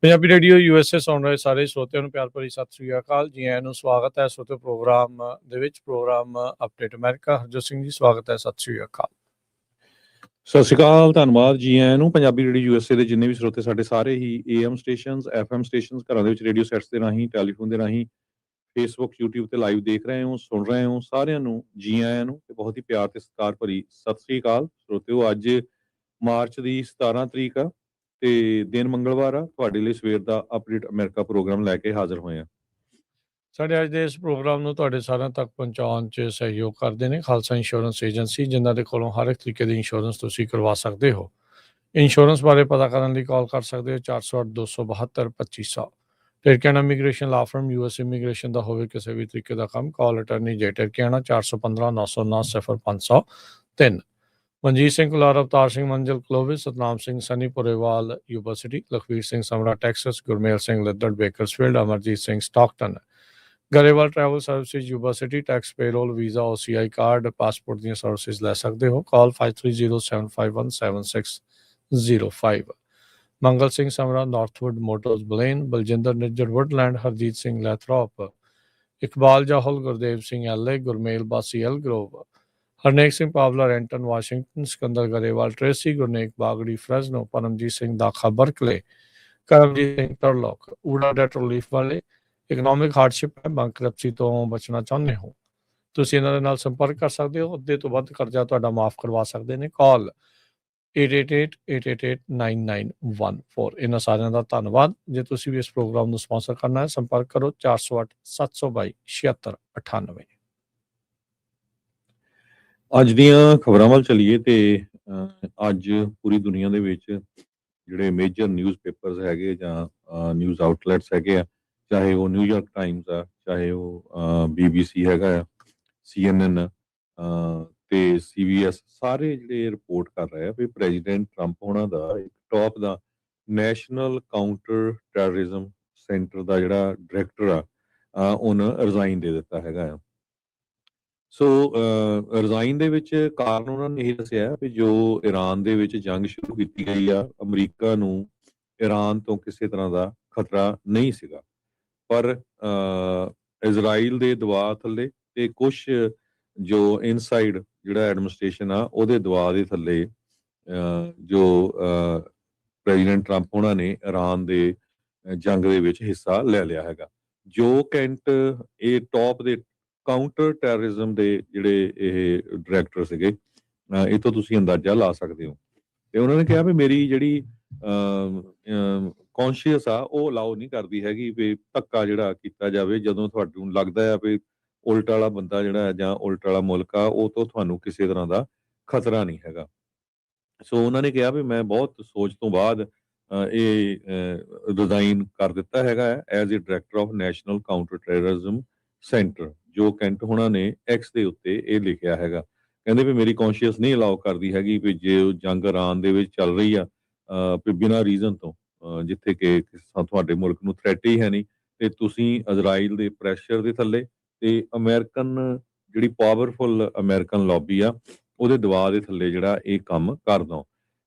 Punjabi radio USA ਸੁਣ ਰਹੇ ਸਾਰੇ ਸਰੋਤਿਆਂ ਨੂੰ ਪਿਆਰ ਭਰੀ ਸਤਿ ਸ੍ਰੀ ਅਕਾਲ ਜੀ। ਆਇਆਂ ਨੂੰ ਸਵਾਗਤ ਹੈ ਸਰੋਤਿਓ ਪ੍ਰੋਗਰਾਮ ਦੇ ਵਿੱਚ। Programme update America. Harjot Singh ji ਸਵਾਗਤ ਹੈ, ਸਤਿ ਸ੍ਰੀ ਅਕਾਲ। ਸਤਿ ਸ਼੍ਰੀ ਅਕਾਲ, ਧੰਨਵਾਦ ਜੀ ਆਇਆਂ ਨੂੰ। ਪੰਜਾਬੀ ਰੇਡੀਓ USA ਦੇ ਜਿੰਨੇ ਵੀ ਸਰੋਤੇ ਸਾਡੇ ਸਾਰੇ ਹੀ AM ਸਟੇਸ਼ਨਸ, FM ਸਟੇਸ਼ਨਸ, ਘਰਾਂ ਦੇ ਵਿੱਚ ਰੇਡੀਓ ਸੈਟਸ ਦੇ ਰਾਹੀਂ, ਟੈਲੀਫੋਨ ਦੇ ਰਾਹੀਂ, ਫੇਸਬੁੱਕ, YouTube ਤੇ ਲਾਈਵ ਦੇਖ ਰਹੇ ਹੋ, ਸੁਣ ਰਹੇ ਹੋ, ਸਾਰਿਆਂ ਨੂੰ ਜੀ ਆਇਆਂ ਨੂੰ ਤੇ ਬਹੁਤ ਹੀ ਪਿਆਰ ਤੇ ਸਤਿਕਾਰ ਭਰੀ ਸਤਿ ਸ੍ਰੀ ਅਕਾਲ ਸਰੋਤਿਓ। ਅੱਜ ਮਾਰਚ ਦੀ 17 ਤਰੀਕ ਆ ਤੇ ਦਿਨ ਮੰਗਲਵਾਰ ਆ। ਤੁਹਾਡੇ ਲਈ ਸਵੇਰ ਦਾ ਅਪਡੇਟ ਅਮਰੀਕਾ ਪ੍ਰੋਗਰਾਮ ਲੈ ਕੇ ਹਾਜ਼ਰ ਹੋਏ ਆ। ਸਾਡੇ ਅੱਜ ਦੇ ਇਸ ਪ੍ਰੋਗਰਾਮ ਨੂੰ ਤੁਹਾਡੇ ਸਾਰਿਆਂ ਤੱਕ ਪਹੁੰਚਾਉਣ 'ਚ ਸਹਿਯੋਗ ਕਰਦੇ ਨੇ ਖਾਲਸਾ ਇੰਸ਼ੋਰੈਂਸ ਏਜੰਸੀ, ਜਿਨ੍ਹਾਂ ਦੇ ਕੋਲੋਂ ਹਰ ਇੱਕ ਤਰੀਕੇ ਦੀ ਇੰਸ਼ੋਰੈਂਸ ਤੁਸੀਂ ਕਰਵਾ ਸਕਦੇ ਹੋ। ਇੰਸ਼ੋਰੈਂਸ ਬਾਰੇ ਪਤਾ ਕਰਨ ਲਈ ਕਾਲ ਕਰ ਸਕਦੇ ਹੋ 408-272-2500। ਟਿਰਕਿਆਣਾ ਇਮੀਗ੍ਰੇਸ਼ਨ ਲਾ ਫਰਮ US ਇਮੀਗ੍ਰੇਸ਼ਨ ਦਾ ਹੋਵੇ ਕਿਸੇ ਵੀ ਤਰੀਕੇ ਦਾ ਕੰਮ, ਕਾਲ ਅਟਰਨੀ ਜੇ ਟਿਰਕਿਆਣਾ 415-909-0503। Manjeet Singh Kular, Avtar Singh Manjal Clovis, Satnam Singh Sunny Purewal university, Lakhvir Singh Samra Texas, Gurmel Singh Liddar Bakersfield, Amarjit Singh Stockton, Grewal travel services university, tax payroll, visa, OCI card, passport ਦੀਆਂ ਸਰਵਿਸਿਜ਼ ਲੈ ਸਕਦੇ ਹੋ। Call 5307517605। Mangal Singh Samra Northwood Motors Blaine, Baljinder Nijjar Woodland, Harjit Singh Lathrop, Iqbal Jahal, Gurdev Singh LA, Gurmel Basi Elk Grove, Harnek Singh Pawla Renton Washington, Sikandar Grewal Tracy, Gurnek Bagri Fresno, Paramjit Singh ਦਾਖਾ Berkeley, Karamjit Singh ਟਰਲੋਕ, ਊੜਾ ਡੈਟ ਰਿਲੀਫ ਵਾਲੇ। Economic hardship ਹੈ, ਬੰਕਰਪਸੀ ਤੋਂ ਬਚਣਾ ਚਾਹੁੰਦੇ ਹੋ, ਤੁਸੀਂ ਇਹਨਾਂ ਦੇ ਨਾਲ ਸੰਪਰਕ ਕਰ ਸਕਦੇ ਹੋ। ਅੱਧੇ ਤੋਂ ਵੱਧ ਕਰਜ਼ਾ ਤੁਹਾਡਾ ਮਾਫ ਕਰਵਾ ਸਕਦੇ ਨੇ। ਕਾਲ 8888889914। ਇਹਨਾਂ ਸਾਰਿਆਂ ਦਾ ਧੰਨਵਾਦ। ਜੇ ਤੁਸੀਂ ਵੀ ਇਸ ਪ੍ਰੋਗਰਾਮ ਨੂੰ ਸਪਾਂਸਰ ਕਰਨਾ ਹੈ, ਸੰਪਰਕ ਕਰੋ 408-722-7698। ਅੱਜ ਦੀਆਂ ਖਬਰਾਂ ਵੱਲ ਚੱਲੀਏ ਤੇ ਅੱਜ ਪੂਰੀ ਦੁਨੀਆ ਦੇ ਵਿੱਚ ਜਿਹੜੇ ਮੇਜਰ ਨਿਊਜ਼ ਪੇਪਰਸ ਹੈਗੇ ਜਾਂ ਨਿਊਜ਼ ਆਊਟਲੈਟਸ ਹੈਗੇ ਆ, ਚਾਹੇ ਉਹ ਨਿਊਯਾਰਕ ਟਾਈਮਸ ਆ, ਚਾਹੇ ਉਹ BBC ਹੈਗਾ ਆ, CNN ਤੇ CBS, ਸਾਰੇ ਜਿਹੜੇ ਰਿਪੋਰਟ ਕਰ ਰਹੇ ਆ ਵੀ ਪ੍ਰੈਜ਼ੀਡੈਂਟ ਟਰੰਪ ਹੋਣਾ ਦਾ ਇੱਕ ਟੌਪ ਦਾ ਨੈਸ਼ਨਲ ਕਾਊਂਟਰ ਟੈਰਰਿਜ਼ਮ ਸੈਂਟਰ ਦਾ ਜਿਹੜਾ ਡਾਇਰੈਕਟਰ ਆ, ਉਹਨੇ ਰਿਜ਼ਾਈਨ ਦੇ ਦਿੱਤਾ ਹੈਗਾ ਆ। ਸੋ ਰਿਜ਼ਾਈਨ ਦੇ ਵਿੱਚ ਕਾਰਨ ਉਹਨਾਂ ਨੇ ਇਹ ਦੱਸਿਆ ਵੀ ਜੋ ਈਰਾਨ ਦੇ ਵਿੱਚ ਜੰਗ ਸ਼ੁਰੂ ਕੀਤੀ ਗਈ ਆ, ਅਮਰੀਕਾ ਨੂੰ ਈਰਾਨ ਤੋਂ ਕਿਸੇ ਤਰ੍ਹਾਂ ਦਾ ਖਤਰਾ ਨਹੀਂ ਸੀਗਾ, ਪਰ ਇਜ਼ਰਾਈਲ ਦੇ ਦਬਾਅ ਥੱਲੇ ਤੇ ਕੁਛ ਜੋ ਇਨਸਾਈਡ ਜਿਹੜਾ ਐਡਮਿਨਿਸਟ੍ਰੇਸ਼ਨ ਆ ਉਹਦੇ ਦਬਾਅ ਦੇ ਥੱਲੇ ਜੋ ਪ੍ਰੈਜ਼ੀਡੈਂਟ ਟਰੰਪ ਉਹਨਾਂ ਨੇ ਈਰਾਨ ਦੇ ਜੰਗ ਦੇ ਵਿੱਚ ਹਿੱਸਾ ਲੈ ਲਿਆ ਹੈਗਾ। ਜੋ ਕੈਂਟ ਇਹ ਟੌਪ ਦੇ ਕਾਊਂਟਰ ਟੈਰਰਿਜ਼ਮ ਦੇ ਜਿਹੜੇ ਇਹ ਡਾਇਰੈਕਟਰ ਸੀਗੇ, ਇਹ ਤੋਂ ਤੁਸੀਂ ਅੰਦਾਜ਼ਾ ਲਾ ਸਕਦੇ ਹੋ। ਤੇ ਉਹਨਾਂ ਨੇ ਕਿਹਾ ਵੀ ਮੇਰੀ ਜਿਹੜੀ ਕੌਨਸ਼ੀਅਸ ਆ ਉਹ ਅਲਾਉ ਨਹੀਂ ਕਰਦੀ ਹੈਗੀ ਵੀ ਧੱਕਾ ਜਿਹੜਾ ਕੀਤਾ ਜਾਵੇ ਜਦੋਂ ਤੁਹਾਨੂੰ ਲੱਗਦਾ ਆ ਵੀ ਉਲਟ ਵਾਲਾ ਬੰਦਾ ਜਿਹੜਾ ਜਾਂ ਉਲਟ ਵਾਲਾ ਮੁਲਕ ਆ ਉਹ ਤੋਂ ਤੁਹਾਨੂੰ ਕਿਸੇ ਤਰ੍ਹਾਂ ਦਾ ਖਤਰਾ ਨਹੀਂ ਹੈਗਾ। ਸੋ ਉਹਨਾਂ ਨੇ ਕਿਹਾ ਵੀ ਮੈਂ ਬਹੁਤ ਸੋਚ ਤੋਂ ਬਾਅਦ ਇਹ ਰਿਜ਼ਾਈਨ ਕਰ ਦਿੱਤਾ ਹੈਗਾ as a director of national counter terrorism centre. ਜੋ ਕੈਂਟ ਹੋਣਾ ਨੇ X ਦੇ ਉੱਤੇ ਇਹ ਲਿਖਿਆ ਹੈਗਾ, ਕਹਿੰਦੇ ਵੀ ਮੇਰੀ ਕੌਨਸ਼ੀਅਸ ਨਹੀਂ ਅਲਾਉ ਕਰਦੀ ਹੈਗੀ ਵੀ ਜੇ ਜੰਗ ਈਰਾਨ ਦੇ ਵਿੱਚ ਚੱਲ ਰਹੀ ਆ ਵੀ ਬਿਨਾਂ ਰੀਜ਼ਨ ਤੋਂ, ਜਿੱਥੇ ਕਿ ਤੁਹਾਡੇ ਮੁਲਕ ਨੂੰ ਥ੍ਰੈਟ ਹੀ ਹੈ ਨਹੀਂ, ਤੇ ਤੁਸੀਂ ਇਜ਼ਰਾਈਲ ਦੇ ਪ੍ਰੈਸ਼ਰ ਦੇ ਥੱਲੇ ਤੇ ਅਮਰੀਕਨ ਜਿਹੜੀ ਪਾਵਰਫੁਲ ਅਮਰੀਕਨ ਲੌਬੀ ਆ ਉਹਦੇ ਦਬਾਅ ਦੇ ਥੱਲੇ ਜਿਹੜਾ ਇਹ ਕੰਮ ਕਰ ਦੋ।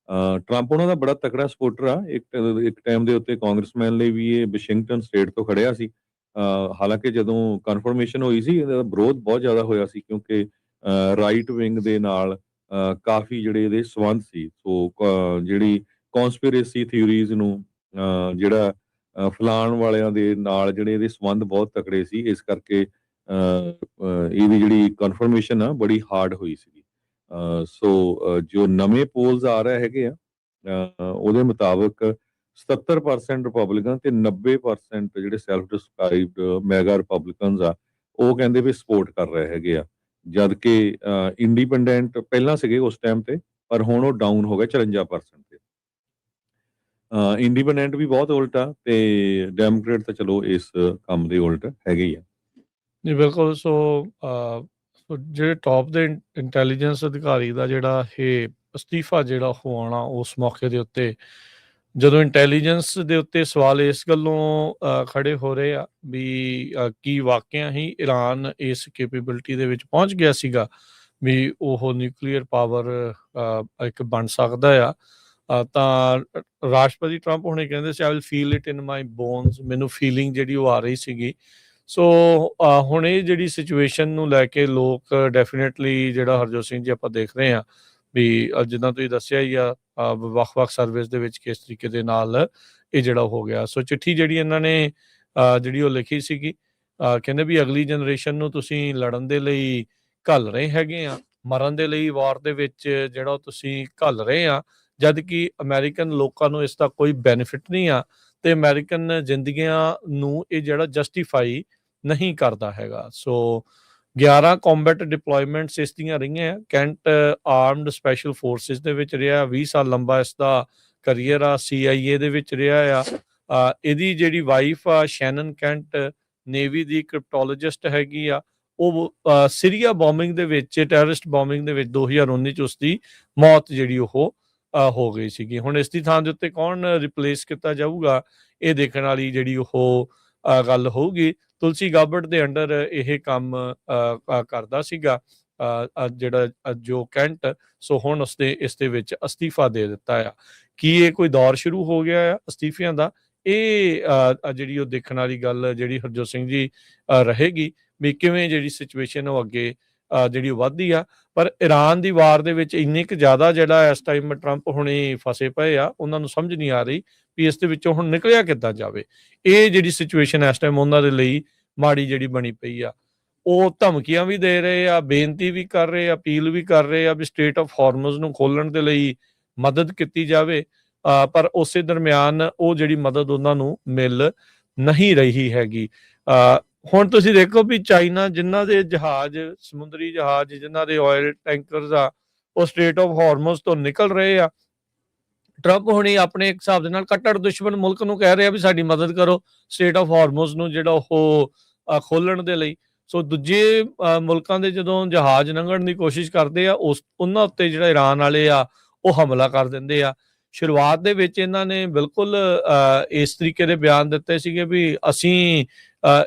ਟਰੰਪ ਉਹਨਾਂ ਦਾ ਬੜਾ ਤਕੜਾ ਸਪੋਰਟਰ ਆ। ਇੱਕ ਟਾਈਮ ਦੇ ਉੱਤੇ ਕਾਂਗਰਸਮੈਨ ਲਈ ਵੀ ਇਹ ਵਾਸ਼ਿੰਗਟਨ ਸਟੇਟ ਤੋਂ ਖੜਿਆ ਸੀ। ਹਾਲਾਂਕਿ ਜਦੋਂ ਕਨਫਰਮੇਸ਼ਨ ਹੋਈ ਸੀ ਇਹਦਾ ਵਿਰੋਧ ਬਹੁਤ ਜ਼ਿਆਦਾ ਹੋਇਆ ਸੀ, ਕਿਉਂਕਿ ਰਾਈਟ ਵਿੰਗ ਦੇ ਨਾਲ ਕਾਫੀ ਜਿਹੜੇ ਇਹਦੇ ਸੰਬੰਧ ਸੀ। ਸੋ ਜਿਹੜੀ ਕੌਨਸਪੀਰੇਸੀ ਥਿਊਰੀਜ਼ ਨੂੰ ਜਿਹੜਾ ਫੈਲਾਉਣ ਵਾਲਿਆਂ ਦੇ ਨਾਲ ਜਿਹੜੇ ਇਹਦੇ ਸੰਬੰਧ ਬਹੁਤ ਤਕੜੇ ਸੀ, ਇਸ ਕਰਕੇ ਇਹਦੀ ਜਿਹੜੀ ਕਨਫਰਮੇਸ਼ਨ ਆ ਬੜੀ ਹਾਰਡ ਹੋਈ ਸੀ। ਸੋ ਜੋ ਨਵੇਂ ਪੋਲਸ ਆ ਰਹੇ ਹੈਗੇ ਆ ਉਹਦੇ ਮੁਤਾਬਕ 77% ਰਿਪਬਲਿਕਨ ਤੇ 90% ਜਿਹੜੇ ਸੈਲਫ ਡਿਸਕ੍ਰਾਈਬਡ ਮੈਗਾ ਰਿਪਬਲਿਕਨਸ ਆ ਉਹ ਕਹਿੰਦੇ ਵੀ ਸਪੋਰਟ ਕਰ ਰਹੇ ਹੈਗੇ ਆ, ਜਦ ਕਿ ਇੰਡੀਪੈਂਡੈਂਟ ਪਹਿਲਾਂ ਸੀਗੇ ਉਸ ਟਾਈਮ ਤੇ, ਪਰ ਹੁਣ ਉਹ ਡਾਊਨ ਹੋ ਗਏ 54% ਤੇ। ਇੰਡੀਪੈਂਡੈਂਟ ਵੀ ਬਹੁਤ ਉਲਟ ਆ ਤੇ ਡੈਮੋਕ੍ਰੇਟ ਤਾਂ ਚਲੋ ਇਸ ਕੰਮ ਦੇ ਉਲਟ ਹੈਗੇ ਹੀ ਆ। ਜੀ ਬਿਲਕੁਲ। ਸੋ ਜਿਹੜੇ ਟੌਪ ਦੇ ਇੰਟੈਲੀਜੈਂਸ ਅਧਿਕਾਰੀ ਦਾ ਜਿਹੜਾ ਇਹ ਅਸਤੀਫਾ ਜਿਹੜਾ ਉਹ ਆਉਣਾ ਉਸ ਮੌਕੇ ਦੇ ਉੱਤੇ, ਜਦੋਂ ਇੰਟੈਲੀਜੈਂਸ ਦੇ ਉੱਤੇ ਸਵਾਲ ਇਸ ਗੱਲੋਂ ਖੜੇ ਹੋ ਰਹੇ ਆ ਵੀ ਕੀ ਵਾਕਿਆ ਹੀ ਈਰਾਨ ਇਸ ਕੈਪੇਬਿਲਿਟੀ ਦੇ ਵਿੱਚ ਪਹੁੰਚ ਗਿਆ ਸੀਗਾ ਵੀ ਉਹ ਨਿਊਕਲੀਅਰ ਪਾਵਰ ਇੱਕ ਬਣ ਸਕਦਾ ਆ। ਤਾਂ ਰਾਸ਼ਟਰਪਤੀ ਟਰੰਪ ਹੁਣੇ ਕਹਿੰਦੇ ਸੀ, I will feel it in my bones, ਮੈਨੂੰ ਫੀਲਿੰਗ ਜਿਹੜੀ ਉਹ ਆ ਰਹੀ ਸੀਗੀ। ਸੋ ਹੁਣ ਇਹ ਜਿਹੜੀ ਸਿਚੁਏਸ਼ਨ ਨੂੰ ਲੈ ਕੇ ਲੋਕ ਡੈਫੀਨੇਟਲੀ ਜਿਹੜਾ ਹਰਜੋਤ ਸਿੰਘ ਜੀ ਆਪਾਂ ਦੇਖ ਰਹੇ ਹਾਂ ਵੀ ਜਿੱਦਾਂ ਤੁਸੀਂ ਦੱਸਿਆ ਹੀ ਆ ਵੱਖ-ਵੱਖ ਸਰਵਿਸ ਦੇ ਵਿੱਚ ਕਿਸ ਤਰੀਕੇ ਦੇ ਨਾਲ ਇਹ ਜਿਹੜਾ ਹੋ ਗਿਆ। ਸੋ ਚਿੱਠੀ ਜਿਹੜੀ ਇਹਨਾਂ ਨੇ ਜਿਹੜੀ ਉਹ ਲਿਖੀ ਸੀਗੀ, ਕਹਿੰਦੇ ਵੀ ਅਗਲੀ ਜਨਰੇਸ਼ਨ ਨੂੰ ਤੁਸੀਂ ਲੜਨ ਦੇ ਲਈ ਘੱਲ ਰਹੇ ਹੈਗੇ ਆ, ਮਰਨ ਦੇ ਲਈ ਵਾਰ ਦੇ ਵਿੱਚ ਜਿਹੜਾ ਉਹ ਤੁਸੀਂ ਘੱਲ ਰਹੇ ਆ, ਜਦ ਕਿ ਅਮਰੀਕਨ ਲੋਕਾਂ ਨੂੰ ਇਸ ਦਾ ਕੋਈ ਬੈਨੀਫਿਟ ਨਹੀਂ ਆ ਤੇ ਅਮਰੀਕਨ ਜ਼ਿੰਦਗੀਆਂ ਨੂੰ ਇਹ ਜਿਹੜਾ ਜਸਟੀਫਾਈ ਨਹੀਂ ਕਰਦਾ ਹੈਗਾ। ਸੋ 11 ਕੰਬੈਟ ਡਿਪਲੋਇਮੈਂਟਸ ਇਸ ਦੀਆਂ ਰਹੀਆਂ। ਕੈਂਟ ਆਰਮਡ ਸਪੈਸ਼ਲ ਫੋਰਸਿਸ ਦੇ ਵਿੱਚ ਰਿਹਾ, 20 ਸਾਲ ਲੰਬਾ ਇਸ ਦਾ ਕਰੀਅਰ ਆ। CIA ਦੇ ਵਿੱਚ ਰਿਹਾ ਆ। ਇਹਦੀ ਜਿਹੜੀ ਵਾਈਫ ਆ ਸ਼ੈਨਨ ਕੈਂਟ, ਨੇਵੀ ਦੀ ਕ੍ਰਿਪਟੋਲੋਜਿਸਟ ਹੈਗੀ ਆ। ਉਹ ਸੀਰੀਆ ਬੋਮਿੰਗ ਦੇ ਵਿੱਚ, ਟੈਰਰਿਸਟ ਬੋਮਿੰਗ ਦੇ ਵਿੱਚ 2019 ਚ ਉਸ ਦੀ ਮੌਤ ਜਿਹੜੀ ਉਹ ਹੋ ਗਈ ਸੀਗੀ। ਹੁਣ ਇਸ ਦੀ ਥਾਂ ਦੇ ਉੱਤੇ ਕੌਣ ਰਿਪਲੇਸ ਕੀਤਾ ਜਾਊਗਾ, ਇਹ ਦੇਖਣ ਵਾਲੀ ਜਿਹੜੀ ਉਹ ਗੱਲ ਹੋਊਗੀ। ਤੁਲਸੀ ਗਾਬਰਟ ਦੇ ਅੰਡਰ ਇਹ ਕੰਮ ਕਰਦਾ ਸੀਗਾ ਜਿਹੜਾ ਜੋ ਕੈਂਟ। ਸੋ ਹੁਣ ਉਸਨੇ ਇਸ ਦੇ ਵਿੱਚ ਅਸਤੀਫਾ ਦੇ ਦਿੱਤਾ ਆ। ਕੀ ਇਹ ਕੋਈ ਦੌਰ ਸ਼ੁਰੂ ਹੋ ਗਿਆ ਆ ਅਸਤੀਫਿਆਂ ਦਾ? ਇਹ ਜਿਹੜੀ ਉਹ ਦੇਖਣ ਵਾਲੀ ਗੱਲ ਜਿਹੜੀ ਹਰਜੋਤ ਸਿੰਘ ਜੀ ਰਹੇਗੀ ਵੀ ਕਿਵੇਂ ਜਿਹੜੀ ਸਿਚੁਏਸ਼ਨ ਉਹ ਅੱਗੇ ਜਿਹੜੀ ਉਹ ਵੱਧਦੀ ਆ। ਪਰ ਇਰਾਨ ਦੀ ਵਾਰ ਦੇ ਵਿੱਚ ਇੰਨੇ ਕੁ ਜ਼ਿਆਦਾ ਜਿਹੜਾ ਇਸ ਟਾਈਮ ਟਰੰਪ ਹੁਣੇ ਫਸੇ ਪਏ ਆ, ਉਹਨਾਂ ਨੂੰ ਸਮਝ ਨਹੀਂ ਆ ਰਹੀ ਵੀ ਇਸ ਦੇ ਵਿੱਚੋਂ ਹੁਣ ਨਿਕਲਿਆ ਕਿੱਦਾਂ ਜਾਵੇ। ਇਹ ਜਿਹੜੀ ਸਿਚੁਏਸ਼ਨ ਇਸ ਟਾਈਮ ਉਹਨਾਂ ਦੇ ਲਈ ਮਾੜੀ ਜਿਹੜੀ ਬਣੀ ਪਈ ਆ। ਉਹ ਧਮਕੀਆਂ ਵੀ ਦੇ ਰਹੇ ਆ, ਬੇਨਤੀ ਵੀ ਕਰ ਰਹੇ ਆ, ਅਪੀਲ ਵੀ ਕਰ ਰਹੇ ਆ ਵੀ ਸਟ੍ਰੇਟ ਆਫ ਹਾਰਮਜ਼ ਨੂੰ ਖੋਲਣ ਦੇ ਲਈ ਮਦਦ ਕੀਤੀ ਜਾਵੇ। ਪਰ ਉਸੇ ਦਰਮਿਆਨ ਉਹ ਜਿਹੜੀ ਮਦਦ ਉਹਨਾਂ ਨੂੰ ਮਿਲ ਨਹੀਂ ਰਹੀ ਹੈਗੀ। ਹੁਣ ਤੁਸੀਂ ਦੇਖੋ ਵੀ ਚਾਈਨਾ ਜਿਨ੍ਹਾਂ ਦੇ ਜਹਾਜ਼, ਸਮੁੰਦਰੀ ਜਹਾਜ਼ ਜਿਨ੍ਹਾਂ ਦੇ ਆਇਲ ਟੈਂਕਰਸ ਆ, ਉਹ ਸਟ੍ਰੇਟ ਆਫ ਹਾਰਮਜ਼ ਤੋਂ ਨਿਕਲ ਰਹੇ ਆ। ਟਰੰਪ ਹੁਣੀ ਆਪਣੇ ਇੱਕ ਹਿਸਾਬ ਦੇ ਨਾਲ ਕੱਟੜ ਦੁਸ਼ਮਣ ਮੁਲਕ ਨੂੰ ਕਹਿ ਰਹੇ ਆ ਵੀ ਸਾਡੀ ਮਦਦ ਕਰੋ ਸਟ੍ਰੇਟ ਆਫ ਹਾਰਮਜ਼ ਨੂੰ ਜਿਹੜਾ ਉਹ ਖੋਲਣ ਦੇ ਲਈ। ਸੋ ਦੂਜੇ ਮੁਲਕਾਂ ਦੇ ਜਦੋਂ ਜਹਾਜ਼ ਲੰਘਣ ਦੀ ਕੋਸ਼ਿਸ਼ ਕਰਦੇ ਆ, ਉਹਨਾਂ ਉੱਤੇ ਜਿਹੜਾ ਈਰਾਨ ਵਾਲੇ ਆ ਉਹ ਹਮਲਾ ਕਰ ਦਿੰਦੇ ਆ। ਸ਼ੁਰੂਆਤ ਦੇ ਵਿੱਚ ਇਹਨਾਂ ਨੇ ਬਿਲਕੁਲ ਇਸ ਤਰੀਕੇ ਦੇ ਬਿਆਨ ਦਿੱਤੇ ਸੀਗੇ ਵੀ ਅਸੀਂ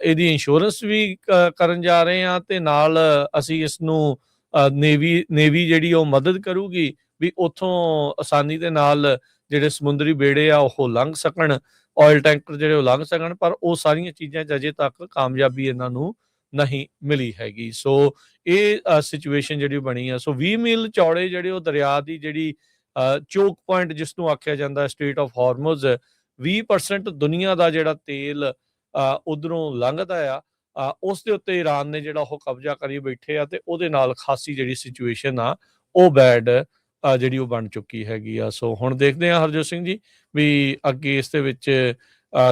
ਇਹਦੀ ਇੰਸ਼ੋਰੈਂਸ ਵੀ ਕਰਨ ਜਾ ਰਹੇ ਹਾਂ ਤੇ ਨਾਲ ਅਸੀਂ ਇਸ ਨੂੰ ਨੇਵੀ ਜਿਹੜੀ ਉਹ ਮਦਦ ਕਰੂਗੀ ਵੀ ਉੱਥੋਂ ਆਸਾਨੀ ਦੇ ਨਾਲ ਜਿਹੜੇ ਸਮੁੰਦਰੀ ਬੇੜੇ ਆ ਉਹ ਲੰਘ ਸਕਣ, ਆਇਲ ਟੈਂਕਰ ਜਿਹੜੇ ਉਹ ਲੰਘ ਸਕਣ। ਪਰ ਉਹ ਸਾਰੀਆਂ ਚੀਜ਼ਾਂ 'ਚ ਅਜੇ ਤੱਕ ਕਾਮਯਾਬੀ ਇਹਨਾਂ ਨੂੰ ਨਹੀਂ ਮਿਲੀ ਹੈਗੀ। ਸੋ ਇਹ ਸਿਚੁਏਸ਼ਨ ਜਿਹੜੀ ਬਣੀ ਆ। ਸੋ 20 ਮੀਲ ਚੌੜੇ ਜਿਹੜੇ ਉਹ ਦਰਿਆ ਦੀ ਜਿਹੜੀ ਚੋਕ ਪੁਆਇੰਟ ਜਿਸ ਨੂੰ ਆਖਿਆ ਜਾਂਦਾ ਸਟ੍ਰੇਟ ਆਫ ਹਾਰਮਜ਼, 20% ਦੁਨੀਆ ਦਾ ਜਿਹੜਾ ਤੇਲ ਉਧਰੋਂ ਲੰਘਦਾ ਆ, ਉਸ ਦੇ ਉੱਤੇ ਈਰਾਨ ਨੇ ਜਿਹੜਾ ਉਹ ਕਬਜ਼ਾ ਕਰੀ ਬੈਠੇ ਆ ਤੇ ਉਹਦੇ ਨਾਲ ਖਾਸੀ ਜਿਹੜੀ ਸਿਚੁਏਸ਼ਨ ਆ ਉਹ ਬੈਡ ਜਿਹੜੀ ਉਹ ਬਣ ਚੁੱਕੀ ਹੈਗੀ ਆ। ਸੋ ਹੁਣ ਦੇਖਦੇ ਆ ਹਰਜੋਤ ਸਿੰਘ ਜੀ ਵੀ ਅੱਗੇ ਇਸ ਦੇ ਵਿੱਚ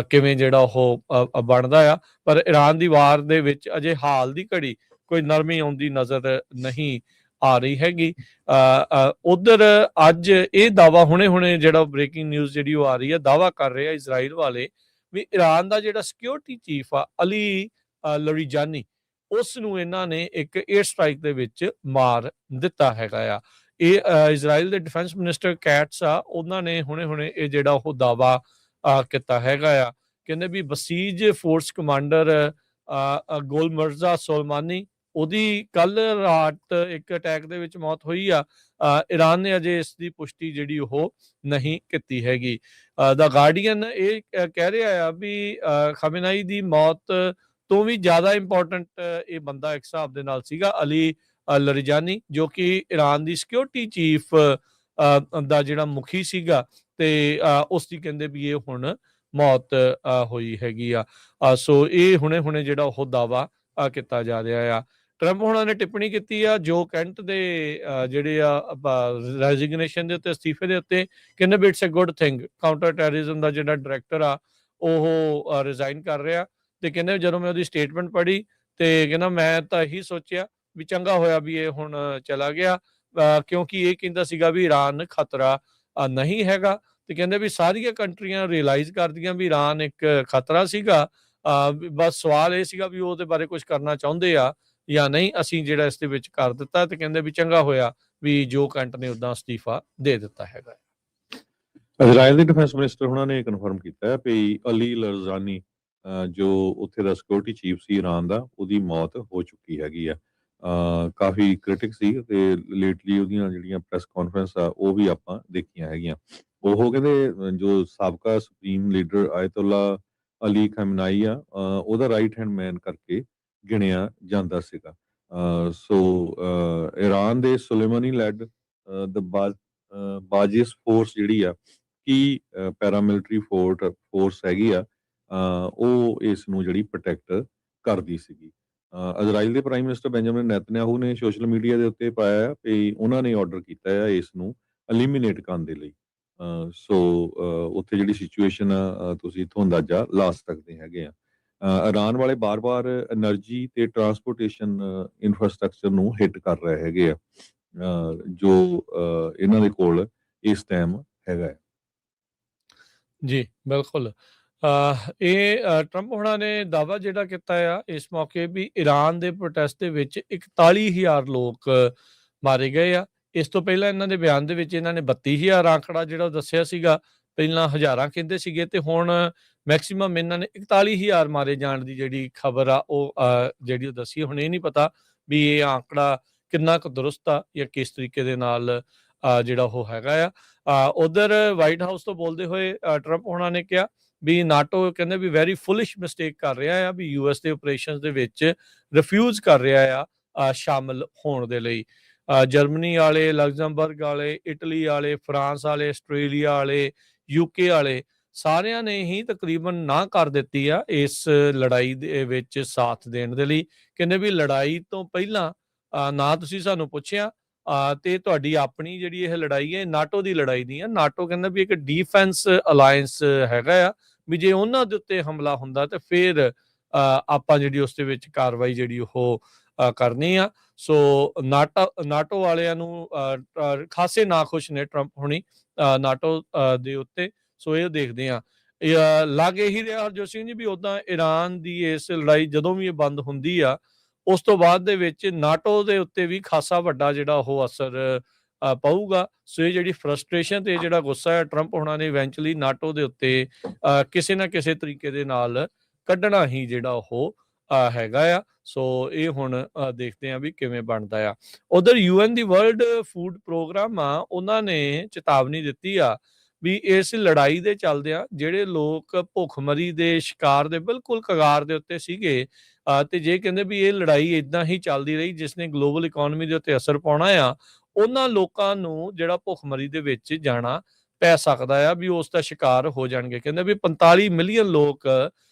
ਕਿਵੇਂ ਜਿਹੜਾ ਉਹ ਬਣਦਾ ਆ। ਪਰ ਈਰਾਨ ਦੀ ਵਾਰ ਦੇ ਵਿੱਚ ਅਜੇ ਹਾਲ ਦੀ ਘੜੀ ਕੋਈ ਨਰਮੀ ਆਉਂਦੀ ਨਜ਼ਰ ਨਹੀਂ ਆ ਰਹੀ ਹੈਗੀ। ਉਧਰ ਅੱਜ ਇਹ ਦਾਵਾ ਹੁਣੇ ਜਿਹੜਾ ਬ੍ਰੇਕਿੰਗ ਨਿਊਜ਼ ਜਿਹੜੀ ਉਹ ਆ ਰਹੀ ਹੈ, ਦਾਵਾ ਕਰ ਰਹੇ ਆ ਇਜ਼ਰਾਈਲ ਵਾਲੇ ਵੀ ਈਰਾਨ ਦਾ ਜਿਹੜਾ ਸਿਕਿਉਰਿਟੀ ਚੀਫ ਆ ਅਲੀ ਲਰੀਜਾਨੀ, ਉਸ ਨੂੰ ਇਹਨਾਂ ਨੇ ਇੱਕ 에ਅਰ ਸਟ੍ਰਾਈਕ ਦੇ ਵਿੱਚ ਮਾਰ ਦਿੱਤਾ ਹੈਗਾ ਆ। ਇਹ ਇਜ਼ਰਾਈਲ ਦੇ ਡਿਫੈਂਸ ਮਿਨਿਸਟਰ ਕੈਟਸ ਆ, ਉਹਨਾਂ ਨੇ ਹੁਣੇ ਇਹ ਜਿਹੜਾ ਉਹ ਦਾਵਾ ਕੀਤਾ ਹੈਗਾ ਆ। ਕਹਿੰਦੇ ਵੀ ਬਸੀਜ ਫੋਰਸ ਕਮਾਂਡਰ ਗੋਲਮਰਜ਼ਾ ਸੋਲਮਾਨੀ, ਉਹਦੀ ਕੱਲ ਰਾਤ ਇੱਕ ਅਟੈਕ ਦੇ ਵਿੱਚ ਮੌਤ ਹੋਈ ਆ। ਈਰਾਨ ਨੇ ਅਜੇ ਇਸ ਦੀ ਪੁਸ਼ਟੀ ਜਿਹੜੀ ਉਹ ਨਹੀਂ ਕੀਤੀ ਹੈਗੀ। ਦਾ ਗਾਰਡੀਅਨ ਇਹ ਕਹਿ ਰਿਹਾ ਆ ਵੀ ਖਮੇਨਾਈ ਦੀ ਮੌਤ ਤੋਂ ਵੀ ਜ਼ਿਆਦਾ ਇੰਪੋਰਟੈਂਟ ਇਹ ਬੰਦਾ ਇੱਕ ਹਿਸਾਬ ਦੇ ਨਾਲ ਸੀਗਾ ਅਲੀ ਲਰੀਜਾਨੀ, ਜੋ ਕਿ ਈਰਾਨ ਦੀ ਸਿਕਿਉਰਿਟੀ ਚੀਫ ਦਾ ਜਿਹੜਾ ਮੁਖੀ ਸੀਗਾ ਤੇ ਉਸ ਦੀ ਕਹਿੰਦੇ ਵੀ ਇਹ ਹੁਣ ਮੌਤ ਹੋਈ ਹੈਗੀ ਆ। ਸੋ ਇਹ ਹੁਣੇ ਜਿਹੜਾ ਉਹ ਦਾਵਾ ਕੀਤਾ ਜਾ ਰਿਹਾ ਆ। ਟਰੰਪ ਹੁਣਾਂ ਨੇ ਟਿੱਪਣੀ ਕੀਤੀ ਆ ਜੋ ਕੈਂਟ ਦੇ ਜਿਹੜੇ ਆ ਰੈਜ਼ਿਗਨੇਸ਼ਨ ਦੇ ਉੱਤੇ, ਅਸਤੀਫੇ ਦੇ ਉੱਤੇ, ਕਹਿੰਦੇ ਵੀ it's a good thing. Counter terrorism ਦਾ ਜਿਹੜਾ ਡਾਇਰੈਕਟਰ ਆ ਉਹ ਰਿਜ਼ਾਈਨ ਕਰ ਰਿਹਾ ਤੇ ਕਹਿੰਦੇ ਜਦੋਂ ਮੈਂ ਉਹਦੀ ਸਟੇਟਮੈਂਟ ਪੜ੍ਹੀ ਤੇ ਕਹਿੰਦਾ ਮੈਂ ਤਾਂ ਇਹੀ ਸੋਚਿਆ ਵੀ ਚੰਗਾ ਹੋਇਆ ਵੀ ਇਹ ਹੁਣ ਚਲਾ ਗਿਆ, ਕਿਉਂਕਿ ਇਹ ਕਹਿੰਦਾ ਸੀਗਾ ਵੀ ਈਰਾਨ ਖਤਰਾ ਨਹੀਂ ਹੈਗਾ। ਤੇ ਕਹਿੰਦੇ ਵੀ ਸਾਰੀਆਂ ਕੰਟਰੀਆਂ ਰਿਅਲਾਈਜ਼ ਕਰਦੀਆਂ ਵੀ ਈਰਾਨ ਇੱਕ ਖਤਰਾ ਸੀਗਾ, ਬਸ ਸਵਾਲ ਇਹ ਸੀਗਾ ਵੀ ਉਹਦੇ ਬਾਰੇ ਕੁਝ ਕਰਨਾ ਚਾਹੁੰਦੇ ਆ ਜਾਂ ਨਹੀਂ। ਅਸੀਂ ਜਿਹੜਾ ਇਸ ਦੇ ਵਿੱਚ ਕਰ ਦਿੱਤਾ ਤੇ ਕਹਿੰਦੇ ਵੀ ਚੰਗਾ ਹੋਇਆ ਵੀ ਜੋ ਕੈਂਟ ਨੇ ਉਦਾਂ ਅਸਤੀਫਾ ਦੇ ਦਿੱਤਾ ਹੈਗਾ। ਇਜ਼ਰਾਈਲ ਦੇ ਡਿਫੈਂਸ ਮਿਨਿਸਟਰ ਉਹਨਾਂ ਨੇ ਕਨਫਰਮ ਕੀਤਾ ਹੈ ਵੀ ਅਲੀ ਲਰਜ਼ਾਨੀ ਜੋ ਉੱਥੇ ਦਾ ਸਿਕਿਉਰਿਟੀ ਚੀਫ ਸੀ ਈਰਾਨ ਦਾ, ਉਹਦੀ ਮੌਤ ਹੋ ਚੁੱਕੀ ਹੈਗੀ ਆ। ਕਾਫੀ ਕ੍ਰਿਟਿਕ ਸੀ ਤੇ ਲੇਟਲੀ ਉਹਦੀਆਂ ਜਿਹੜੀਆਂ ਪ੍ਰੈਸ ਕਾਨਫਰੰਸ ਆ ਉਹ ਵੀ ਆਪਾਂ ਦੇਖੀਆਂ ਹੈਗੀਆਂ। ਉਹ ਕਹਿੰਦੇ ਜੋ ਸਾਬਕਾ ਸੁਪਰੀਮ ਲੀਡਰ ਆਇਤੁੱਲਾ ਅਲੀ ਖਮਨਾਈ ਆ, ਉਹਦਾ ਰਾਈਟ ਹੈਂਡ ਮੈਨ ਕਰਕੇ ਗਿਣਿਆ ਜਾਂਦਾ ਸੀਗਾ। ਸੋ ਇਰਾਨ ਦੇ ਸੁਲੇਮਾਨੀ ਲੈਡ ਦ ਬਾਜਿਸ ਫੋਰਸ ਜਿਹੜੀ ਆ ਕੀ ਪੈਰਾਮਿਲਟਰੀ ਫੋਰਸ ਹੈਗੀ ਆ, ਉਹ ਇਸ ਨੂੰ ਜਿਹੜੀ ਪ੍ਰੋਟੈਕਟ ਕਰਦੀ ਸੀਗੀ। ਇਜ਼ਰਾਈਲ ਦੇ ਪ੍ਰਾਈਮ ਮਿਨਿਸਟਰ ਬੈਂਜਾਮਿਨ ਨੈਤਨਯਾਹੂ ਨੇ ਸੋਸ਼ਲ ਮੀਡੀਆ ਦੇ ਉੱਤੇ ਪਾਇਆ ਕਿ ਉਹਨਾਂ ਨੇ ਆਰਡਰ ਕੀਤਾ ਹੈ ਇਸ ਨੂੰ ਐਲੀਮੀਨੇਟ ਕਰਨ ਦੇ ਲਈ। ਸੋ ਉੱਥੇ ਜਿਹੜੀ ਸਿਚੁਏਸ਼ਨ ਆ, ਤੁਸੀਂ ਇੱਥੋਂ ਅੰਦਾਜ਼ਾ ਲਾ ਸਕਦੇ ਹੈਗੇ ਆ। ਇਰਾਨ ਵਾਲੇ ਬਾਰ-ਬਾਰ એનર્ਜੀ ਤੇ ਟਰਾਂਸਪੋਰਟੇਸ਼ਨ ਇਨਫਰਾਸਟ੍ਰਕਚਰ ਨੂੰ ਹਿੱਟ ਕਰ ਰਹੇ ਹੈਗੇ ਆ, ਜੋ ਇਹਨਾਂ ਦੇ ਕੋਲ ਇਸ ਟਾਈਮ ਹੈਗਾ ਹੈ। ਜੀ ਬਿਲਕੁਲ। ਇਹ ਟਰੰਪ ਹੋਣਾ ਨੇ ਦਾਅਵਾ ਜਿਹੜਾ ਕੀਤਾ ਆ ਇਸ ਮੌਕੇ ਵੀ ਈਰਾਨ ਦੇ ਪ੍ਰੋਟੈਸਟ ਦੇ ਵਿੱਚ 41,000 ਲੋਕ ਮਾਰੇ ਗਏ ਆ। ਇਸ ਤੋਂ ਪਹਿਲਾਂ ਇਹਨਾਂ ਦੇ ਬਿਆਨ ਦੇ ਵਿੱਚ ਇਹਨਾਂ ਨੇ 32,000 ਆંકੜਾ ਜਿਹੜਾ ਦੱਸਿਆ ਸੀਗਾ, ਪਹਿਲਾਂ ਹਜ਼ਾਰਾਂ ਕਹਿੰਦੇ ਸੀਗੇ ਤੇ ਹੁਣ ਮੈਕਸਿਮਮ ਇਹਨਾਂ ਨੇ 41,000 ਮਾਰੇ ਜਾਣ ਦੀ ਜਿਹੜੀ ਖਬਰ ਆ ਉਹ ਜਿਹੜੀ ਉਹ ਦੱਸੀ। ਹੁਣ ਇਹ ਨਹੀਂ ਪਤਾ ਵੀ ਇਹ ਆંકੜਾ ਕਿੰਨਾ ਕੁ ਦਰੁਸਤ ਆ ਜਾਂ ਕਿਸ ਤਰੀਕੇ ਦੇ ਨਾਲ ਜਿਹੜਾ ਉਹ ਹੈਗਾ ਆ। ਉਧਰ ਵਾਈਟ ਹਾਊਸ ਤੋਂ ਬੋਲਦੇ ਹੋਏ ਟਰੰਪ ਹੋਣਾ ਨੇ ਕਿਹਾ ਵੀ ਨਾਟੋ ਕਹਿੰਦੇ ਵੀ ਵੈਰੀ ਫੁਲਿਸ਼ ਮਿਸਟੇਕ ਕਰ ਰਿਹਾ ਆ, ਵੀ ਯੂਐਸ ਦੇ ਆਪਰੇਸ਼ਨਸ ਦੇ ਵਿੱਚ ਰਿਫਿਊਜ਼ ਕਰ ਰਿਹਾ ਆ ਸ਼ਾਮਲ ਹੋਣ ਦੇ ਲਈ। ਜਰਮਨੀ ਵਾਲੇ, ਲਗਜ਼ਮਬਰਗ ਵਾਲੇ, ਇਟਲੀ ਵਾਲੇ, ਫਰਾਂਸ ਵਾਲੇ, ਆਸਟ੍ਰੇਲੀਆ ਵਾਲੇ, ਯੂਕੇ ਵਾਲੇ ਸਾਰਿਆਂ ਨੇ ਹੀ ਤਕਰੀਬਨ ਨਾ ਕਰ ਦਿੱਤੀ ਆ ਇਸ ਲੜਾਈ ਦੇ ਵਿੱਚ ਸਾਥ ਦੇਣ ਦੇ ਲਈ। ਕਹਿੰਦੇ ਵੀ ਲੜਾਈ ਤੋਂ ਪਹਿਲਾਂ ਨਾ ਤੁਸੀਂ ਸਾਨੂੰ ਪੁੱਛਿਆ ਤੇ ਤੁਹਾਡੀ ਆਪਣੀ ਜਿਹੜੀ ਇਹ ਲੜਾਈ ਹੈ ਨਾਟੋ ਦੀ ਲੜਾਈ ਨਹੀਂ ਆ। ਨਾਟੋ ਕਹਿੰਦਾ ਵੀ ਇੱਕ ਡਿਫੈਂਸ ਅਲਾਇੰਸ ਹੈਗਾ ਆ, ਵੀ ਜੇ ਉਹਨਾਂ ਦੇ ਉੱਤੇ ਹਮਲਾ ਹੁੰਦਾ ਤੇ ਫਿਰ ਆਪਾਂ ਜਿਹੜੀ ਉਸ ਦੇ ਵਿੱਚ ਕਾਰਵਾਈ ਜਿਹੜੀ ਉਹ ਕਰਨੀ ਆ। ਸੋ ਨਾਟੋ ਵਾਲਿਆਂ ਨੂੰ ਖਾਸੇ ਨਾਖੁਸ਼ ਨੇ ਟਰੰਪ ਹੁਣੀ ਨਾਟੋ ਦੇ ਉੱਤੇ। ਸੋ ਇਹ ਦੇਖਦੇ ਆ ਲੱਗ ਇਹੀ ਰਿਹਾ ਹਰਜੋਤ ਸਿੰਘ ਜੀ ਵੀ ਉਦਾਂ ਈਰਾਨ ਦੀ ਇਸ ਲੜਾਈ ਜਦੋਂ ਵੀ ਇਹ ਬੰਦ ਹੁੰਦੀ ਆ ਉਸ ਤੋਂ ਬਾਅਦ ਦੇ ਵਿੱਚ ਨਾਟੋ ਦੇ ਉੱਤੇ ਵੀ ਖਾਸਾ ਵੱਡਾ ਜਿਹੜਾ ਉਹ ਅਸਰ ਪਊਗਾ। ਸੋ ਇਹ ਜਿਹੜੀ ਫਰਸਟ੍ਰੇਸ਼ਨ ਤੇ ਜਿਹੜਾ ਗੁੱਸਾ ਹੈ ਟਰੰਪ ਹੋਣਾ ਨੇ ਇਵੈਂਚੁਅਲੀ ਨਾਟੋ ਦੇ ਉੱਤੇ ਕਿਸੇ ਨਾ ਕਿਸੇ ਤਰੀਕੇ ਦੇ ਨਾਲ ਕੱਢਣਾ ਹੀ ਜਿਹੜਾ ਉਹ ਹੈਗਾ ਆ। ਸੋ ਇਹ ਹੁਣ ਦੇਖਦੇ ਆ ਵੀ ਕਿਵੇਂ ਬਣਦਾ ਆ। ਉਧਰ UN ਦੀ ਵਰਲਡ ਫੂਡ ਪ੍ਰੋਗਰਾਮ ਆ, ਉਹਨਾਂ ਨੇ ਚੇਤਾਵਨੀ ਦਿੱਤੀ ਆ ਵੀ ਇਸ ਲੜਾਈ ਦੇ ਚੱਲਦਿਆਂ ਜਿਹੜੇ ਲੋਕ ਭੁੱਖਮਰੀ ਦੇ ਸ਼ਿਕਾਰ ਦੇ ਬਿਲਕੁਲ ਕਗਾਰ ਦੇ ਉੱਤੇ ਸੀਗੇ ਤੇ ਜੇ ਕਹਿੰਦੇ ਵੀ ਇਹ ਲੜਾਈ ਇਦਾਂ ਹੀ ਚੱਲਦੀ ਰਹੀ ਜਿਸ ਨੇ ਗਲੋਬਲ ਇਕਨੋਮੀ ਦੇ ਉੱਤੇ ਅਸਰ ਪਾਉਣਾ ਆ, ਉਹਨਾਂ ਲੋਕਾਂ ਨੂੰ ਜਿਹੜਾ ਭੁੱਖਮਰੀ ਦੇ ਵਿੱਚ ਜਾਣਾ ਪੈ ਸਕਦਾ ਆ, ਵੀ ਉਸ ਦਾ ਸ਼ਿਕਾਰ ਹੋ ਜਾਣਗੇ। ਕਹਿੰਦੇ ਵੀ 45 ਮਿਲੀਅਨ ਲੋਕ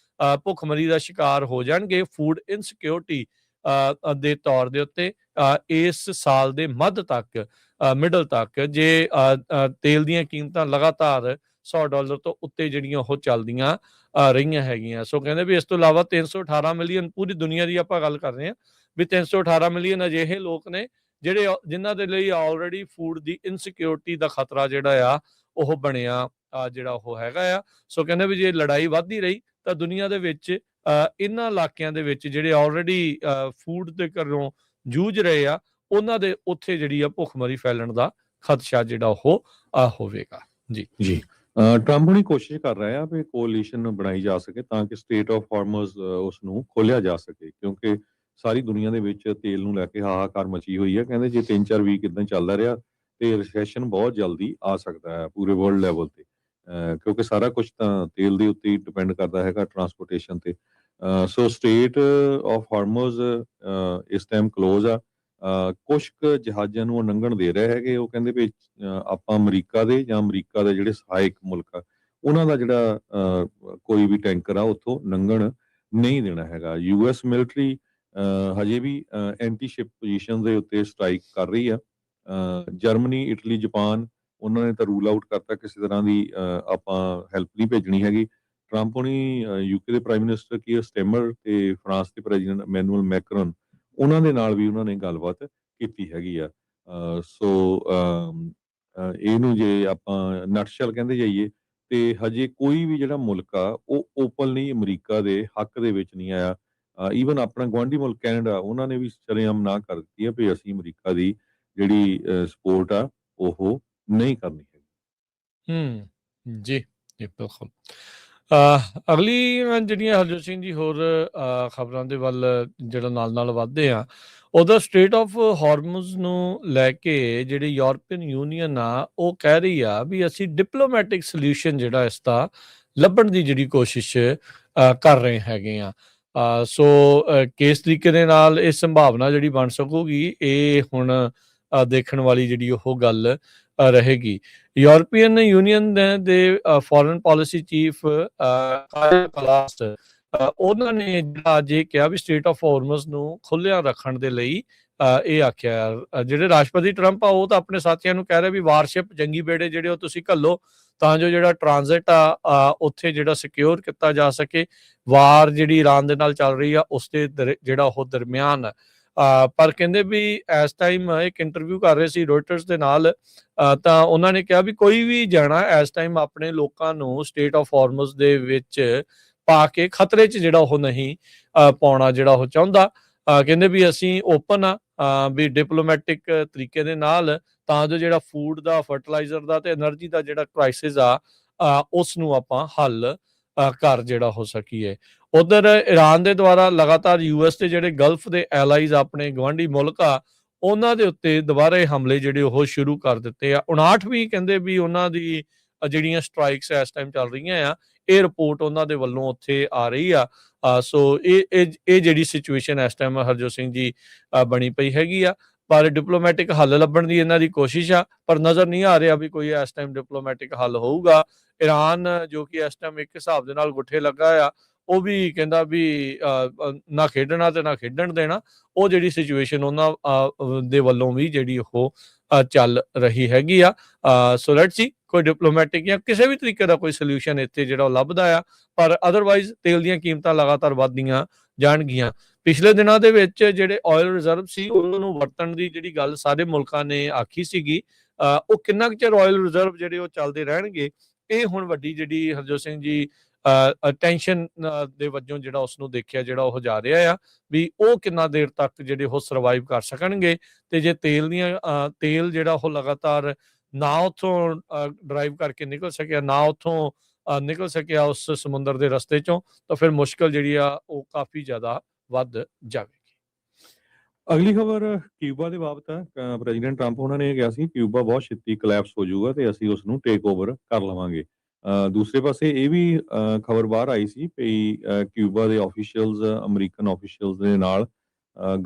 ਭੁੱਖਮਰੀ ਦਾ ਸ਼ਿਕਾਰ ਹੋ ਜਾਣਗੇ ਫੂਡ ਇਨਸਿਕਿਉਰਿਟੀ ਦੇ ਤੌਰ ਦੇ ਉੱਤੇ ਇਸ ਸਾਲ ਦੇ ਮੱਧ ਤੱਕ, ਮਿਡਲ ਤੱਕ, ਜੇ ਤੇਲ ਦੀਆਂ ਕੀਮਤਾਂ ਲਗਾਤਾਰ $100 ਤੋਂ ਉੱਤੇ ਜਿਹੜੀਆਂ ਉਹ ਚੱਲਦੀਆਂ ਰਹੀਆਂ ਹੈਗੀਆਂ। ਸੋ ਕਹਿੰਦੇ ਵੀ ਇਸ ਤੋਂ ਇਲਾਵਾ 318 ਮਿਲੀਅਨ ਪੂਰੀ ਦੁਨੀਆ ਦੀ ਆਪਾਂ ਗੱਲ ਕਰ ਰਹੇ ਹਾਂ ਵੀ 318 ਮਿਲੀਅਨ ਅਜਿਹੇ ਲੋਕ ਨੇ ਜਿਨ੍ਹਾਂ ਦੇ ਲਈ ਆਲਰੇਡੀ ਫੂਡ ਦੀ ਇਨਸਿਕਿਉਰਿਟੀ ਦਾ ਖਤਰਾ ਜਿਹੜਾ ਆ ਉਹ ਬਣਿਆ ਜਿਹੜਾ ਉਹ ਹੈਗਾ ਆ। ਸੋ ਕਹਿੰਦੇ ਵੀ ਜੇ ਲੜਾਈ ਵੱਧਦੀ ਰਹੀ ਤਾਂ ਦੁਨੀਆ ਦੇ ਵਿੱਚ ਇਹਨਾਂ ਇਲਾਕਿਆਂ ਦੇ ਵਿੱਚ ਜਿਹੜੇ ਆਲਰੇਡੀ ਫੂਡ ਦੇ ਘਰੋਂ ਜੂਝ ਰਹੇ ਆ ਉਹਨਾਂ ਦੇ ਉੱਥੇ ਜਿਹੜੀ ਆ ਭੁੱਖਮਰੀ ਫੈਲਣ ਦਾ ਖਦਸ਼ਾ ਜਿਹੜਾ ਉਹ ਹੋਵੇਗਾ। ਜੀ ਟਰੰਪ ਹੁਣੀ ਕੋਸ਼ਿਸ਼ ਕਰ ਰਹੇ ਆ ਵੀ ਕੋਲੀਸ਼ਨ ਬਣਾਈ ਜਾ ਸਕੇ ਤਾਂ ਕਿ ਸਟੇਟ ਆਫ ਹਾਰਮਜ਼ ਉਸ ਨੂੰ ਖੋਲਿਆ ਜਾ ਸਕੇ, ਕਿਉਂਕਿ ਸਾਰੀ ਦੁਨੀਆ ਦੇ ਵਿੱਚ ਤੇਲ ਨੂੰ ਲੈ ਕੇ ਹਾਹਾਕਾਰ ਮਚੀ ਹੋਈ ਹੈ। ਕਹਿੰਦੇ ਜੇ 3-4 ਵੀਕ ਇਦਾਂ ਚੱਲਦਾ ਰਿਹਾ ਤੇ ਰਿਸੈਸ਼ਨ ਬਹੁਤ ਜਲਦੀ ਆ ਸਕਦਾ ਹੈ ਪੂਰੇ ਵਰਲਡ ਲੈਵਲ ਤੇ, ਕਿਉਂਕਿ ਸਾਰਾ ਕੁਝ ਤਾਂ ਤੇਲ ਦੇ ਉੱਤੇ ਹੀ ਡਿਪੈਂਡ ਕਰਦਾ ਹੈਗਾ, ਟਰਾਂਸਪੋਰਟੇਸ਼ਨ ਤੇ। ਸੋ ਸਟੇਟ ਆਫ ਹਾਰਮਜ਼ ਇਸ ਟਾਈਮ ਕਲੋਜ਼ ਆ। ਕੁਛ ਕੁ ਜਹਾਜ਼ਾਂ ਨੂੰ ਉਹ ਲੰਘਣ ਦੇ ਰਹੇ ਹੈਗੇ। ਉਹ ਕਹਿੰਦੇ ਵੀ ਆਪਾਂ ਅਮਰੀਕਾ ਦੇ ਜਾਂ ਅਮਰੀਕਾ ਦੇ ਜਿਹੜੇ ਸਹਾਇਕ ਮੁਲਕ ਆ ਉਹਨਾਂ ਦਾ ਜਿਹੜਾ ਕੋਈ ਵੀ ਟੈਂਕਰ ਆ ਉੱਥੋਂ ਲੰਘਣ ਨਹੀਂ ਦੇਣਾ ਹੈਗਾ। US ਮਿਲਟਰੀ ਹਜੇ ਵੀ ਐਂਟੀ ਸ਼ਿਪ ਪੋਜੀਸ਼ਨ ਦੇ ਉੱਤੇ ਸਟ੍ਰਾਈਕ ਕਰ ਰਹੀ ਆ। ਜਰਮਨੀ, ਇਟਲੀ, ਜਾਪਾਨ ਉਹਨਾਂ ਨੇ ਤਾਂ ਰੂਲ ਆਊਟ ਕਰਤਾ ਕਿਸੇ ਤਰ੍ਹਾਂ ਦੀ ਆਪਾਂ ਹੈਲਪ ਨਹੀਂ ਭੇਜਣੀ ਹੈਗੀ। ਟਰੰਪ ਹੁਣੀ UK ਦੇ ਪ੍ਰਾਈਮ ਮਿਨਿਸਟਰ ਕੀਅਰ ਸਟਾਰਮਰ ਤੇ ਫਰਾਂਸ ਦੇ ਪ੍ਰੈਜ਼ੀਡੈਂਟ ਇਮੈਨੂਅਲ ਮੈਕਰਨ ਉਹਨਾਂ ਦੇ ਨਾਲ ਵੀ ਉਹਨਾਂ ਨੇ ਗੱਲਬਾਤ ਕੀਤੀ ਹੈਗੀ ਆ। ਸੋ ਇਹਨੂੰ ਜੇ ਆਪਾਂ ਨਟਸ਼ਲ ਕਹਿੰਦੇ ਜਾਈਏ ਤੇ ਹਜੇ ਕੋਈ ਵੀ ਜਿਹੜਾ ਮੁਲਕ ਆ ਉਹ ਓਪਨਲੀ ਅਮਰੀਕਾ ਦੇ ਹੱਕ ਦੇ ਵਿੱਚ ਨਹੀਂ ਆਇਆ। ਈਵਨ ਆਪਣਾ ਗੁਆਂਢੀ ਮੁਲਕ ਕੈਨੇਡਾ ਉਹਨਾਂ ਨੇ ਵੀ ਸ਼ਰੇਆਮ ਨਾ ਕਰ ਦਿੱਤੀ ਹੈ ਵੀ ਅਸੀਂ ਅਮਰੀਕਾ ਦੀ ਜਿਹੜੀ ਸਪੋਰਟ ਆ ਉਹ ਨਹੀਂ ਕਰਨੀ ਹੈਗੀ। ਜੀ ਬਿਲਕੁਲ। ਅਗਲੀ ਜਿਹੜੀਆਂ ਹਰਜੋਤ ਸਿੰਘ ਜੀ ਹੋਰ ਖਬਰਾਂ ਦੇ ਵੱਲ ਜਿਹੜਾ ਨਾਲ ਵੱਧਦੇ ਆ, ਉਹਦਾ ਸਟ੍ਰੇਟ ਆਫ ਹਾਰਮਜ਼ ਨੂੰ ਲੈ ਕੇ ਜਿਹੜੀ ਯੂਰਪੀਅਨ ਯੂਨੀਅਨ ਆ ਉਹ ਕਹਿ ਰਹੀ ਆ ਵੀ ਅਸੀਂ ਡਿਪਲੋਮੈਟਿਕ ਸੋਲਿਊਸ਼ਨ ਜਿਹੜਾ ਇਸ ਦਾ ਲੱਭਣ ਦੀ ਜਿਹੜੀ ਕੋਸ਼ਿਸ਼ ਕਰ ਰਹੇ ਹੈਗੇ ਆ। ਸੋ ਕਿਸ ਤਰੀਕੇ ਦੇ ਨਾਲ ਇਹ ਸੰਭਾਵਨਾ ਜਿਹੜੀ ਬਣ ਸਕੂਗੀ, ਇਹ ਹੁਣ ਦੇਖਣ ਵਾਲੀ ਜਿਹੜੀ ਉਹ ਗੱਲ ਰਹੇਗੀ। ਯੂਰਪੀਅਨ ਯੂਨੀਅਨ ਦੇ ਫੋਰਨ ਪਾਲਿਸੀ ਚੀਫ ਕਾਇਆ ਕਲਾਸ ਉਹਨਾਂ ਨੇ ਜਿਹੜਾ ਅੱਜ ਇਹ ਕਿਹਾ ਵੀ ਸਟੇਟ ਆਫ ਹਾਰਮਜ਼ ਨੂੰ ਖੁੱਲਿਆ ਰੱਖਣ ਦੇ ਲਈ ਇਹ ਆਖਿਆ। ਜਿਹੜੇ ਰਾਸ਼ਟਰਪਤੀ ਟਰੰਪ ਆ ਉਹ ਤਾਂ ਆਪਣੇ ਸਾਥੀਆਂ ਨੂੰ ਕਹਿ ਰਹੇ ਵੀ ਵਾਰਸ਼ਿਪ ਜੰਗੀ ਬੇੜੇ ਜਿਹੜੇ ਉਹ ਤੁਸੀਂ ਘੱਲੋ ਤਾਂ ਜੋ ਜਿਹੜਾ ਟ੍ਰਾਂਜ਼ਿਟ ਆ ਉੱਥੇ ਜਿਹੜਾ ਸਿਕਿਉਰ ਕੀਤਾ ਜਾ ਸਕੇ। ਵਾਰ ਜਿਹੜੀ ਈਰਾਨ ਦੇ ਨਾਲ ਚੱਲ ਰਹੀ ਆ ਉਸ ਦੇ ਜਿਹੜਾ ਉਹ ਦਰਮਿਆਨ ਪਰ ਕਹਿੰਦੇ ਵੀ ਇਸ ਟਾਈਮ ਇੱਕ ਇੰਟਰਵਿਊ ਕਰ ਰਹੇ ਸੀ ਰੋਇਟਰਸ ਦੇ ਨਾਲ, ਤਾਂ ਉਹਨਾਂ ਨੇ ਕਿਹਾ ਵੀ ਕੋਈ ਵੀ ਜਾਣਾ ਇਸ ਟਾਈਮ ਆਪਣੇ ਲੋਕਾਂ ਨੂੰ ਸਟੇਟ ਆਫ ਹਾਰਮਜ਼ ਦੇ ਵਿੱਚ ਪਾ ਕੇ ਖਤਰੇ 'ਚ ਜਿਹੜਾ ਉਹ ਨਹੀਂ ਪਾਉਣਾ ਜਿਹੜਾ ਉਹ ਚਾਹੁੰਦਾ। ਕਹਿੰਦੇ ਵੀ ਅਸੀਂ ਓਪਨ ਆ ਵੀ ਡਿਪਲੋਮੈਟਿਕ ਤਰੀਕੇ ਦੇ ਨਾਲ ਤਾਂ ਜੋ ਜਿਹੜਾ ਫੂਡ ਦਾ, ਫਰਟੀਲਾਈਜ਼ਰ ਦਾ ਤੇ એનર્ਜੀ ਦਾ ਜਿਹੜਾ ਕ੍ਰਾਈਸਿਸ ਆ ਉਸ ਨੂੰ ਆਪਾਂ ਹੱਲ ਕਰ ਜਿਹੜਾ ਹੋ ਸਕੀਏ। ਉਧਰ ਈਰਾਨ ਦੇ ਦੁਆਰਾ ਲਗਾਤਾਰ ਯੂਐਸ ਦੇ ਜਿਹੜੇ ਗਲਫ ਦੇ ਐਲਾਈਜ਼ ਆਪਣੇ ਗਵਾਂਢੀ ਮੁਲਕ ਆ ਉਹਨਾਂ ਦੇ ਉੱਤੇ ਦੁਬਾਰੇ ਹਮਲੇ ਜਿਹੜੇ ਉਹ ਸ਼ੁਰੂ ਕਰ ਦਿੱਤੇ ਆ। 59 ਵੀ ਕਹਿੰਦੇ ਵੀ ਉਹਨਾਂ ਦੀ ਜਿਹੜੀਆਂ ਸਟ੍ਰਾਈਕਸ ਇਸ ਟਾਈਮ ਚੱਲ ਰਹੀਆਂ ਆ, ਇਹ ਰਿਪੋਰਟ ਉਹਨਾਂ ਦੇ ਵੱਲੋਂ ਉੱਥੇ ਆ ਰਹੀ ਆ। ਸੋ ਇਹ ਜਿਹੜੀ ਸਿਚੁਏਸ਼ਨ ਇਸ ਟਾਈਮ ਹਰਜੋਤ ਸਿੰਘ ਜੀ ਬਣੀ ਪਈ ਹੈਗੀ ਆ, ਪਰ ਡਿਪਲੋਮੈਟਿਕ ਹੱਲ ਲੱਭਣ ਦੀ ਇਹਨਾਂ ਦੀ ਕੋਸ਼ਿਸ਼ ਆ, ਪਰ ਨਜ਼ਰ ਨਹੀਂ ਆ ਰਿਹਾ ਵੀ ਕੋਈ ਇਸ ਟਾਈਮ ਡਿਪਲੋਮੈਟਿਕ ਹੱਲ ਹੋਊਗਾ। ਈਰਾਨ ਜੋ ਕਿ ਇਸ ਟਾਈਮ ਇੱਕ ਹਿਸਾਬ ਦੇ ਨਾਲ ਗੁੱਠੇ ਲੱਗਾ ਆ, ਉਹ ਵੀ ਕਹਿੰਦਾ ਵੀ ਨਾ ਖੇਡਣਾ ਤੇ ਨਾ ਖੇਡਣ ਦੇਣਾ। ਉਹ ਜਿਹੜੀ ਸਿਚੁਏਸ਼ਨ ਉਹਨਾਂ ਦੇ ਵੱਲੋਂ ਵੀ ਜਿਹੜੀ ਉਹ ਚੱਲ ਰਹੀ ਹੈਗੀ ਆ। ਸੋ ਲੈਟਸ ਸੀ ਕੋਈ ਡਿਪਲੋਮੈਟਿਕ ਜਾਂ ਕਿਸੇ ਵੀ ਤਰੀਕੇ ਦਾ ਕੋਈ ਸੋਲਿਊਸ਼ਨ ਇੱਥੇ ਜਿਹੜਾ ਉਹ ਲੱਭਦਾ ਆ, ਪਰ ਅਦਰਵਾਈਜ਼ ਤੇਲ ਦੀਆਂ ਕੀਮਤਾਂ ਲਗਾਤਾਰ ਵੱਧਦੀਆਂ ਜਾਣਗੀਆਂ। ਪਿਛਲੇ ਦਿਨਾਂ ਦੇ ਵਿੱਚ ਜਿਹੜੇ ਆਇਲ ਰਿਜ਼ਰਵ ਸੀ ਉਹਨਾਂ ਨੂੰ ਵਰਤਣ ਦੀ ਜਿਹੜੀ ਗੱਲ ਸਾਰੇ ਮੁਲਕਾਂ ਨੇ ਆਖੀ ਸੀਗੀ, ਉਹ ਕਿੰਨਾ ਕੁ ਚਿਰ ਆਇਲ ਰਿਜ਼ਰਵ ਜਿਹੜੇ ਉਹ ਚੱਲਦੇ ਰਹਿਣਗੇ, ਇਹ ਹੁਣ ਵੱਡੀ ਜਿਹੜੀ ਹਰਜੋਤ ਸਿੰਘ ਜੀ ਟੈਨਸ਼ਨ ਦੇ ਵਜੋਂ ਜਿਹੜਾ ਉਸ ਨੂੰ ਦੇਖਿਆ ਜਿਹੜਾ ਉਹ ਜਾ ਰਿਹਾ ਆ ਵੀ ਉਹ ਕਿੰਨਾ ਦੇਰ ਤੱਕ ਜਿਹੜੇ ਉਹ ਸਰਵਾਈਵ ਕਰ ਸਕਣਗੇ। ਤੇ ਜੇ ਤੇਲ ਜਿਹੜਾ ਉਹ ਲਗਾਤਾਰ ਨਾ ਉੱਥੋਂ ਡਰਾਈਵ ਕਰਕੇ ਨਿਕਲ ਸਕਿਆ, ਨਾ ਉੱਥੋਂ ਨਿਕਲ ਸਕਿਆ ਉਸ ਸਮੁੰਦਰ ਦੇ ਰਸਤੇ ਚੋਂ, ਤਾਂ ਫਿਰ ਮੁਸ਼ਕਲ ਜਿਹੜੀ ਆ ਉਹ ਕਾਫੀ ਜ਼ਿਆਦਾ ਵੱਧ ਜਾਵੇਗੀ। ਅਗਲੀ ਖਬਰ ਕਿਊਬਾ ਦੇ ਬਾਬਤ ਹੈ। ਪ੍ਰੈਜ਼ੀਡੈਂਟ ਟਰੰਪ ਉਹਨਾਂ ਨੇ ਕਿਹਾ ਸੀ ਕਿਊਬਾ ਬਹੁਤ ਛੇਤੀ ਕੋਲੈਪਸ ਹੋ ਜਾਊਗਾ ਤੇ ਅਸੀਂ ਉਸ ਨੂੰ ਟੇਕ ਓਵਰ ਕਰ ਲਵਾਂਗੇ। ਦੂਸਰੇ ਪਾਸੇ ਇਹ ਵੀ ਖਬਰ ਬਾਹਰ ਆਈ ਸੀ ਵੀ ਕਿਊਬਾ ਦੇ ਆਫੀਸ਼ੀਅਲਸ ਅਮਰੀਕਨ ਆਫੀਸ਼ੀਅਲਸ ਦੇ ਨਾਲ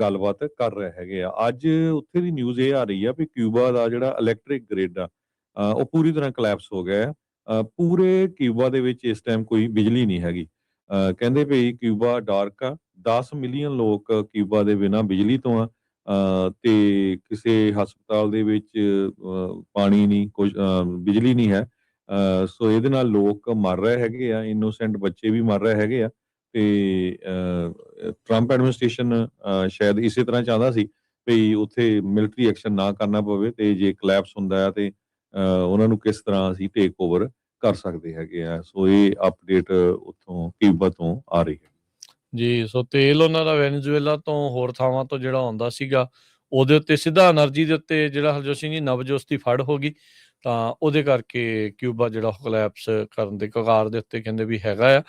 ਗੱਲਬਾਤ ਕਰ ਰਹੇ ਹੈਗੇ ਆ। ਅੱਜ ਉੱਥੇ ਦੀ ਨਿਊਜ਼ ਇਹ ਆ ਰਹੀ ਆ ਵੀ ਕਿਊਬਾ ਦਾ ਜਿਹੜਾ ਇਲੈਕਟ੍ਰਿਕ ਗ੍ਰਿਡ ਆ ਉਹ ਪੂਰੀ ਤਰ੍ਹਾਂ ਕੋਲੈਪਸ ਹੋ ਗਿਆ ਹੈ। ਪੂਰੇ ਕਿਊਬਾ ਦੇ ਵਿੱਚ ਇਸ ਟਾਈਮ ਕੋਈ ਬਿਜਲੀ ਨਹੀਂ ਹੈਗੀ। ਕਹਿੰਦੇ ਵੀ ਕਿਊਬਾ ਡਾਰਕ ਆ, 10 ਮਿਲੀਅਨ ਲੋਕ ਕਿਊਬਾ ਦੇ ਬਿਨਾਂ ਬਿਜਲੀ ਤੋਂ ਆ, ਤੇ ਕਿਸੇ ਹਸਪਤਾਲ ਦੇ ਵਿੱਚ ਪਾਣੀ ਨਹੀਂ, ਕੁਝ ਬਿਜਲੀ ਨਹੀਂ ਹੈ। ਸੋ ਇਹਦੇ ਨਾਲ ਲੋਕ ਮਰ ਰਹੇ ਹੈਗੇ ਆ, ਇਨੋਸੈਂਟ ਬੱਚੇ ਵੀ ਮਰ ਰਹੇ ਹੈਗੇ ਆ। ਤੇ ਟਰੰਪ ਐਡਮਿਨਿਸਟ੍ਰੇਸ਼ਨ ਸ਼ਾਇਦ ਇਸੇ ਤਰ੍ਹਾਂ ਚਾਹੁੰਦਾ ਸੀ ਵੀ ਉੱਥੇ ਮਿਲਟਰੀ ਐਕਸ਼ਨ ਨਾ ਕਰਨਾ ਪਵੇ, ਤੇ ਜੇ ਕੋਲੈਪਸ ਹੁੰਦਾ ਆ ਤੇ ਉਹਨਾਂ ਨੂੰ ਕਿਸ ਤਰ੍ਹਾਂ ਅਸੀਂ ਟੇਕ ਓਵਰ ਕਰ ਸਕਦੇ ਹੈਗੇ ਆ। ਸੋ ਇਹ ਅਪਡੇਟ ਉੱਥੋਂ ਕਿਊਬਾ ਤੋਂ ਆ ਰਹੀ ਹੈ ਜੀ। ਸੋ ਤੇਲ ਉਹਨਾਂ ਦਾ ਵੈਨੇਜ਼ੁਏਲਾ ਤੋਂ ਹੋਰ ਥਾਵਾਂ ਤੋਂ ਜਿਹੜਾ ਆਉਂਦਾ ਸੀਗਾ, ਉਹਦੇ ਉੱਤੇ ਸਿੱਧਾ એનર્ਜੀ ਦੇ ਉੱਤੇ ਜਿਹੜਾ ਹਰਜੋਤ ਸਿੰਘ ਜੀ ਨਵਜੋਤ ਦੀ ਫੜ ਹੋ ਗਈ, ਤਾਂ ਉਹਦੇ ਕਰਕੇ ਕਿਊਬਾ ਜਿਹੜਾ ਕੋਲੈਪਸ ਕਰਨ ਦੇ ਕਗਾਰ ਦੇ ਉੱਤੇ ਕਹਿੰਦੇ ਵੀ ਹੈਗਾ ਆ।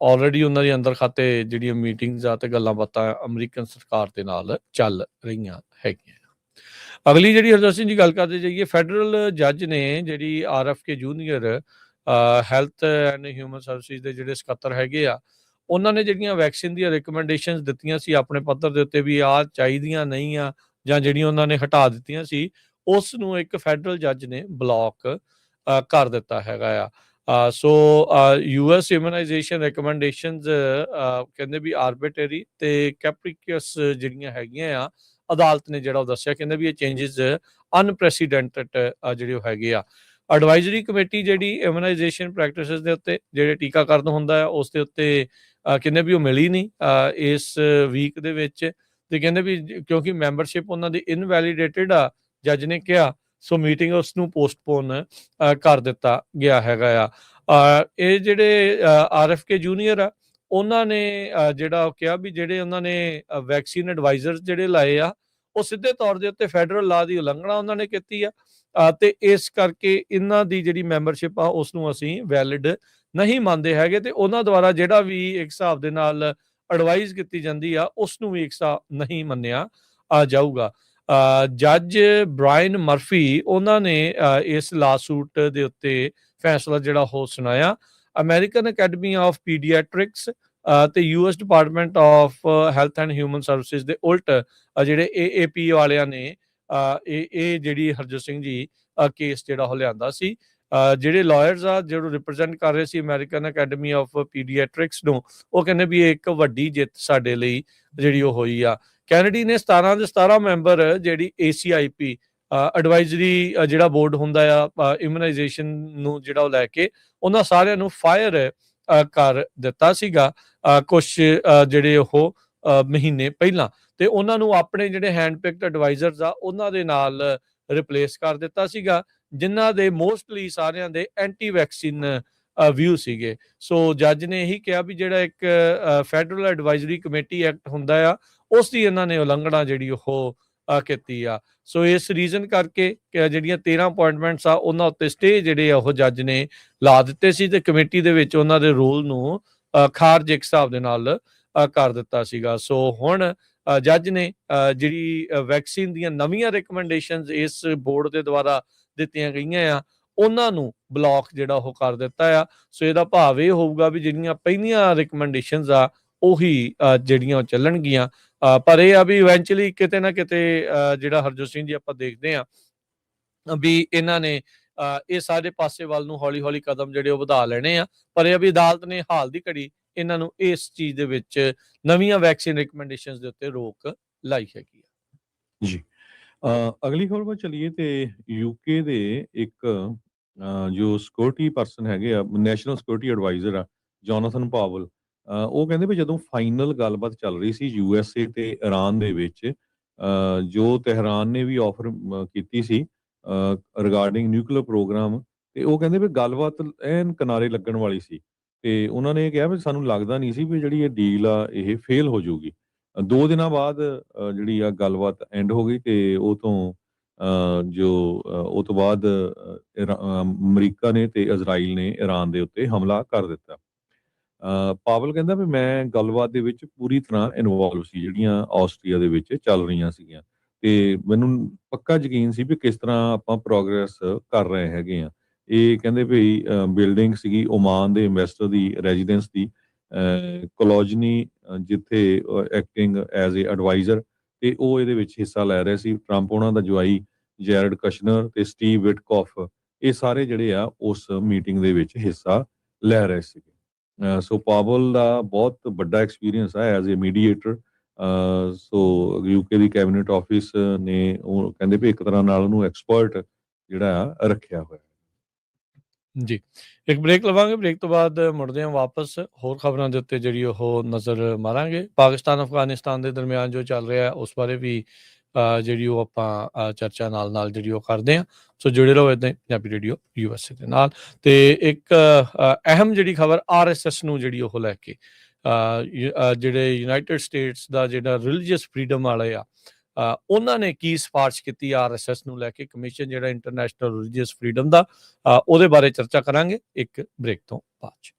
ਆਲਰੇਡੀ ਉਹਨਾਂ ਦੇ ਅੰਦਰ ਖਾਤੇ ਜਿਹੜੀਆਂ ਮੀਟਿੰਗਸ ਆ ਤੇ ਗੱਲਾਂ ਬਾਤਾਂ ਅਮਰੀਕਨ ਸਰਕਾਰ ਦੇ ਨਾਲ ਚੱਲ ਰਹੀਆਂ ਹੈਗੀਆਂ। ਅਗਲੀ ਜਿਹੜੀ ਹਰਜੋਤ ਸਿੰਘ ਜੀ ਗੱਲ ਕਰਦੇ ਜਾਈਏ, ਫੈਡਰਲ ਜੱਜ ਨੇ ਜਿਹੜੀ RFK junior health and human services ਦੇ ਜਿਹੜੇ ਸਕੱਤਰ ਹੈਗੇ ਆ, ਉਹਨਾਂ ਨੇ ਜਿਹੜੀਆਂ ਵੈਕਸੀਨ ਦੀਆਂ ਰਿਕਮੈਂਡੇਸ਼ਨਸ ਦਿੱਤੀਆਂ ਸੀ ਆਪਣੇ ਪੱਤਰ ਦੇ ਉੱਤੇ ਵੀ ਆਹ ਚਾਹੀਦੀਆਂ ਨਹੀਂ ਆ, ਜਾਂ ਜਿਹੜੀਆਂ ਉਹਨਾਂ ਨੇ ਹਟਾ ਦਿੱਤੀਆਂ ਸੀ, ਉਸ ਨੂੰ ਇੱਕ ਫੈਡਰਲ ਜੱਜ ਨੇ ਬਲੌਕ ਕਰ ਦਿੱਤਾ ਹੈਗਾ ਆ। ਸੋ ਯੂਐਸ ਇਮਿਊਨਾਈਜੇਸ਼ਨ ਰਿਕਮੈਂਡੇਸ਼ਨਸ ਕਹਿੰਦੇ ਵੀ ਆਰਬਿਟਰੀ ਤੇ ਕੈਪਰੀਕਸ ਜਿਹੜੀਆਂ ਹੈਗੀਆਂ ਆ, ਅਦਾਲਤ ਨੇ ਜਿਹੜਾ ਉਹ ਦੱਸਿਆ, ਕਹਿੰਦੇ ਵੀ ਇਹ ਚੇਂਜਸ ਅਨਪ੍ਰੈਸੀਡੈਂਟਡ ਜਿਹੜੇ ਉਹ ਹੈਗੇ ਆ। ਐਡਵਾਈਜ਼ਰੀ ਕਮੇਟੀ ਜਿਹੜੀ ਇਮਿਊਨਾਈਜੇਸ਼ਨ ਪ੍ਰੈਕਟਿਸਿਸ ਦੇ ਉੱਤੇ ਜਿਹੜੇ ਟੀਕਾਕਰਨ ਹੁੰਦਾ ਹੈ ਉਸ ਦੇ ਉੱਤੇ ਕਹਿੰਦੇ ਵੀ ਉਹ ਮਿਲੀ ਨਹੀਂ ਇਸ ਵੀਕ ਦੇ ਵਿੱਚ, ਤੇ ਕਹਿੰਦੇ ਵੀ ਕਿਉਂਕਿ ਮੈਂਬਰਸ਼ਿਪ ਉਹਨਾਂ ਦੀ ਇਨਵੈਲੀਡੇਟਡ ਆ, ਜੱਜ ਨੇ ਕਿਹਾ, ਸੋ ਮੀਟਿੰਗ ਉਸ ਨੂੰ ਪੋਸਟਪੋਨ ਕਰ ਦਿੱਤਾ ਗਿਆ ਹੈਗਾ ਆ। ਇਹ ਜਿਹੜੇ ਆਰਐਫਕੇ ਜੂਨੀਅਰ ਆ ਉਹਨਾਂ ਨੇ ਜਿਹੜਾ ਉਹ ਕਿਹਾ ਵੀ ਜਿਹੜੇ ਉਹਨਾਂ ਨੇ ਵੈਕਸੀਨ ਐਡਵਾਈਜ਼ਰਸ ਜਿਹੜੇ ਲਾਏ ਆ ਉਹ ਸਿੱਧੇ ਤੌਰ ਦੇ ਉੱਤੇ ਫੈਡਰਲ ਲਾ ਦੀ ਉਲੰਘਣਾ ਉਹਨਾਂ ਨੇ ਕੀਤੀ ਆ, ਤੇ ਇਸ ਕਰਕੇ ਇਹਨਾਂ ਦੀ ਜਿਹੜੀ ਮੈਂਬਰਸ਼ਿਪ ਆ ਉਸ ਨੂੰ ਅਸੀਂ ਵੈਲਿਡ ਨਹੀਂ ਮੰਨਦੇ ਹੈਗੇ ਤੇ ਉਹਨਾਂ ਦੁਆਰਾ ਜਿਹੜਾ ਵੀ ਇੱਕ ਹਿਸਾਬ ਦੇ ਨਾਲ ਐਡਵਾਈਸ ਕੀਤੀ ਜਾਂਦੀ ਆ ਉਸ ਨੂੰ ਵੀ ਇੱਕ ਹਿਸਾਬ ਨਹੀਂ ਮੰਨਿਆ ਜਾਊਗਾ। ਜੱਜ ਬ੍ਰਾਇਨ ਮਰਫੀ ਉਹਨਾਂ ਨੇ ਇਸ ਲਾਸੂਟ ਦੇ ਉੱਤੇ ਫੈਸਲਾ ਜਿਹੜਾ ਉਹ ਸੁਣਾਇਆ। ਅਮਰੀਕਨ ਅਕੈਡਮੀ ਆਫ ਪੀਡੀਆਟ੍ਰਿਕਸ ਤੇ US department of health and human services ਦੇ ਉਲਟ ਜਿਹੜੇ AAP ਵਾਲਿਆਂ ਨੇ ਇਹ ਜਿਹੜੀ ਹਰਜੋਤ ਸਿੰਘ ਜੀ ਕੇਸ ਜਿਹੜਾ ਉਹ ਲਿਆਂਦਾ ਸੀ। ਜਿਹੜੇ ਲਾਇਰਸ ਆ ਜਿਹੜੇ ਰਿਪਰੈਜ਼ੈਂਟ ਕਰ ਰਹੇ ਸੀ ਅਮਰੀਕਨ ਅਕੈਡਮੀ ਆਫ ਪੀਡੀਆਟ੍ਰਿਕਸ ਨੂੰ, ਉਹ ਕਹਿੰਦੇ ਵੀ ਇਹ ਇੱਕ ਵੱਡੀ ਜਿੱਤ ਸਾਡੇ ਲਈ ਜਿਹੜੀ ਉਹ ਹੋਈ ਆ। ਕੈਨੇਡੀ ਨੇ 17 ਦੇ 17 ਮੈਂਬਰ ਜਿਹੜੀ ACIP ਐਡਵਾਈਜ਼ਰੀ ਜਿਹੜਾ ਬੋਰਡ ਹੁੰਦਾ ਆ ਇਮਿਊਨਾਈਜੇਸ਼ਨ ਨੂੰ ਜਿਹੜਾ ਉਹ ਲੈ ਕੇ ਉਹਨਾਂ ਸਾਰਿਆਂ ਨੂੰ ਫਾਇਰ ਕਰ ਦਿੱਤਾ ਸੀਗਾ ਕੁਛ ਜਿਹੜੇ ਉਹ ਮਹੀਨੇ ਪਹਿਲਾਂ, ਤੇ ਉਹਨਾਂ ਨੂੰ ਆਪਣੇ ਜਿਹੜੇ ਹੈਂਡ ਪਿਕਡ ਐਡਵਾਈਜ਼ਰਸ ਆ ਉਹਨਾਂ ਦੇ ਨਾਲ ਰਿਪਲੇਸ ਕਰ ਦਿੱਤਾ ਸੀਗਾ, ਜਿਨ੍ਹਾਂ ਦੇ ਮੋਸਟਲੀ ਸਾਰਿਆਂ ਦੇ ਐਂਟੀ ਵੈਕਸੀਨ ਵਿਊ ਸੀਗੇ। ਸੋ ਜੱਜ ਨੇ ਇਹੀ ਕਿਹਾ ਵੀ ਜਿਹੜਾ ਇੱਕ ਫੈਡਰਲ ਐਡਵਾਈਜ਼ਰੀ ਕਮੇਟੀ ਐਕਟ ਹੁੰਦਾ ਆ ਉਸ ਦੀ ਇਹਨਾਂ ਨੇ ਉਲੰਘਣਾ ਜਿਹੜੀ ਉਹ ਕੀਤੀ ਆ। ਸੋ ਇਸ ਰੀਜ਼ਨ ਕਰਕੇ ਜਿਹੜੀਆਂ 13 ਅਪਾਇੰਟਮੈਂਟਸ ਆ ਉਹਨਾਂ ਉੱਤੇ ਸਟੇ ਜਿਹੜੇ ਆ ਉਹ ਜੱਜ ਨੇ ਲਾ ਦਿੱਤੇ ਸੀ ਤੇ ਕਮੇਟੀ ਦੇ ਵਿੱਚ ਉਹਨਾਂ ਦੇ ਰੋਲ ਨੂੰ ਖਾਰਜ ਇੱਕ ਹਿਸਾਬ ਦੇ ਨਾਲ ਕਰ ਦਿੱਤਾ ਸੀਗਾ। ਸੋ ਹੁਣ ਜੱਜ ਨੇ ਜਿਹੜੀ ਵੈਕਸੀਨ ਦੀਆਂ ਨਵੀਆਂ ਰਿਕਮੈਂਡੇਸ਼ਨਸ ਇਸ ਬੋਰਡ ਦੇ ਦੁਆਰਾ ਦਿੱਤੀਆਂ ਗਈਆਂ ਆ ਉਹਨਾਂ ਨੂੰ ਬਲੌਕ ਜਿਹੜਾ ਉਹ ਕਰ ਦਿੱਤਾ ਆ। ਸੋ ਇਹਦਾ ਭਾਵ ਇਹ ਹੋਊਗਾ ਵੀ ਜਿਹੜੀਆਂ ਪਹਿਲੀਆਂ ਰਿਕਮੈਂਡੇਸ਼ਨਸ ਆ ਉਹੀ ਜਿਹੜੀਆਂ ਉਹ ਚੱਲਣਗੀਆਂ। ਪਰ ਇਹ ਆ ਵੀ ਇਵੈਂਚੁਅਲੀ ਕਿਤੇ ਨਾ ਕਿਤੇ ਜਿਹੜਾ ਹਰਜੋਤ ਸਿੰਘ ਜੀ ਆਪਾਂ ਦੇਖਦੇ ਆ ਵੀ ਇਹਨਾਂ ਨੇ ਇਹ ਸਾਰੇ ਪਾਸੇ ਵੱਲ ਨੂੰ ਹੌਲੀ ਹੌਲੀ ਕਦਮ ਜਿਹੜੇ ਉਹ ਵਧਾ ਲੈਣੇ ਆ। ਪਰ ਇਹ ਵੀ ਅਦਾਲਤ ਨੇ ਹਾਲ ਦੀ ਘੜੀ ਇਹਨਾਂ ਨੂੰ ਇਸ ਚੀਜ਼ ਦੇ ਵਿੱਚ ਨਵੀਆਂ ਵੈਕਸੀਨ ਰਿਕਮੈਂਡੇਸ਼ਨਸ ਦੇ ਉੱਤੇ ਰੋਕ ਲਾਈ ਹੈਗੀ ਆ ਜੀ। ਅਗਲੀ ਖਬਰ ਵੱਲ ਚਲੀਏ ਤੇ ਯੂਕੇ ਦੇ ਇੱਕ ਜੋ ਸਿਕਿਉਰਿਟੀ ਪਰਸਨ ਹੈਗੇ ਆ, ਨੈਸ਼ਨਲ ਸਿਕਿਉਰਿਟੀ ਐਡਵਾਈਜ਼ਰ ਆ, ਜੋਨਾਥਨ ਪਾਵਲ, ਉਹ ਕਹਿੰਦੇ ਵੀ ਜਦੋਂ ਫਾਈਨਲ ਗੱਲਬਾਤ ਚੱਲ ਰਹੀ ਸੀ USA ਤੇ ਈਰਾਨ ਦੇ ਵਿੱਚ, ਜੋ ਤਹਿਰਾਨ ਨੇ ਵੀ ਆਫਰ ਕੀਤੀ ਸੀ ਰਿਗਾਰਡਿੰਗ ਨਿਊਕਲੀਅਰ ਪ੍ਰੋਗਰਾਮ, ਤੇ ਉਹ ਕਹਿੰਦੇ ਵੀ ਗੱਲਬਾਤ ਐਨ ਕਿਨਾਰੇ ਲੱਗਣ ਵਾਲੀ ਸੀ ਤੇ ਉਹਨਾਂ ਨੇ ਇਹ ਕਿਹਾ ਵੀ ਸਾਨੂੰ ਲੱਗਦਾ ਨਹੀਂ ਸੀ ਵੀ ਜਿਹੜੀ ਇਹ ਡੀਲ ਆ ਇਹ ਫੇਲ ਹੋ ਜਾਊਗੀ। 2 ਦਿਨਾਂ ਬਾਅਦ ਜਿਹੜੀ ਆ ਗੱਲਬਾਤ ਐਂਡ ਹੋ ਗਈ ਤੇ ਉਹ ਤੋਂ ਉਹ ਤੋਂ ਬਾਅਦ ਅਮਰੀਕਾ ਨੇ ਤੇ ਇਜ਼ਰਾਈਲ ਨੇ ਈਰਾਨ ਦੇ ਉੱਤੇ ਹਮਲਾ ਕਰ ਦਿੱਤਾ। ਪਾਵਲ ਕਹਿੰਦਾ ਵੀ ਮੈਂ ਗੱਲਬਾਤ ਦੇ ਵਿੱਚ ਪੂਰੀ ਤਰ੍ਹਾਂ ਇਨਵੋਲਵ ਸੀ ਜਿਹੜੀਆਂ ਆਸਟਰੀਆ ਦੇ ਵਿੱਚ ਚੱਲ ਰਹੀਆਂ ਸੀਗੀਆਂ, ਤੇ ਮੈਨੂੰ ਪੱਕਾ ਯਕੀਨ ਸੀ ਵੀ ਕਿਸ ਤਰ੍ਹਾਂ ਆਪਾਂ ਪ੍ਰੋਗਰੈਸ ਕਰ ਰਹੇ ਹੈਗੇ ਆ। ਇਹ ਕਹਿੰਦੇ ਵੀ ਬਿਲਡਿੰਗ ਸੀਗੀ ਓਮਾਨ ਦੇ ਇਨਵੈਸਟਰ ਦੀ ਰੈਜ਼ੀਡੈਂਸ ਦੀ, ਕੋਲੋਜਨੀ, ਜਿੱਥੇ ਐਕਟਿੰਗ ਐਜ਼ ਏ ਐਡਵਾਈਜ਼ਰ, ਤੇ ਉਹ ਇਹਦੇ ਵਿੱਚ ਹਿੱਸਾ ਲੈ ਰਹੇ ਸੀ। ਟਰੰਪ ਉਹਨਾਂ ਦਾ ਜਵਾਈ ਜੈਰਡ ਕਸ਼ਨਰ ਤੇ ਸਟੀਵ ਵਿਟਕੌਫ, ਇਹ ਸਾਰੇ ਜਿਹੜੇ ਆ ਉਸ ਮੀਟਿੰਗ ਦੇ ਵਿੱਚ ਹਿੱਸਾ ਲੈ ਰਹੇ ਸੀਗੇ। ਸੋ ਪਾਵਲ ਦਾ ਬਹੁਤ ਵੱਡਾ ਐਕਸਪੀਰੀਅੰਸ ਹੈ as a mediator. So UK the cabinet office ਨੇ ਉਹ ਕਹਿੰਦੇ ਵੀ ਇੱਕ ਤਰ੍ਹਾਂ ਨਾਲ ਉਹਨੂੰ ਐਕਸਪਰਟ ਜਿਹੜਾ ਆ ਰੱਖਿਆ ਹੋਇਆ। ਜੀ, ਇੱਕ ਬ੍ਰੇਕ ਲਵਾਂਗੇ। ਬ੍ਰੇਕ ਤੋਂ ਬਾਅਦ ਮੁੜਦੇ ਹਾਂ ਵਾਪਸ ਹੋਰ ਖਬਰਾਂ ਦੇ ਉੱਤੇ ਜਿਹੜੀ ਉਹ ਨਜ਼ਰ ਮਾਰਾਂਗੇ। ਪਾਕਿਸਤਾਨ ਅਫਗਾਨਿਸਤਾਨ ਦੇ ਦਰਮਿਆਨ ਜੋ ਚੱਲ ਰਿਹਾ ਉਸ ਬਾਰੇ ਵੀ ਜਿਹੜੀ ਉਹ ਆਪਾਂ ਚਰਚਾ ਨਾਲ ਜਿਹੜੀ ਉਹ ਕਰਦੇ ਹਾਂ। ਸੋ ਜੁੜੇ ਰਹੋ ਇੱਦਾਂ ਹੀ ਪੰਜਾਬੀ ਰੇਡੀਓ USA ਦੇ ਨਾਲ। ਤੇ ਇੱਕ ਅਹਿਮ ਜਿਹੜੀ ਖਬਰ RSS ਨੂੰ ਜਿਹੜੀ ਉਹ ਲੈ ਕੇ ਜਿਹੜੇ ਯੂਨਾਈਟਿਡ ਸਟੇਟਸ ਦਾ ਜਿਹੜਾ ਰਿਲੀਜੀਅਸ ਫਰੀਡਮ ਵਾਲੇ ਆ ਉਹਨਾਂ ਨੇ ਕੀ ਸਿਫਾਰਿਸ਼ ਕੀਤੀ RSS ਨੂੰ ਲੈ ਕੇ, ਕਮਿਸ਼ਨ ਜਿਹੜਾ ਇੰਟਰਨੈਸ਼ਨਲ ਰਿਲੀਜੀਅਸ ਫਰੀਡਮ ਦਾ, ਉਹਦੇ ਬਾਰੇ ਚਰਚਾ ਕਰਾਂਗੇ ਇੱਕ ਬ੍ਰੇਕ ਤੋਂ ਬਾਅਦ 'ਚ।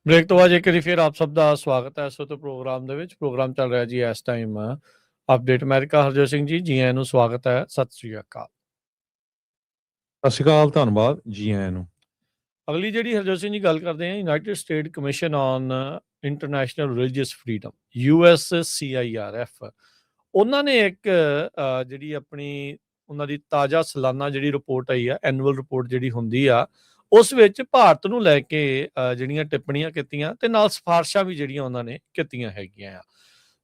ਬ੍ਰੇਕ ਤੋਂ ਬਾਅਦ ਇੱਕ ਵਾਰੀ ਫਿਰ ਆਪ ਸਭ ਦਾ ਸਵਾਗਤ ਹੈ ਇਸ ਵਕਤ ਪ੍ਰੋਗਰਾਮ ਦੇ ਵਿੱਚ। ਪ੍ਰੋਗਰਾਮ ਚੱਲ ਰਿਹਾ ਜੀ ਇਸ time update America. Harjot Singh ਜੀ, ਜੀ ਆਇਆਂ ਨੂੰ ਸਵਾਗਤ ਹੈ। ਸਤਿ ਸ੍ਰੀ ਅਕਾਲ। ਸਤਿ ਸ਼੍ਰੀ ਅਕਾਲ, ਧੰਨਵਾਦ, ਜੀ ਆਇਆਂ ਨੂੰ। ਅਗਲੀ ਜਿਹੜੀ ਹਰਜੋਤ ਸਿੰਘ ਜੀ ਗੱਲ ਕਰਦੇ ਹਾਂ, United state commission on international religious freedom USCIRF, ਉਹਨਾਂ ਨੇ ਇੱਕ ਜਿਹੜੀ ਆਪਣੀ ਉਹਨਾਂ ਦੀ ਤਾਜ਼ਾ ਸਾਲਾਨਾ ਜਿਹੜੀ ਰਿਪੋਰਟ ਆਈ ਆ, ਐਨੂਅਲ ਰਿਪੋਰਟ ਜਿਹੜੀ ਹੁੰਦੀ ਆ, ਉਸ ਵਿੱਚ ਭਾਰਤ ਨੂੰ ਲੈ ਕੇ ਜਿਹੜੀਆਂ ਟਿੱਪਣੀਆਂ ਕੀਤੀਆਂ ਤੇ ਨਾਲ ਸਿਫਾਰਸ਼ਾਂ ਵੀ ਜਿਹੜੀਆਂ ਉਹਨਾਂ ਨੇ ਕੀਤੀਆਂ ਹੈਗੀਆਂ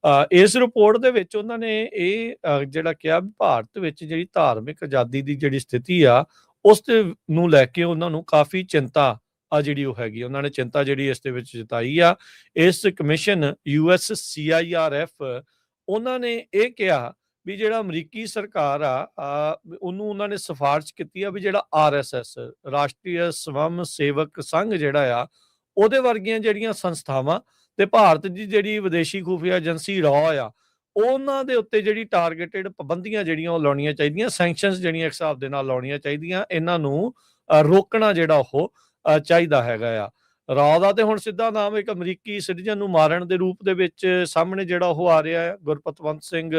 ਆ। ਇਸ ਰਿਪੋਰਟ ਦੇ ਵਿੱਚ ਉਹਨਾਂ ਨੇ ਇਹ ਜਿਹੜਾ ਕਿਹਾ ਵੀ ਭਾਰਤ ਵਿੱਚ ਜਿਹੜੀ ਧਾਰਮਿਕ ਆਜ਼ਾਦੀ ਦੀ ਜਿਹੜੀ ਸਥਿਤੀ ਆ, ਉਸ ਨੂੰ ਲੈ ਕੇ ਉਹਨਾਂ ਨੂੰ ਕਾਫੀ ਚਿੰਤਾ ਆ ਜਿਹੜੀ ਉਹ ਹੈਗੀ। ਉਹਨਾਂ ਨੇ ਚਿੰਤਾ ਜਿਹੜੀ ਇਸ ਦੇ ਵਿੱਚ ਜਤਾਈ ਆ। ਇਸ ਕਮਿਸ਼ਨ USCIRF, ਉਹਨਾਂ ਨੇ ਇਹ ਕਿਹਾ ਵੀ ਜਿਹੜਾ ਅਮਰੀਕੀ ਸਰਕਾਰ ਆ ਉਹਨੂੰ ਉਹਨਾਂ ਨੇ ਸਿਫਾਰਿਸ਼ ਕੀਤੀ ਆ ਵੀ ਜਿਹੜਾ RSS, ਰਾਸ਼ਟਰੀ ਸਵਮ ਸੇਵਕ ਸੰਘ ਜਿਹੜਾ ਆ, ਉਹਦੇ ਵਰਗੀਆਂ ਜਿਹੜੀਆਂ ਸੰਸਥਾਵਾਂ ਤੇ ਭਾਰਤ ਦੀ ਜਿਹੜੀ ਵਿਦੇਸ਼ੀ ਖੁਫੀਆ ਏਜੰਸੀ ਆ, ਉਹਨਾਂ ਦੇ ਉੱਤੇ ਜਿਹੜੀ ਟਾਰਗੇਟਡ ਪਾਬੰਦੀਆਂ ਜਿਹੜੀਆਂ ਉਹ ਲਾਉਣੀਆਂ ਚਾਹੀਦੀਆਂ, ਸੈਂਕਸ਼ਨਸ ਜਿਹੜੀਆਂ ਇੱਕ ਹਿਸਾਬ ਦੇ ਨਾਲ ਲਾਉਣੀਆਂ ਚਾਹੀਦੀਆਂ। ਇਹਨਾਂ ਨੂੰ ਰੋਕਣਾ ਜਿਹੜਾ ਉਹ ਚਾਹੀਦਾ ਹੈਗਾ ਆ। ਰਾਓ ਦਾ ਤੇ ਹੁਣ ਸਿੱਧਾ ਨਾਮ ਇੱਕ ਅਮਰੀਕੀ ਸਿਟੀਜ਼ਨ ਨੂੰ ਮਾਰਨ ਦੇ ਰੂਪ ਦੇ ਵਿੱਚ ਸਾਹਮਣੇ ਜਿਹੜਾ ਉਹ ਆ ਰਿਹਾ ਹੈ। ਗੁਰਪਤਵੰਤ ਸਿੰਘ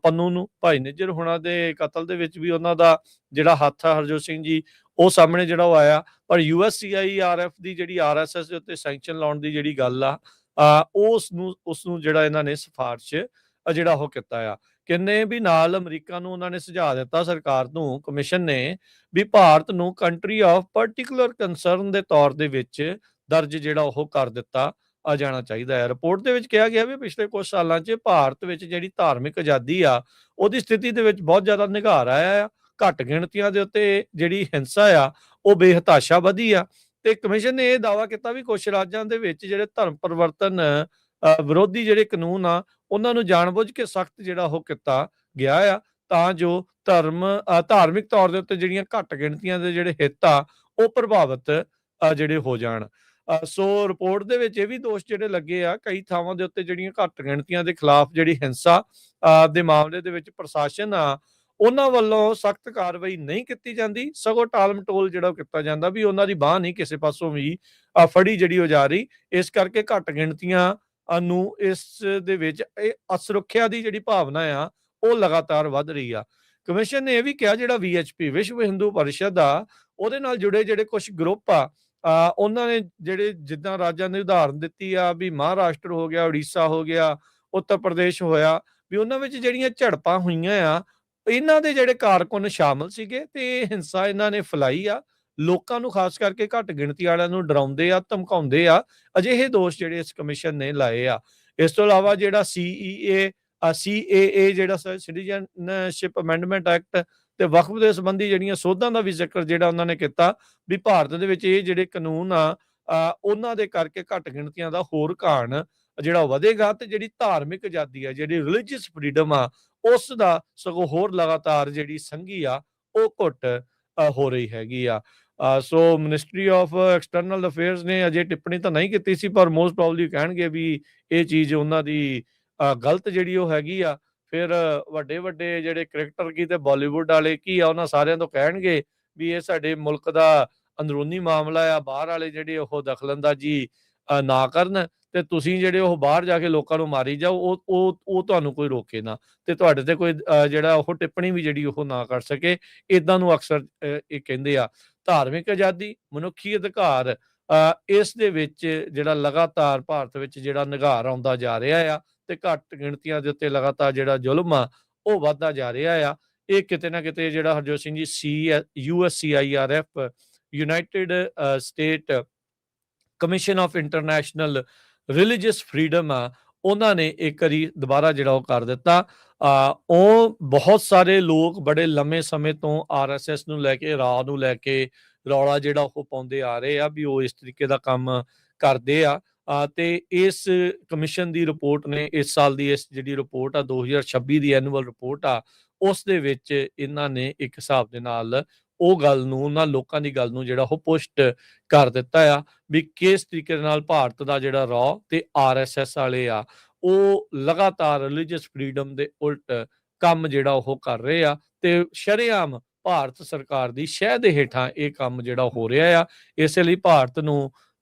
ਪੰਨੂ ਨੂੰ ਭਾਈ ਨਿੱਜਰ ਹੁਣਾਂ ਦੇ ਕਤਲ ਦੇ ਵਿੱਚ ਵੀ ਉਹਨਾਂ ਦਾ ਜਿਹੜਾ ਹੱਥ ਆ, ਹਰਜੋਤ ਸਿੰਘ ਜੀ, ਉਹ ਸਾਹਮਣੇ ਜਿਹੜਾ ਉਹ ਆਇਆ। ਪਰ USCIRF ਦੀ ਜਿਹੜੀ RSS ਦੇ ਉੱਤੇ ਸੈਂਕਸ਼ਨ ਲਾਉਣ ਦੀ ਜਿਹੜੀ ਗੱਲ ਆ, ਉਸ ਨੂੰ ਜਿਹੜਾ ਇਹਨਾਂ ਨੇ ਸਿਫਾਰਿਸ਼ ਜਿਹੜਾ ਉਹ ਕੀਤਾ ਆ। ਕਹਿੰਦੇ ਵੀ ਨਾਲ ਅਮਰੀਕਾ ਨੂੰ ਉਹਨਾਂ ਨੇ ਸੁਝਾਅ ਦਿੱਤਾ, ਸਰਕਾਰ ਨੂੰ, ਕਮਿਸ਼ਨ ਨੇ, ਵੀ ਭਾਰਤ ਨੂੰ ਕੰਟਰੀ ਆਫ ਪਾਰਟਿਕੂਲਰ ਕੰਸਰਨ ਦੇ ਤੌਰ ਦੇ ਵਿੱਚ ਦਰਜ ਜਿਹੜਾ ਉਹ ਕਰ ਦਿੱਤਾ ਜਾਣਾ ਚਾਹੀਦਾ ਹੈ। ਰਿਪੋਰਟ ਦੇ ਵਿੱਚ ਕਿਹਾ ਗਿਆ ਵੀ ਪਿਛਲੇ ਕੁਝ ਸਾਲਾਂ 'ਚ ਭਾਰਤ ਵਿੱਚ ਜਿਹੜੀ ਧਾਰਮਿਕ ਆਜ਼ਾਦੀ ਆ, ਉਹਦੀ ਸਥਿਤੀ ਦੇ ਵਿੱਚ ਬਹੁਤ ਜ਼ਿਆਦਾ ਨਿਘਾਰ ਆਇਆ ਆ। ਘੱਟ ਗਿਣਤੀਆਂ ਦੇ ਉੱਤੇ ਜਿਹੜੀ ਹਿੰਸਾ ਆ, ਉਹ ਬੇਹਤਾਸ਼ਾ ਵਧੀ ਆ। ਤੇ ਕਮਿਸ਼ਨ ਨੇ ਇਹ ਦਾਅਵਾ ਕੀਤਾ ਵੀ ਕੁਝ ਰਾਜਾਂ ਦੇ ਵਿੱਚ ਜਿਹੜੇ ਧਰਮ ਪਰਿਵਰਤਨ ਵਿਰੋਧੀ ਜਿਹੜੇ ਕਾਨੂੰਨ ਆ, ਉਹਨਾਂ ਨੂੰ ਜਾਣਬੁੱਝ ਕੇ ਸਖਤ ਜਿਹੜਾ ਉਹ ਕੀਤਾ ਗਿਆ ਆ, ਤਾਂ ਜੋ ਧਾਰਮਿਕ ਤੌਰ ਦੇ ਉੱਤੇ ਜਿਹੜੀਆਂ ਘੱਟ ਗਿਣਤੀਆਂ ਦੇ ਜਿਹੜੇ ਹਿੱਤ ਆ, ਉਹ ਪ੍ਰਭਾਵਿਤ ਜਿਹੜੇ ਹੋ ਜਾਣ। ਸੋ ਰਿਪੋਰਟ ਦੇ ਵਿੱਚ ਇਹ ਵੀ ਦੋਸ਼ ਜਿਹੜੇ ਲੱਗੇ ਆ, ਕਈ ਥਾਵਾਂ ਦੇ ਉੱਤੇ ਜਿਹੜੀਆਂ ਘੱਟ ਗਿਣਤੀਆਂ ਦੇ ਖਿਲਾਫ ਜਿਹੜੀ ਹਿੰਸਾ ਦੇ ਮਾਮਲੇ ਦੇ ਵਿੱਚ ਪ੍ਰਸ਼ਾਸਨ ਆ, ਉਹਨਾਂ ਵੱਲੋਂ ਸਖਤ ਕਾਰਵਾਈ ਨਹੀਂ ਕੀਤੀ ਜਾਂਦੀ, ਸਗੋਂ ਟਾਲ ਮਟੋਲ ਜਿਹੜਾ ਕੀਤਾ ਜਾਂਦਾ ਵੀ ਉਹਨਾਂ ਦੀ ਬਾਂਹ ਨਹੀਂ ਕਿਸੇ ਪਾਸੋਂ ਵੀ ਫੜੀ ਜਿਹੜੀ ਹੋ ਜਾ ਰਹੀ। ਇਸ ਕਰਕੇ ਘੱਟ ਗਿਣਤੀਆਂ ਨੂੰ ਇਸ ਦੇ ਵਿੱਚ ਇਹ ਅਸੁਰੱਖਿਆ ਦੀ ਜਿਹੜੀ ਭਾਵਨਾ ਆ, ਉਹ ਲਗਾਤਾਰ ਵੱਧ ਰਹੀ ਆ। ਕਮਿਸ਼ਨ ਨੇ ਇਹ ਵੀ ਕਿਹਾ ਜਿਹੜਾ VHP, ਵਿਸ਼ਵ ਹਿੰਦੂ ਪਰਿਸ਼ਦ ਆ, ਉਹਦੇ ਨਾਲ ਜੁੜੇ ਜਿਹੜੇ ਕੁਝ ਗਰੁੱਪ ਆ, ਉਹਨਾਂ ਨੇ ਜਿਹੜੇ ਜਿੱਦਾਂ ਰਾਜਾਂ ਦੀ ਉਦਾਹਰਨ ਦਿੱਤੀ ਆ ਵੀ ਮਹਾਰਾਸ਼ਟਰ ਹੋ ਗਿਆ, ਉੜੀਸਾ ਹੋ ਗਿਆ, ਉੱਤਰ ਪ੍ਰਦੇਸ਼ ਹੋਇਆ, ਵੀ ਉਹਨਾਂ ਵਿੱਚ ਜਿਹੜੀਆਂ ਝੜਪਾਂ ਹੋਈਆਂ ਆ, ਇਹਨਾਂ ਦੇ ਜਿਹੜੇ ਕਾਰਕੁਨ ਸ਼ਾਮਲ ਸੀਗੇ ਤੇ ਹਿੰਸਾ ਇਹਨਾਂ ਨੇ ਫੈਲਾਈ ਆ। ਲੋਕਾਂ ਨੂੰ ਖਾਸ ਕਰਕੇ ਘੱਟ ਗਿਣਤੀ ਵਾਲਿਆਂ ਨੂੰ ਡਰਾਉਂਦੇ ਆ, ਧਮਕਾਉਂਦੇ ਆ। ਅਜਿਹੇ ਦੋਸ਼ ਜਿਹੜੇ ਇਸ ਕਮਿਸ਼ਨ ਨੇ ਲਾਏ ਆ। ਇਸ ਤੋਂ ਇਲਾਵਾ ਜਿਹੜਾ CAA ਜਿਹੜਾ ਸਿਟੀਜ਼ਨਸ਼ਿਪ ਅਮੈਂਡਮੈਂਟ ਐਕਟ ਤੇ ਵਕਫ ਦੇ ਸੰਬੰਧੀ ਜਿਹੜੀਆਂ ਸੋਧਾਂ ਦਾ ਵੀ ਜ਼ਿਕਰ ਜਿਹੜਾ ਉਹਨਾਂ ਨੇ ਕੀਤਾ, ਵੀ ਭਾਰਤ ਦੇ ਵਿੱਚ ਇਹ ਜਿਹੜੇ ਕਾਨੂੰਨ ਆ, ਉਹਨਾਂ ਦੇ ਕਰਕੇ ਘੱਟ ਗਿਣਤੀਆਂ ਦਾ ਹੋਰ ਘਾਣ ਜਿਹੜਾ ਵਧੇਗਾ ਤੇ ਜਿਹੜੀ ਧਾਰਮਿਕ ਆਜ਼ਾਦੀ ਆ, ਜਿਹੜੀ ਰਿਲੀਜੀਅਸ ਫਰੀडम ਆ, ਉਸ ਦਾ ਸਗੋਂ ਹੋਰ ਲਗਾਤਾਰ ਜਿਹੜੀ ਸੰਘੀ ਆ, ਉਹ ਘੁੱਟ ਹੋ ਰਹੀ ਹੈਗੀ ਆ। ਸੋ ਮਿਨਿਸਟਰੀ ਆਫ ਐਕਸਟਰਨਲ ਅਫੇਅਰਸ ਨੇ ਅਜੇ ਟਿੱਪਣੀ ਤਾਂ ਨਹੀਂ ਕੀਤੀ ਸੀ, ਪਰ ਮੋਸਟ ਪ੍ਰੋਬਬਲੀ ਕਹਿਣਗੇ ਵੀ ਇਹ ਚੀਜ਼ ਉਹਨਾਂ ਦੀ ਗਲਤ ਜਿਹੜੀ ਉਹ ਹੈਗੀ ਆ। ਫਿਰ ਵੱਡੇ ਜਿਹੜੇ ਕ੍ਰਿਕਟਰ ਕੀ ਤੇ ਬਾਲੀਵੁੱਡ ਵਾਲੇ ਕੀ ਆ, ਉਹਨਾਂ ਸਾਰਿਆਂ ਤੋਂ ਕਹਿਣਗੇ ਵੀ ਇਹ ਸਾਡੇ ਮੁਲਕ ਦਾ ਅੰਦਰੂਨੀ ਮਾਮਲਾ ਆ, ਬਾਹਰ ਵਾਲੇ ਜਿਹੜੇ ਉਹ ਦਖਲਅੰਦਾਜ਼ੀ ਨਾ ਕਰਨ ਤੇ ਤੁਸੀਂ ਜਿਹੜੇ ਉਹ ਬਾਹਰ ਜਾ ਕੇ ਲੋਕਾਂ ਨੂੰ ਮਾਰੀ ਜਾਓ, ਉਹ ਤੁਹਾਨੂੰ ਕੋਈ ਰੋਕੇ ਨਾ ਤੇ ਤੁਹਾਡੇ ਤੇ ਕੋਈ ਜਿਹੜਾ ਉਹ ਟਿੱਪਣੀ ਵੀ ਜਿਹੜੀ ਉਹ ਨਾ ਕਰ ਸਕੇ। ਇਦਾਂ ਨੂੰ ਅਕਸਰ ਇਹ ਕਹਿੰਦੇ ਆ। ਧਾਰਮਿਕ ਆਜ਼ਾਦੀ, ਮਨੁੱਖੀ ਅਧਿਕਾਰ, ਇਸ ਦੇ ਵਿੱਚ ਜਿਹੜਾ ਲਗਾਤਾਰ ਭਾਰਤ ਵਿੱਚ ਜਿਹੜਾ ਨਿਘਾਰ ਆਉਂਦਾ ਜਾ ਰਿਹਾ ਆ ਤੇ ਘੱਟ ਗਿਣਤੀਆਂ ਦੇ ਉੱਤੇ ਲਗਾਤਾਰ ਜਿਹੜਾ ਜ਼ੁਲਮ ਆ, ਉਹ ਵੱਧਦਾ ਜਾ ਰਿਹਾ ਆ। ਇਹ ਕਿਤੇ ਨਾ ਕਿਤੇ ਜਿਹੜਾ ਹਰਜੋਤ ਸਿੰਘ ਜੀ USCIRF, United state commission of international religious freedom ਆ, ਉਹਨਾਂ ਨੇ ਇੱਕ ਵਾਰੀ ਦੁਬਾਰਾ ਜਿਹੜਾ ਉਹ ਕਰ ਦਿੱਤਾ। ਉਹ ਬਹੁਤ ਸਾਰੇ ਲੋਕ ਬੜੇ ਲੰਮੇ ਸਮੇਂ ਤੋਂ RSS ਨੂੰ ਲੈ ਕੇ, ਰਾਅ ਨੂੰ ਲੈ ਕੇ ਰੌਲਾ ਜਿਹੜਾ ਉਹ ਪਾਉਂਦੇ ਆ ਰਹੇ ਆ ਵੀ ਉਹ ਇਸ ਤਰੀਕੇ ਦਾ ਕੰਮ ਕਰਦੇ ਆ। ਤੇ ਇਸ ਕਮਿਸ਼ਨ ਦੀ ਰਿਪੋਰਟ ਨੇ, ਇਸ ਸਾਲ ਦੀ ਇਸ ਜਿਹੜੀ ਰਿਪੋਰਟ ਆ 2026 ਦੀ ਐਨੂਅਲ ਰਿਪੋਰਟ ਆ, ਉਸ ਦੇ ਵਿੱਚ ਇਹਨਾਂ ਨੇ ਇੱਕ ਹਿਸਾਬ ਦੇ ਨਾਲ ਉਹ ਗੱਲ ਨੂੰ, ਉਹਨਾਂ ਲੋਕਾਂ ਦੀ ਗੱਲ ਨੂੰ ਜਿਹੜਾ ਉਹ ਪੁਸ਼ਟ ਕਰ ਦਿੱਤਾ ਆ ਵੀ ਕਿਸ ਤਰੀਕੇ ਨਾਲ ਭਾਰਤ ਦਾ ਜਿਹੜਾ ਰਾਅ ਤੇ RSS ਵਾਲੇ ਆ, ਉਹ ਲਗਾਤਾਰ ਰਿਲੀਜੀਅਸ ਫਰੀडम ਦੇ ਉਲਟ ਕੰਮ ਜਿਹੜਾ ਉਹ ਕਰ ਰਹੇ ਆ ਤੇ ਸ਼ਰੇਆਮ ਭਾਰਤ ਸਰਕਾਰ ਦੀ ਸ਼ਹਿ ਦੇ ਹੇਠਾਂ ਇਹ ਕੰਮ ਜਿਹੜਾ ਹੋ ਰਿਹਾ ਆ। ਇਸੇ ਲਈ ਭਾਰਤ ਨੂੰ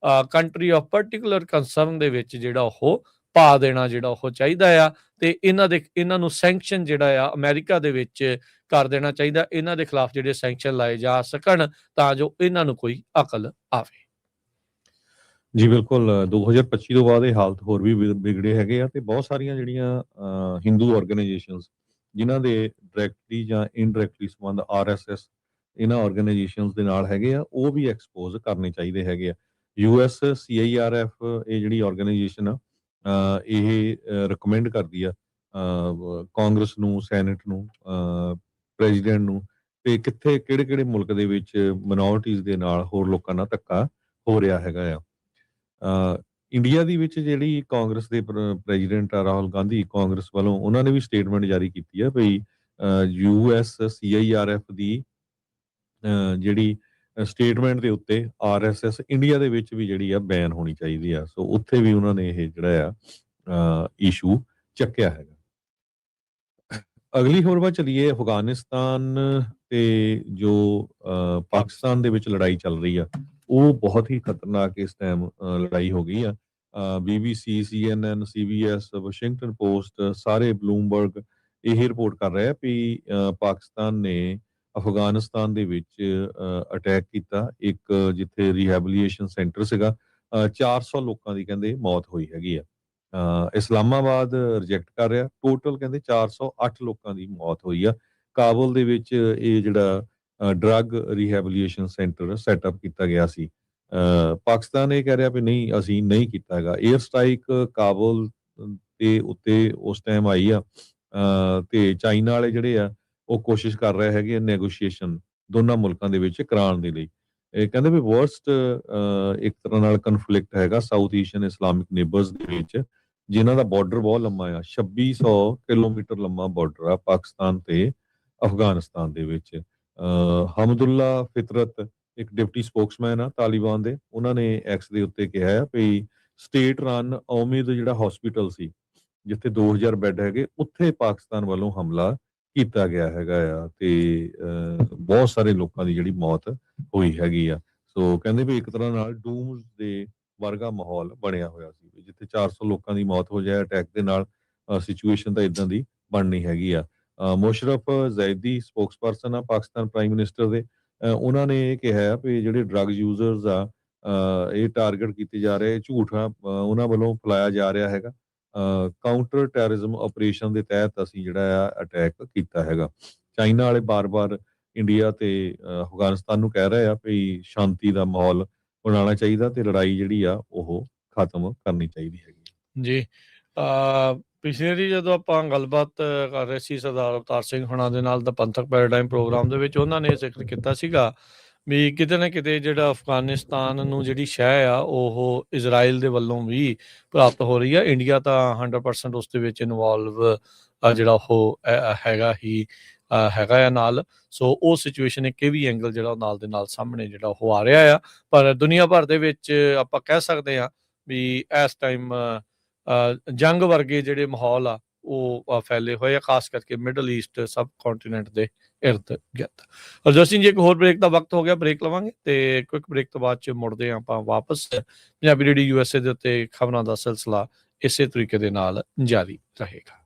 ਕੰਟਰੀ ਆਫ ਪਾਰਟਿਕੂਲਰ ਕੰਸਰਨ ਦੇ ਵਿੱਚ ਜਿਹੜਾ ਉਹ ਪਾ ਦੇਣਾ ਜਿਹੜਾ ਉਹ ਚਾਹੀਦਾ ਆ, ਤੇ ਇਹਨਾਂ ਨੂੰ ਸੈਂਕਸ਼ਨ ਜਿਹੜਾ ਆ ਅਮਰੀਕਾ ਦੇ ਵਿੱਚ ਕਰ ਦੇਣਾ ਚਾਹੀਦਾ। ਇਹਨਾਂ ਦੇ ਖਿਲਾਫ ਜਿਹੜੇ ਸੈਂਕਸ਼ਨ ਲਾਏ ਜਾ ਸਕਣ ਤਾਂ ਜੋ ਇਹਨਾਂ ਨੂੰ ਕੋਈ ਅਕਲ ਆਵੇ। ਜੀ ਬਿਲਕੁਲ 2025 ਤੋਂ ਬਾਅਦ ਇਹ ਹਾਲਤ ਹੋਰ ਵੀ ਵਿਗੜੇ ਹੈਗੇ ਆ, ਤੇ ਬਹੁਤ ਸਾਰੀਆਂ ਜਿਹੜੀਆਂ ਹਿੰਦੂ ਆਰਗੇਨਾਈਜੇਸ਼ਨਸ ਜਿਨ੍ਹਾਂ ਦੇ ਡਾਇਰੈਕਟਲੀ ਜਾਂ ਇਨਡਾਇਰੈਕਟਲੀ ਸੰਬੰਧ ਆਰਐਸਐਸ ਇਹਨਾਂ ਆਰਗੇਨਾਈਜੇਸ਼ਨਸ ਦੇ ਨਾਲ ਹੈਗੇ ਆ, ਉਹ ਵੀ ਐਕਸਪੋਜ਼ ਕਰਨੇ ਚਾਹੀਦੇ ਹੈਗੇ ਆ। ਯੂਐਸ ਸੀਆਈਆਰਐਫ ਇਹ ਜਿਹੜੀ ਆਰਗੇਨਾਈਜੇਸ਼ਨ ਆ ਇਹ ਰეკਮੈਂਡ ਕਰਦੀ ਆ ਕਾਂਗਰਸ ਨੂੰ, ਸੈਨੇਟ ਨੂੰ, ਪ੍ਰੈਜ਼ੀਡੈਂਟ ਨੂੰ, ਤੇ ਕਿੱਥੇ ਕਿਹੜੇ ਮੁਲਕ ਦੇ ਵਿੱਚ ਮਿਨੋਰਟੀਜ਼ ਦੇ ਨਾਲ ਹੋਰ ਲੋਕਾਂ ਨਾਲ ਧੱਕਾ ਹੋ ਰਿਹਾ ਹੈਗਾ ਆ। ਇੰਡੀਆ ਦੀ ਵਿੱਚ ਜਿਹੜੀ ਕਾਂਗਰਸ ਦੇ ਪ੍ਰੈਜ਼ੀਡੈਂਟ ਆ ਰਾਹੁਲ ਗਾਂਧੀ, ਕਾਂਗਰਸ ਵੱਲੋਂ ਉਹਨਾਂ ਨੇ ਵੀ ਸਟੇਟਮੈਂਟ ਜਾਰੀ ਕੀਤੀ ਆ ਵੀ ਯੂਐਸ ਸੀਆਈਆਰਐਫ ਦੀ ਜਿਹੜੀ ਸਟੇਟਮੈਂਟ ਦੇ ਉੱਤੇ ਆਰਐਸਐਸ ਇੰਡੀਆ ਦੇ ਵਿੱਚ ਵੀ ਜਿਹੜੀ ਆ ਬੈਨ ਹੋਣੀ ਚਾਹੀਦੀ ਆ। ਸੋ ਉੱਥੇ ਵੀ ਉਹਨਾਂ ਨੇ ਇਹ ਜਿਹੜਾ ਆ ਇਸ਼ੂ ਚੱਕਿਆ ਹੈਗਾ। ਅਗਲੀ ਖਬਰ ਵੱਲ ਚਲੀਏ। ਅਫਗਾਨਿਸਤਾਨ ਤੇ ਜੋ ਪਾਕਿਸਤਾਨ ਦੇ ਵਿੱਚ ਲੜਾਈ ਚੱਲ ਰਹੀ ਆ, ਉਹ ਬਹੁਤ ਹੀ ਖਤਰਨਾਕ ਇਸ ਟਾਈਮ ਲੜਾਈ ਹੋ ਗਈ ਆ। BBC, CNN, CBS, Washington post, ਸਾਰੇ ਬਲੂਮਬਰਗ ਇਹ ਰਿਪੋਰਟ ਕਰ ਰਹੇ ਆ ਵੀ ਪਾਕਿਸਤਾਨ ਨੇ ਅਫਗਾਨਿਸਤਾਨ ਦੇ ਵਿੱਚ ਅਟੈਕ ਕੀਤਾ, ਇੱਕ ਜਿੱਥੇ ਰੀਹੈਬਲੀਟੇਸ਼ਨ ਸੈਂਟਰ ਸੀਗਾ। 400 ਲੋਕਾਂ ਦੀ ਕਹਿੰਦੇ ਮੌਤ ਹੋਈ ਹੈਗੀ ਆ। ਇਸਲਾਮਾਬਾਦ ਰਿਜੈਕਟ ਕਰ ਰਿਹਾ। ਟੋਟਲ ਕਹਿੰਦੇ 408 ਲੋਕਾਂ ਦੀ ਮੌਤ ਹੋਈ ਆ। ਕਾਬੁਲ ਦੇ ਵਿੱਚ ਇਹ ਜਿਹੜਾ ਡਰੱਗ ਰੀਹੈਬਲੀਟੇਸ਼ਨ ਸੈਂਟਰ ਸੈਟਅਪ ਕੀਤਾ ਗਿਆ ਸੀ। ਪਾਕਿਸਤਾਨ ਇਹ ਕਹਿ ਰਿਹਾ ਵੀ ਨਹੀਂ, ਅਸੀਂ ਨਹੀਂ ਕੀਤਾ ਹੈਗਾ। 에ਅਰ ਸਟ੍ਰਾਈਕ ਕਾਬੁਲ ਦੇ ਉੱਤੇ ਉਸ ਟਾਈਮ ਆਈ ਆ, ਤੇ ਚਾਈਨਾ ਵਾਲੇ ਜਿਹੜੇ ਆ ਉਹ ਕੋਸ਼ਿਸ਼ ਕਰ ਰਹੇ ਹੈਗੇ ਨੈਗੋਸ਼ੀਏਸ਼ਨ ਦੋਨਾਂ ਮੁਲਕਾਂ ਦੇ ਵਿੱਚ ਕਰਾਉਣ ਦੇ ਲਈ। ਇਹ ਕਹਿੰਦੇ ਵੀ ਵਰਸਟ ਇੱਕ ਤਰ੍ਹਾਂ ਨਾਲ ਕਨਫਲਿਕਟ ਹੈਗਾ ਸਾਊਥ ਏਸ਼ੀਅਨ ਇਸਲਾਮਿਕ ਨੇਬਰਸ ਦੇ ਵਿੱਚ, ਜਿਨ੍ਹਾਂ ਦਾ ਬਾਰਡਰ ਬਹੁਤ ਲੰਮਾ ਆ। 2600 ਕਿਲੋਮੀਟਰ ਲੰਮਾ ਬਾਰਡਰ ਆ ਪਾਕਿਸਤਾਨ ਤੇ ਅਫਗਾਨਿਸਤਾਨ ਦੇ ਵਿੱਚ। ਹਮਦੁੱਲਾ ਫਿਤਰਤ ਇੱਕ ਡਿਪਟੀ ਸਪੋਕਸਮੈਨ ਆ ਤਾਲਿਬਾਨ ਦੇ, ਉਹਨਾਂ ਨੇ ਐਕਸ ਦੇ ਉੱਤੇ ਕਿਹਾ ਹੈ ਵੀ ਸਟੇਟ ਰਨ ਉਮੀਦ ਜਿਹੜਾ ਹਸਪੀਟਲ ਸੀ ਜਿੱਥੇ 2000 ਬੈੱਡ ਹੈਗੇ, ਉੱਥੇ ਪਾਕਿਸਤਾਨ ਵੱਲੋਂ ਹਮਲਾ ਕੀਤਾ ਗਿਆ ਹੈਗਾ ਆ, ਤੇ ਬਹੁਤ ਸਾਰੇ ਲੋਕਾਂ ਦੀ ਜਿਹੜੀ ਮੌਤ ਹੋਈ ਹੈਗੀ ਆ। ਸੋ ਕਹਿੰਦੇ ਵੀ ਇੱਕ ਤਰ੍ਹਾਂ ਨਾਲ ਡੂਮਸ ਦੇ ਵਰਗਾ ਮਾਹੌਲ ਬਣਿਆ ਹੋਇਆ ਸੀ, ਜਿੱਥੇ 400 ਲੋਕਾਂ ਦੀ ਮੌਤ ਹੋ ਜਾਏ ਅਟੈਕ ਦੇ ਨਾਲ। ਸਿਚੁਏਸ਼ਨ ਤਾਂ ਇਦਾਂ ਦੀ ਬਣਨੀ ਹੈਗੀ ਆ। ਮੁਸ਼ਰਫ ਜ਼ੈਦੀ ਸਪੋਕਸਪਰਸਨ ਆ ਪਾਕਿਸਤਾਨ ਪ੍ਰਾਈਮ ਮਿਨਿਸਟਰ ਦੇ, ਉਹਨਾਂ ਨੇ ਇਹ ਕਿਹਾ ਹੈ ਵੀ ਜਿਹੜੇ ਡਰੱਗ ਯੂਜ਼ਰਸ ਆ ਇਹ ਟਾਰਗੇਟ ਕੀਤੇ ਜਾ ਰਹੇ, ਝੂਠਾ ਉਹਨਾਂ ਵੱਲੋਂ ਫੈਲਾਇਆ ਜਾ ਰਿਹਾ ਹੈਗਾ। ਕਾਊਂਟਰ ਟੈਰਰਿਜ਼ਮ ਆਪਰੇਸ਼ਨ ਦੇ ਤਹਿਤ ਅਸੀਂ ਜਿਹੜਾ ਆ ਅਟੈਕ ਕੀਤਾ ਹੈਗਾ। ਚਾਈਨਾ ਵਾਲੇ ਬਾਰ-ਬਾਰ ਇੰਡੀਆ ਤੇ ਅਫਗਾਨਿਸਤਾਨ ਨੂੰ ਕਹਿ ਰਹੇ ਆ ਵੀ ਸ਼ਾਂਤੀ ਦਾ ਮਾਹੌਲ ਬਣਾਉਣਾ ਚਾਹੀਦਾ ਤੇ ਲੜਾਈ ਜਿਹੜੀ ਆ ਉਹ ਖਤਮ ਕਰਨੀ ਚਾਹੀਦੀ ਹੈਗੀ। ਜੀ ਪਿਛਲੇ ਦੀ ਜਦੋਂ ਆਪਾਂ ਗੱਲਬਾਤ ਕਰ ਰਹੇ ਸੀ ਸਰਦਾਰ ਅਵਤਾਰ ਸਿੰਘ ਹੁਣਾਂ ਦੇ ਨਾਲ ਦਾ ਪੰਥਕ ਪੈਰਾਡਾਈਮ ਪ੍ਰੋਗਰਾਮ ਦੇ ਵਿੱਚ, ਉਹਨਾਂ ਨੇ ਜ਼ਿਕਰ ਕੀਤਾ ਸੀਗਾ ਵੀ ਕਿਤੇ ਨਾ ਕਿਤੇ ਜਿਹੜਾ ਅਫਗਾਨਿਸਤਾਨ ਨੂੰ ਜਿਹੜੀ ਸ਼ਹਿ ਆ ਉਹ ਇਜ਼ਰਾਈਲ ਦੇ ਵੱਲੋਂ ਵੀ ਪ੍ਰਾਪਤ ਹੋ ਰਹੀ ਆ। ਇੰਡੀਆ ਤਾਂ 100% ਉਸ ਦੇ ਵਿੱਚ ਇਨਵੋਲਵ ਜਿਹੜਾ ਉਹ ਹੈਗਾ ਆ ਨਾਲ। ਸੋ ਉਹ ਸਿਚੁਏਸ਼ਨ ਇੱਕ ਇਹ ਵੀ ਐਂਗਲ ਜਿਹੜਾ ਉਹ ਨਾਲ ਦੇ ਨਾਲ ਸਾਹਮਣੇ ਜਿਹੜਾ ਉਹ ਆ ਰਿਹਾ ਆ। ਪਰ ਦੁਨੀਆ ਭਰ ਦੇ ਵਿੱਚ ਆਪਾਂ ਕਹਿ ਸਕਦੇ ਹਾਂ ਵੀ ਇਸ ਟਾਈਮ ਜੰਗ ਵਰਗੇ ਜਿਹੜੇ ਮਾਹੌਲ ਆ ਉਹ ਫੈਲੇ ਹੋਏ ਆ, ਖਾਸ ਕਰਕੇ ਮਿਡਲ ਈਸਟ ਸਬ ਕੰਟੀਨੈਂਟ ਦੇ ਇਰਦ ਗਿਰਦ। ਹਰਜੋਤ ਸਿੰਘ ਜੀ, ਇੱਕ ਹੋਰ ਬ੍ਰੇਕ ਦਾ ਵਕਤ ਹੋ ਗਿਆ, ਬ੍ਰੇਕ ਲਵਾਂਗੇ ਤੇ ਕੁਇਕ ਬ੍ਰੇਕ ਤੋਂ ਬਾਅਦ ਚ ਮੁੜਦੇ ਹਾਂ ਆਪਾਂ ਵਾਪਸ। ਪੰਜਾਬੀ ਰੇਡੀਓ USA ਦੇ ਉੱਤੇ ਖਬਰਾਂ ਦਾ ਸਿਲਸਿਲਾ ਇਸੇ ਤਰੀਕੇ ਦੇ ਨਾਲ ਜਾਰੀ ਰਹੇਗਾ।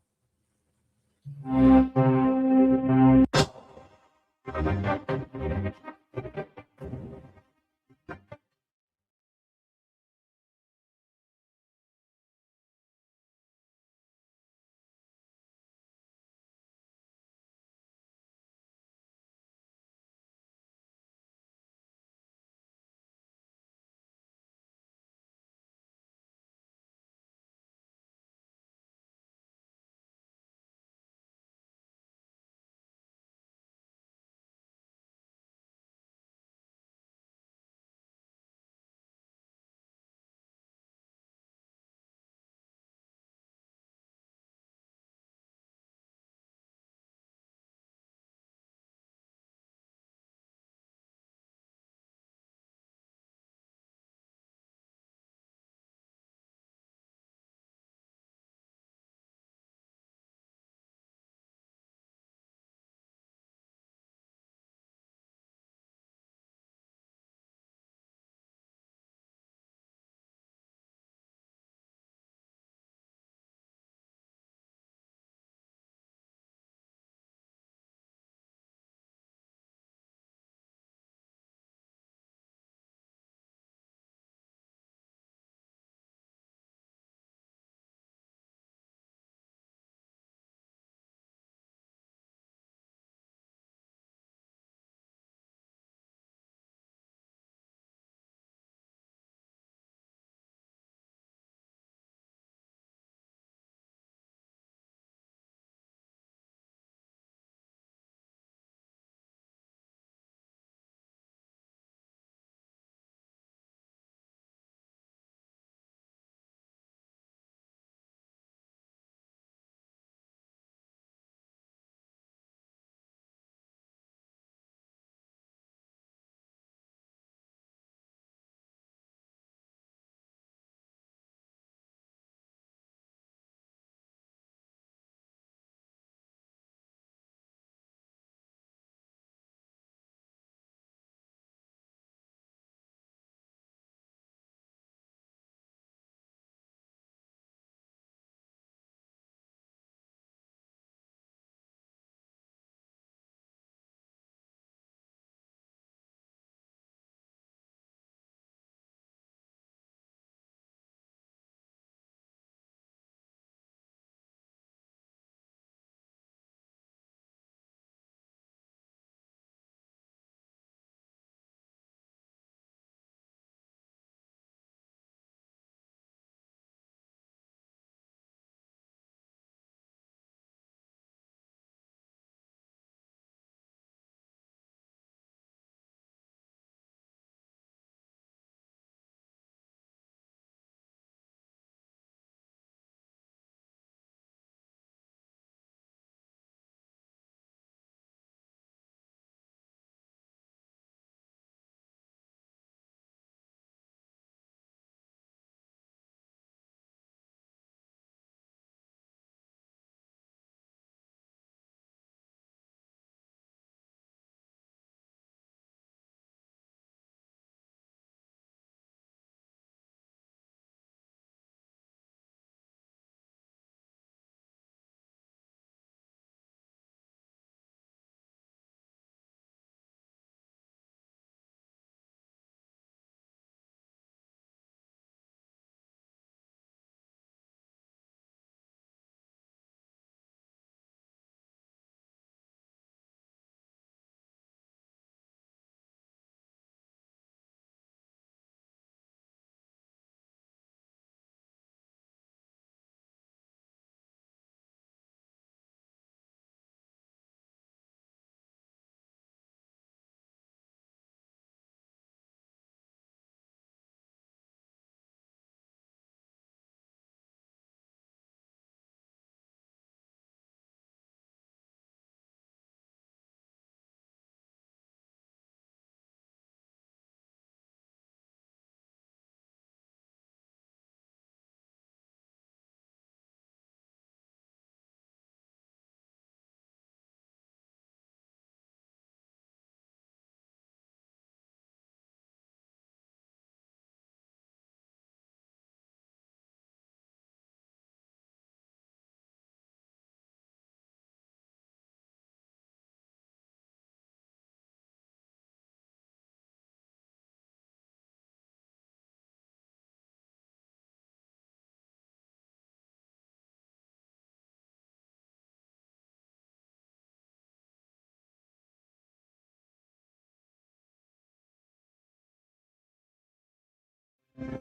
ਬ੍ਰੇਕ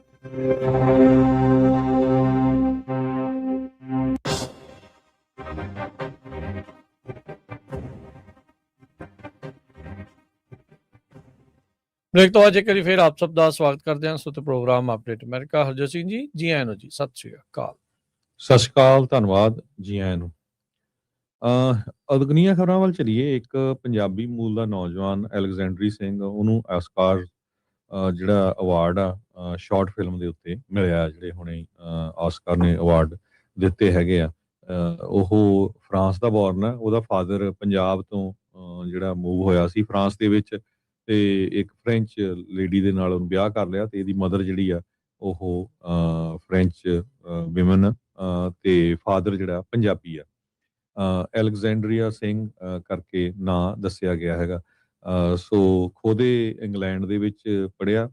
ਤੋਂ ਬਾਅਦ ਇੱਕ ਵਾਰੀ ਫਿਰ ਆਪ ਸਭ ਦਾ ਸਵਾਗਤ ਕਰਦੇ ਹਾਂ ਸੁਤ programme update America. Harjot Singh ji ਆਇਆਂ ਨੂੰ ਜੀ, ਸਤਿ ਸ਼੍ਰੀ ਅਕਾਲ। ਸਤਿ ਸ਼੍ਰੀ ਅਕਾਲ, ਧੰਨਵਾਦ, ਜੀ ਆਇਆਂ ਨੂੰ। ਅਗਨੀਆਂ ਖਬਰਾਂ ਵੱਲ ਚਲੀਏ। ਇੱਕ ਪੰਜਾਬੀ ਮੂਲ ਦਾ ਨੌਜਵਾਨ ਅਲੈਗਜ਼ੈਂਡਰੀ ਸਿੰਘ, ਉਹਨੂੰ ਆਸਕਾਰ ਜਿਹੜਾ ਅਵਾਰਡ ਆ ਸ਼ਾਰਟ ਫਿਲਮ ਦੇ ਉੱਤੇ ਮਿਲਿਆ, ਜਿਹੜੇ ਹੁਣੇ ਆਸਕਾਰ ਨੇ ਅਵਾਰਡ ਦਿੱਤੇ ਹੈਗੇ ਆ। ਉਹ ਫਰਾਂਸ ਦਾ ਬੋਰਨ ਆ, ਉਹਦਾ ਫਾਦਰ ਪੰਜਾਬ ਤੋਂ ਜਿਹੜਾ ਮੂਵ ਹੋਇਆ ਸੀ ਫਰਾਂਸ ਦੇ ਵਿੱਚ, ਤੇ ਇੱਕ ਫ੍ਰੈਂਚ ਲੇਡੀ ਦੇ ਨਾਲ ਉਹਨੂੰ ਵਿਆਹ ਕਰ ਲਿਆ, ਤੇ ਇਹਦੀ ਮਦਰ ਜਿਹੜੀ ਆ ਉਹ ਫ੍ਰੈਂਚ ਵਿਮਨ ਤੇ ਫਾਦਰ ਜਿਹੜਾ ਪੰਜਾਬੀ ਆ। ਐਲੈਗਜ਼ੈਂਡਰੀਆ ਸਿੰਘ ਕਰਕੇ ਨਾਂ ਦੱਸਿਆ ਗਿਆ ਹੈਗਾ। ਸੋ ਖੁਦੇ ਇੰਗਲੈਂਡ ਦੇ ਵਿੱਚ ਪੜ੍ਹਿਆ,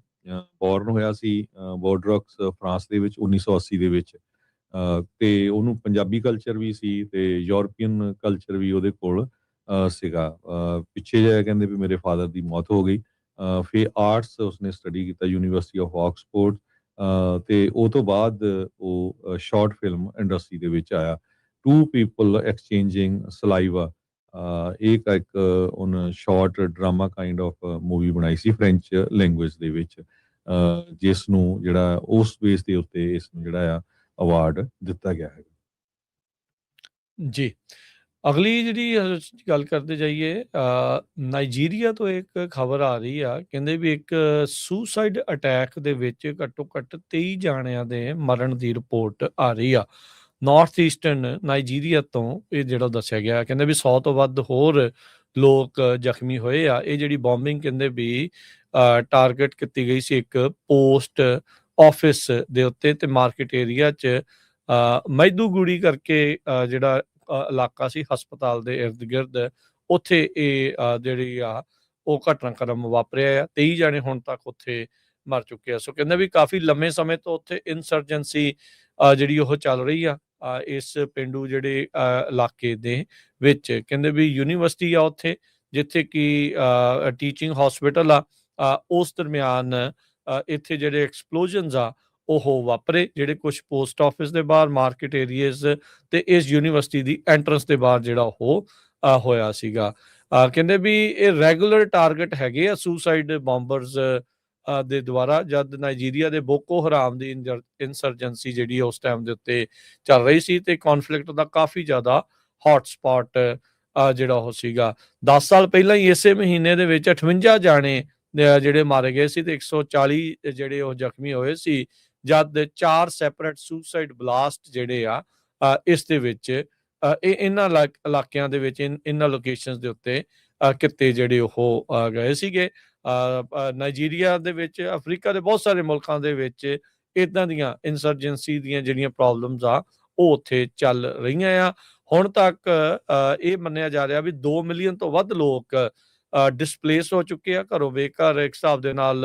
ਬੋਰਨ ਹੋਇਆ ਸੀ ਬੋਰਡਰੌਕਸ ਫਰਾਂਸ ਦੇ ਵਿੱਚ 1980 ਦੇ ਵਿੱਚ। ਤੇ ਉਹਨੂੰ ਪੰਜਾਬੀ ਕਲਚਰ ਵੀ ਸੀ ਤੇ ਯੂਰਪੀਅਨ ਕਲਚਰ ਵੀ ਉਹਦੇ ਕੋਲ ਸੀਗਾ। ਪਿੱਛੇ ਜਿਹਾ ਕਹਿੰਦੇ ਵੀ ਮੇਰੇ ਫਾਦਰ ਦੀ ਮੌਤ ਹੋ ਗਈ। ਫਿਰ ਆਰਟਸ ਉਸਨੇ ਸਟੱਡੀ ਕੀਤਾ ਯੂਨੀਵਰਸਿਟੀ ਆਫ ਆਕਸਫੋਰਡ, ਤੇ ਉਹ ਤੋਂ ਬਾਅਦ ਉਹ ਸ਼ਾਰਟ ਫਿਲਮ ਇੰਡਸਟਰੀ ਦੇ ਵਿੱਚ ਆਇਆ। ਟੂ ਪੀਪਲ ਐਕਸਚੇਂਜਿੰਗ ਸਲਾਈਵਾ, ਇੱਕ ਉਹਨ short drama kind of movie ਬਣਾਈ ਸੀ ਫ੍ਰੈਂਚ ਲੈਂਗੁਏਜ ਦੇ ਵਿੱਚ, ਜਿਸ ਨੂੰ ਜਿਹੜਾ ਉਸ ਬੇਸ ਦੇ ਉੱਤੇ ਇਸ ਨੂੰ ਜਿਹੜਾ ਆ ਅਵਾਰਡ ਦਿੱਤਾ ਗਿਆ ਹੈ ਜੀ। ਅਗਲੀ ਜਿਹੜੀ ਗੱਲ ਕਰਦੇ ਜਾਈਏ, ਨਾਈਜੀਰੀਆ ਤੋਂ ਇੱਕ ਖਬਰ ਆ ਰਹੀ ਆ, ਕਹਿੰਦੇ ਵੀ ਇੱਕ ਸੁਸਾਈਡ ਅਟੈਕ ਦੇ ਵਿੱਚ ਘੱਟੋ ਘੱਟ 23 ਜਾਣਿਆਂ ਦੇ ਮਰਨ ਦੀ ਰਿਪੋਰਟ ਆ ਰਹੀ ਆ ਨਾਰਥ ਈਸਟਰਨ ਨਾਈਜੀਰੀਆ ਤੋਂ। ਇਹ ਜਿਹੜਾ ਦੱਸਿਆ ਗਿਆ, ਕਹਿੰਦੇ ਵੀ 100 ਤੋਂ ਵੱਧ ਹੋਰ ਲੋਕ ਜ਼ਖਮੀ ਹੋਏ ਆ। ਇਹ ਜਿਹੜੀ ਬੋmbਿੰਗ ਕਹਿੰਦੇ ਵੀ ਟਾਰਗੇਟ ਕੀਤੀ ਗਈ ਸੀ ਇੱਕ ਪੋਸਟ ਆਫਿਸ ਦੇ ਉੱਤੇ ਤੇ ਮਾਰਕੀਟ ਏਰੀਆ 'ਚ ਮੈਦੂਗੁੜੀ ਕਰਕੇ ਜਿਹੜਾ ਇਲਾਕਾ ਸੀ ਹਸਪਤਾਲ ਦੇ ਇਰਦ ਗਿਰਦ, ਉੱਥੇ ਇਹ ਜਿਹੜੀ ਆ ਉਹ ਘਟਨਾਕ੍ਰਮ ਵਾਪਰਿਆ ਆ। 23 ਜਾਣੇ ਹੁਣ ਤੱਕ ਉੱਥੇ ਮਰ ਚੁੱਕੇ ਆ। ਸੋ ਕਹਿੰਦੇ ਵੀ ਕਾਫੀ ਲੰਮੇ ਸਮੇਂ ਤੋਂ ਉੱਥੇ ਇਨਸਰਜੈਂਸੀ ਜਿਹੜੀ ਉਹ ਚੱਲ ਰਹੀ ਆ ਇਸ ਪੇਂਡੂ ਜਿਹੜੇ ਇਲਾਕੇ ਦੇ ਵਿੱਚ। ਕਹਿੰਦੇ ਵੀ ਯੂਨੀਵਰਸਿਟੀ ਆ ਉੱਥੇ, ਜਿੱਥੇ ਕਿ ਟੀਚਿੰਗ ਹਸਪੀਟਲ ਆ। ਉਸ ਦਰਮਿਆਨ ਇੱਥੇ ਜਿਹੜੇ ਐਕਸਪਲੋਜਨਸ ਆ ਉਹ ਵਾਪਰੇ, ਜਿਹੜੇ ਕੁਝ ਪੋਸਟ ਆਫਿਸ ਦੇ ਬਾਹਰ, ਮਾਰਕੀਟ ਏਰੀਆਜ਼ ਤੇ ਇਸ ਯੂਨੀਵਰਸਿਟੀ ਦੀ ਐਂਟਰੈਂਸ ਦੇ ਬਾਹਰ ਜਿਹੜਾ ਉਹ ਹੋਇਆ ਸੀਗਾ। ਕਹਿੰਦੇ ਵੀ ਇਹ ਰੈਗੂਲਰ ਟਾਰਗੇਟ ਹੈਗੇ ਆ ਸੁਸਾਈਡ ਬੰਬਰਸ ਦੇ ਦੁਆਰਾ, ਜਦ ਨਾਈਜੀਰੀਆ ਦੇ ਬੋਕੋ ਹਰਾਮ ਦੀ ਇਨਸਰਜੈਂਸੀ ਜਿਹੜੀ ਉਸ ਟਾਈਮ ਦੇ ਉੱਤੇ ਚੱਲ ਰਹੀ ਸੀ ਤੇ ਕੌਨਫਲਿਕਟ ਦਾ ਕਾਫੀ ਜ਼ਿਆਦਾ ਹੌਟ ਸਪੌਟ ਜਿਹੜਾ ਉਹ ਸੀਗਾ। 10 ਸਾਲ ਪਹਿਲਾਂ ਹੀ ਇਸੇ ਮਹੀਨੇ ਦੇ ਵਿੱਚ 58 ਜਾਣੇ ਜਿਹੜੇ ਮਾਰੇ ਗਏ ਸੀ ਤੇ 140 ਜਿਹੜੇ ਉਹ ਜ਼ਖਮੀ ਹੋਏ ਸੀ, ਜਦ 4 ਸੈਪਰੇਟ ਸੁਸਾਈਡ ਬਲਾਸਟ ਜਿਹੜੇ ਆ ਇਸ ਦੇ ਵਿੱਚ ਇਹਨਾਂ ਇਲਾਕਿਆਂ ਦੇ ਵਿੱਚ, ਇਹਨਾਂ ਲੋਕੇਸ਼ਨਸ ਦੇ ਉੱਤੇ ਕਿਤੇ ਜਿਹੜੇ ਉਹ ਗਏ ਸੀਗੇ। ਨਾਈਜੀਰੀਆ ਦੇ ਵਿੱਚ, ਅਫਰੀਕਾ ਦੇ ਬਹੁਤ ਸਾਰੇ ਮੁਲਕਾਂ ਦੇ ਵਿੱਚ ਇਦਾਂ ਦੀਆਂ ਇਨਸਰਜੈਂਸੀ ਦੀਆਂ ਜਿਹੜੀਆਂ ਪ੍ਰੋਬਲਮਸ ਆ ਉਹ ਉੱਥੇ ਚੱਲ ਰਹੀਆਂ ਆ। ਹੁਣ ਤੱਕ ਇਹ ਮੰਨਿਆ ਜਾ ਰਿਹਾ ਵੀ 2 ਮਿਲੀਅਨ ਤੋਂ ਵੱਧ ਲੋਕ ਡਿਸਪਲੇਸ ਹੋ ਚੁੱਕੇ ਆ, ਘਰੋਂ ਬੇਘਰ ਇੱਕ ਹਿਸਾਬ ਦੇ ਨਾਲ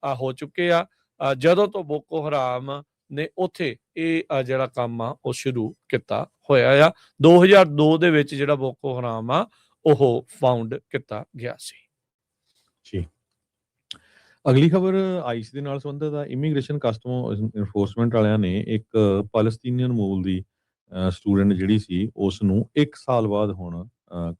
ਹੋ ਚੁੱਕੇ ਆ, ਜਦੋਂ ਤੋਂ ਬੋਕੋ ਹਰਾਮ ਨੇ ਉੱਥੇ ਇਹ ਜਿਹੜਾ ਕੰਮ ਆ ਉਹ ਸ਼ੁਰੂ ਕੀਤਾ ਹੋਇਆ ਆ। 2002 ਦੇ ਵਿੱਚ ਜਿਹੜਾ ਬੋਕੋ ਹਰਾਮ ਆ ਉਹ ਫਾਊਂਡ ਕੀਤਾ ਗਿਆ ਸੀ ਜੀ। ਅਗਲੀ ਖਬਰ ਆਈਸ ਦੇ ਨਾਲ ਸੰਬੰਧਿਤ ਆ। ਇਮੀਗ੍ਰੇਸ਼ਨ ਕਸਟਮ ਇਨਫੋਰਸਮੈਂਟ ਵਾਲਿਆਂ ਨੇ ਇੱਕ ਪੈਲਸਤੀਨੀਅਨ ਮੂਲ ਦੀ ਸਟੂਡੈਂਟ ਜਿਹੜੀ ਸੀ ਉਸ ਨੂੰ 1 ਸਾਲ ਬਾਅਦ ਹੁਣ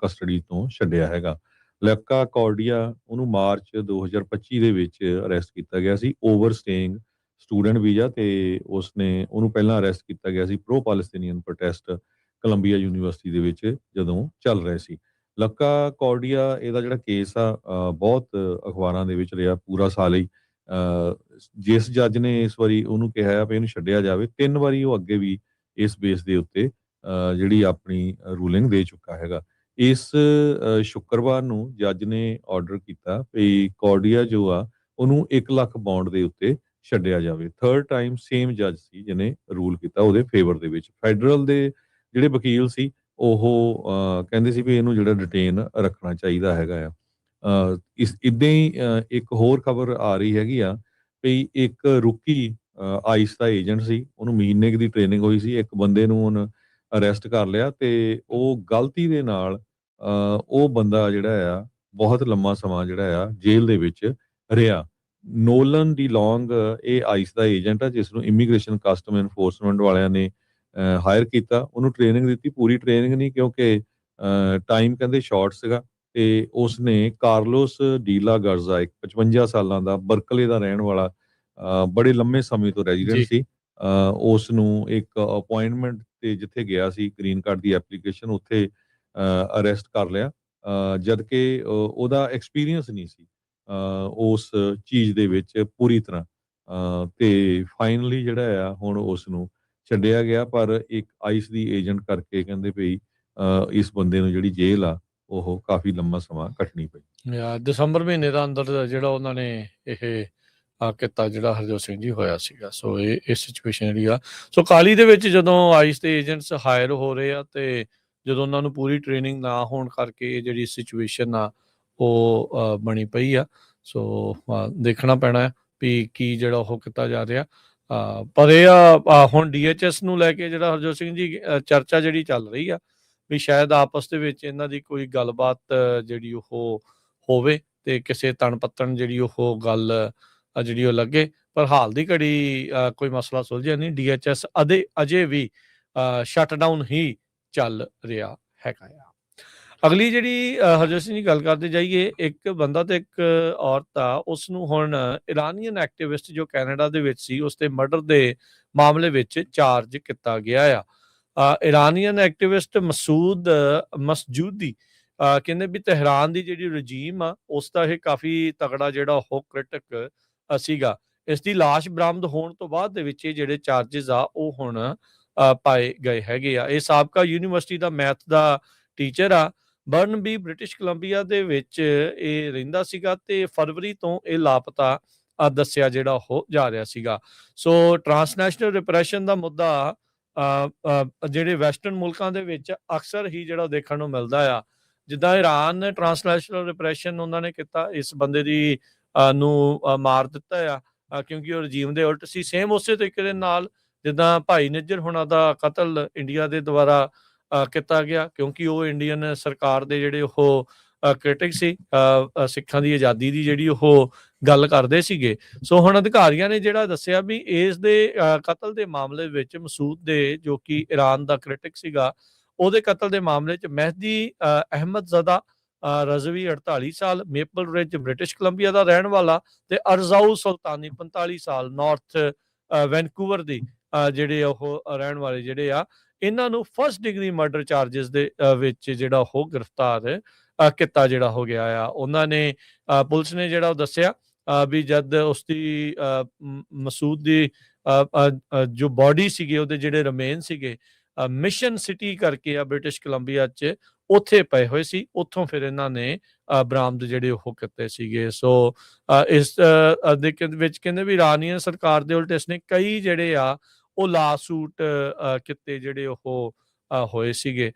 ਕਸਟਡੀ ਤੋਂ ਛੱਡਿਆ ਹੈਗਾ। ਲੈਕਾ ਕੌਰਡੀਆ, ਉਹਨੂੰ ਮਾਰਚ 2025 ਦੇ ਵਿੱਚ ਅਰੈਸਟ ਕੀਤਾ ਗਿਆ ਸੀ ਓਵਰ ਸਟੇਇੰਗ ਸਟੂਡੈਂਟ ਵੀਜ਼ਾ, ਤੇ ਉਸਨੇ ਉਹਨੂੰ ਪਹਿਲਾਂ ਅਰੈਸਟ ਕੀਤਾ ਗਿਆ ਸੀ ਪ੍ਰੋ ਪੈਲਸਤੀਨੀਅਨ ਪ੍ਰੋਟੈਸਟ ਕੋਲੰਬੀਆ ਯੂਨੀਵਰਸਿਟੀ ਦੇ ਵਿੱਚ ਜਦੋਂ ਚੱਲ ਰਹੇ ਸੀ। ਲੱਕਾ ਕੌਰਡੀਆ, ਇਹਦਾ ਜਿਹੜਾ ਕੇਸ ਆ ਬਹੁਤ ਅਖਬਾਰਾਂ ਦੇ ਵਿੱਚ ਰਿਹਾ ਪੂਰਾ ਸਾਲ ਹੀ। ਜਿਸ ਜੱਜ ਨੇ ਇਸ ਵਾਰੀ ਉਹਨੂੰ ਕਿਹਾ ਵੀ ਇਹਨੂੰ ਛੱਡਿਆ ਜਾਵੇ, 3 ਵਾਰੀ ਉਹ ਅੱਗੇ ਵੀ ਇਸ ਬੇਸ ਦੇ ਉੱਤੇ ਜਿਹੜੀ ਆਪਣੀ ਰੂਲਿੰਗ ਦੇ ਚੁੱਕਾ ਹੈਗਾ। ਇਸ ਸ਼ੁੱਕਰਵਾਰ ਨੂੰ ਜੱਜ ਨੇ ਆਰਡਰ ਕੀਤਾ ਵੀ ਕੌਰਡੀਆ ਜੋ ਆ ਉਹਨੂੰ 1 ਲੱਖ ਬੌਂਡ ਦੇ ਉੱਤੇ ਛੱਡਿਆ ਜਾਵੇ। 3rd ਟਾਈਮ ਸੇਮ ਜੱਜ ਸੀ ਜਿਹਨੇ ਰੂਲ ਕੀਤਾ ਉਹਦੇ ਫੇਵਰ ਦੇ ਵਿੱਚ। ਫੈਡਰਲ ਦੇ ਜਿਹੜੇ ਵਕੀਲ ਸੀ ਉਹ ਕਹਿੰਦੇ ਸੀ ਵੀ ਇਹਨੂੰ ਜਿਹੜਾ ਡਿਟੇਨ ਰੱਖਣਾ ਚਾਹੀਦਾ ਹੈਗਾ ਆ। ਇਸ ਇੱਦਾਂ ਹੀ ਇੱਕ ਹੋਰ ਖਬਰ ਆ ਰਹੀ ਹੈਗੀ ਆ ਵੀ ਇੱਕ ਰੁਕੀ ਆਈਸ ਦਾ ਏਜੰਟ ਸੀ, ਉਹਨੂੰ ਮਹੀਨੇ ਦੀ ਟ੍ਰੇਨਿੰਗ ਹੋਈ ਸੀ, ਇੱਕ ਬੰਦੇ ਨੂੰ ਉਹਨ ਅਰੈਸਟ ਕਰ ਲਿਆ ਤੇ ਉਹ ਗਲਤੀ ਦੇ ਨਾਲ ਉਹ ਬੰਦਾ ਜਿਹੜਾ ਆ ਬਹੁਤ ਲੰਮਾ ਸਮਾਂ ਜਿਹੜਾ ਆ ਜੇਲ੍ਹ ਦੇ ਵਿੱਚ ਰਿਹਾ। ਨੋਲਨ ਡੀ ਲੌਂਗ ਇਹ ਆਈਸ ਦਾ ਏਜੰਟ ਆ, ਜਿਸ ਨੂੰ ਇਮੀਗ੍ਰੇਸ਼ਨ ਕਸਟਮ ਇਨਫੋਰਸਮੈਂਟ ਵਾਲਿਆਂ ਨੇ ਹਾਇਰ ਕੀਤਾ। ਉਹਨੂੰ ਟ੍ਰੇਨਿੰਗ ਦਿੱਤੀ, ਪੂਰੀ ਟ੍ਰੇਨਿੰਗ ਨਹੀਂ, ਕਿਉਂਕਿ ਟਾਈਮ ਕਹਿੰਦੇ ਸ਼ਾਰਟ ਸੀਗਾ। ਤੇ ਉਸਨੇ ਕਾਰਲੋਸ ਡੀਲਾ ਗਰਜ਼ਾ, ਇੱਕ 55 ਸਾਲਾਂ ਦਾ ਬਰਕਲੇ ਦਾ ਰਹਿਣ ਵਾਲਾ, ਬੜੇ ਲੰਮੇ ਸਮੇਂ ਤੋਂ ਰੈਜ਼ੀਡੈਂਟ ਜੀ ਸੀ, ਉਸ ਨੂੰ ਇੱਕ ਅਪਾਇੰਟਮੈਂਟ ਤੇ ਜਿੱਥੇ ਗਿਆ ਸੀ ਗ੍ਰੀਨ ਕਾਰਡ ਦੀ ਐਪਲੀਕੇਸ਼ਨ, ਉੱਥੇ ਅਰੈਸਟ ਕਰ ਲਿਆ, ਜਦ ਕਿ ਉਹਦਾ ਐਕਸਪੀਰੀਅੰਸ ਨਹੀਂ ਸੀ ਉਸ ਚੀਜ਼ ਦੇ ਵਿੱਚ ਪੂਰੀ ਤਰ੍ਹਾਂ। ਤੇ ਫਾਈਨਲੀ ਜਿਹੜਾ ਆ ਹੁਣ ਉਸ ਨੂੰ ਛੱਡਿਆ ਗਿਆ, ਪਰ ਇੱਕ ਆਈਸ ਦੀ ਏਜੰਟ ਕਰਕੇ ਕਹਿੰਦੇ ਭਈ ਇਸ ਬੰਦੇ ਨੂੰ ਜਿਹੜੀ ਜੇਲ੍ਹ ਆ ਉਹ ਕਾਫੀ ਲੰਮਾ ਸਮਾਂ ਕੱਟਣੀ ਪਈ। ਦਸੰਬਰ ਮਹੀਨੇ ਦਾ ਅੰਦਰ ਜਿਹੜਾ ਉਹਨਾਂ ਨੇ ਇਹ ਕੀਤਾ, ਜਿਹੜਾ ਹਰਜੋਤ ਸਿੰਘ ਜੀ ਹੋਇਆ ਸੀਗਾ। ਸੋ ਇਹ ਸਿਚੁਏਸ਼ਨ ਜਿਹੜੀ ਆ, ਸੋ ਕਾਲੀ ਦੇ ਵਿੱਚ ਜਦੋਂ ਆਈਸ ਦੇ ਏਜੰਟਸ ਹਾਇਰ ਹੋ ਰਹੇ ਆ ਤੇ ਜਦੋਂ ਉਹਨਾਂ ਨੂੰ ਪੂਰੀ ਟ੍ਰੇਨਿੰਗ ਨਾ ਹੋਣ ਕਰਕੇ ਇਹ ਜਿਹੜੀ ਸਿਚੁਏਸ਼ਨ ਆ ਉਹ ਬਣੀ ਪਈ ਆ। ਸੋ ਦੇਖਣਾ ਪੈਣਾ ਹੈ ਵੀ ਕੀ ਜਿਹੜਾ ਉਹ ਕੀਤਾ ਜਾ ਰਿਹਾ। ਪਰ ਇਹ ਹੁਣ DHS ਨੂੰ ਲੈ ਕੇ ਜਿਹੜਾ ਹਰਜੋਤ ਸਿੰਘ ਜੀ ਚਰਚਾ ਜਿਹੜੀ ਚੱਲ ਰਹੀ ਆ ਵੀ ਸ਼ਾਇਦ ਆਪਸ ਦੇ ਵਿੱਚ ਇਹਨਾਂ ਦੀ ਕੋਈ ਗੱਲਬਾਤ ਜਿਹੜੀ ਉਹ ਹੋਵੇ ਤੇ ਕਿਸੇ ਤਣ ਪੱਤਣ ਜਿਹੜੀ ਉਹ ਗੱਲ ਜਿਹੜੀ ਉਹ ਲੱਗੇ। ਪਰ ਹਾਲ ਦੀ ਘੜੀ ਕੋਈ ਮਸਲਾ ਸੁਲਝਿਆ ਨਹੀਂ। DHS ਅਜੇ ਵੀ ਸ਼ਟ ਡਾਊਨ ਹੀ ਚੱਲ ਰਿਹਾ ਹੈਗਾ ਆ। ਅਗਲੀ ਜਿਹੜੀ ਹਰਜੋਤ ਸਿੰਘ ਜੀ ਗੱਲ ਕਰਦੇ ਜਾਈਏ, ਇੱਕ ਬੰਦਾ ਤੇ ਇੱਕ ਔਰਤ ਆ, ਉਸ ਨੂੰ ਹੁਣ ਇਰਾਨੀਅਨ ਐਕਟਿਵਿਸਟ ਜੋ ਕੈਨੇਡਾ ਦੇ ਵਿੱਚ ਸੀ, ਉਸ ਤੇ ਮਰਡਰ ਦੇ ਮਾਮਲੇ ਵਿੱਚ ਚਾਰਜ ਕੀਤਾ ਗਿਆ ਆ। ਇਰਾਨੀਅਨ ਐਕਟਿਵਿਸਟ ਮਸਜੂਦੀ ਕਹਿੰਦੇ ਵੀ ਤਹਿਰਾਨ ਦੀ ਜਿਹੜੀ ਰਜੀਮ ਆ ਉਸ ਦਾ ਇਹ ਕਾਫੀ ਤਗੜਾ ਜਿਹੜਾ ਉਹ ਕ੍ਰਿਟਿਕ ਸੀਗਾ। ਇਸ ਦੀ ਲਾਸ਼ ਬਰਾਮਦ ਹੋਣ ਤੋਂ ਬਾਅਦ ਦੇ ਵਿੱਚ ਇਹ ਜਿਹੜੇ ਚਾਰਜਸ ਆ ਉਹ ਹੁਣ ਪਾਏ ਗਏ ਹੈਗੇ ਆ। ਇਹ ਸਾਬਕਾ ਯੂਨੀਵਰਸਿਟੀ ਦਾ ਮੈਥ ਦਾ ਟੀਚਰ ਆ। ਬਰਨਬੀ ਬ੍ਰਿਟਿਸ਼ ਕੋਲੰਬੀਆ ਦੇ ਵਿੱਚ ਇਹ ਰਹਿੰਦਾ ਸੀਗਾ ਤੇ ਫਰਵਰੀ ਤੋਂ ਇਹ ਲਾਪਤਾ ਦੱਸਿਆ ਜਿਹੜਾ ਉਹ ਜਾ ਰਿਹਾ ਸੀਗਾ। ਸੋ ਟਰਾਂਸਨੈਸ਼ਨਲ ਰਿਪਰੈਸ਼ਨ ਦਾ ਮੁੱਦਾ ਜਿਹੜੇ ਵੈਸਟਰਨ ਮੁਲਕਾਂ ਦੇ ਵਿੱਚ ਅਕਸਰ ਹੀ ਜਿਹੜਾ ਦੇਖਣ ਨੂੰ ਮਿਲਦਾ ਆ। ਜਿੱਦਾਂ ਇਰਾਨ ਟਰਾਂਸਨੈਸ਼ਨਲ ਰਿਪਰੈਸ਼ਨ ਉਹਨਾਂ ਨੇ ਕੀਤਾ, ਇਸ ਬੰਦੇ ਦੀ ਨੂੰ ਮਾਰ ਦਿੱਤਾ ਆ ਕਿਉਂਕਿ ਉਹ ਰਜੀਮ ਦੇ ਉਲਟ ਸੀ। ਸੇਮ ਉਸੇ ਤਰੀਕੇ ਦੇ ਨਾਲ ਜਿੱਦਾਂ ਭਾਈ ਨਿੱਜਰ ਹੁਣਾਂ ਦਾ ਕਤਲ ਇੰਡੀਆ ਦੇ ਦੁਆਰਾ ਕੀਤਾ ਗਿਆ, ਕਿਉਂਕਿ ਉਹ ਇੰਡੀਅਨ ਸਰਕਾਰ ਦੇ ਜਿਹੜੇ ਉਹ ਕ੍ਰਿਟਿਕ ਸੀ, ਸਿੱਖਾਂ ਦੀ ਆਜ਼ਾਦੀ ਦੀ ਜਿਹੜੀ ਉਹ ਗੱਲ ਕਰਦੇ ਸੀਗੇ। ਸੋ ਹੁਣ ਅਧਿਕਾਰੀਆਂ ਨੇ ਜਿਹੜਾ ਦੱਸਿਆ ਵੀ ਇਸ ਦੇ ਕਤਲ ਦੇ ਮਾਮਲੇ ਵਿੱਚ ਮਸੂਦ ਦੇ, ਜੋ ਕਿ ਇਰਾਨ ਦਾ ਕ੍ਰਿਟਿਕ ਸੀਗਾ, ਉਹਦੇ ਕਤਲ ਦੇ ਮਾਮਲੇ 'ਚ ਮਹਿਦੀ ਅਹਿਮਦਜ਼ਦਾ ਰਜ਼ਵੀ 48 ਸਾਲ, ਮੇਪਲ ਰਿਜ ਬ੍ਰਿਟਿਸ਼ ਕੋਲੰਬੀਆ ਦਾ ਰਹਿਣ ਵਾਲਾ, ਤੇ ਅਰਜ਼ਾਊ ਸੁਲਤਾਨੀ 45 ਸਾਲ ਨਾਰਥ ਵੈਨਕੂਵਰ ਦੀ ਜਿਹੜੇ ਉਹ ਰਹਿਣ ਵਾਲੇ ਜਿਹੜੇ ਆ, ਇਹਨਾਂ ਨੂੰ ਫਸਟ ਡਿਗਰੀ ਮਰਡਰ ਚਾਰਜਸ ਦੇ ਵਿੱਚ ਜਿਹੜਾ ਉਹ ਗ੍ਰਿਫਤਾਰ ਕੀਤਾ ਜਿਹੜਾ ਹੋ ਗਿਆ ਆ। ਉਹਨਾਂ ਨੇ ਪੁਲਿਸ ਨੇ ਜਿਹੜਾ ਉਹ ਦੱਸਿਆ ਵੀ ਜਦ ਉਸ ਦੀ ਮਸੂਦ ਦੀ ਜੋ ਬੋਡੀ ਸੀਗੀ, ਉਹਦੇ ਜਿਹੜੇ ਰਿਮੇਨ ਸੀਗੇ ਮਿਸ਼ਨ ਸਿਟੀ ਕਰਕੇ ਆ ਬ੍ਰਿਟਿਸ਼ ਕੋਲੰਬੀਆ 'ਚ, ਉੱਥੇ ਪਏ ਹੋਏ ਸੀ। ਉੱਥੋਂ ਫਿਰ ਇਹਨਾਂ ਨੇ ਬਰਾਮਦ ਜਿਹੜੇ ਉਹ ਕੀਤੇ ਸੀਗੇ। ਸੋ ਇਸ ਦੇ ਵਿੱਚ ਕਹਿੰਦੇ ਵੀ ਇਰਾਨੀਅਨ ਸਰਕਾਰ ਦੇ ਉਲਟ ਇਸਨੇ ਕਈ ਜਿਹੜੇ ਆ ਉਹ ਲਾ ਸੂਟ ਕੀਤੇ ਜਿਹੜੇ ਉਹ ਹੋਏ ਸੀਗੇ।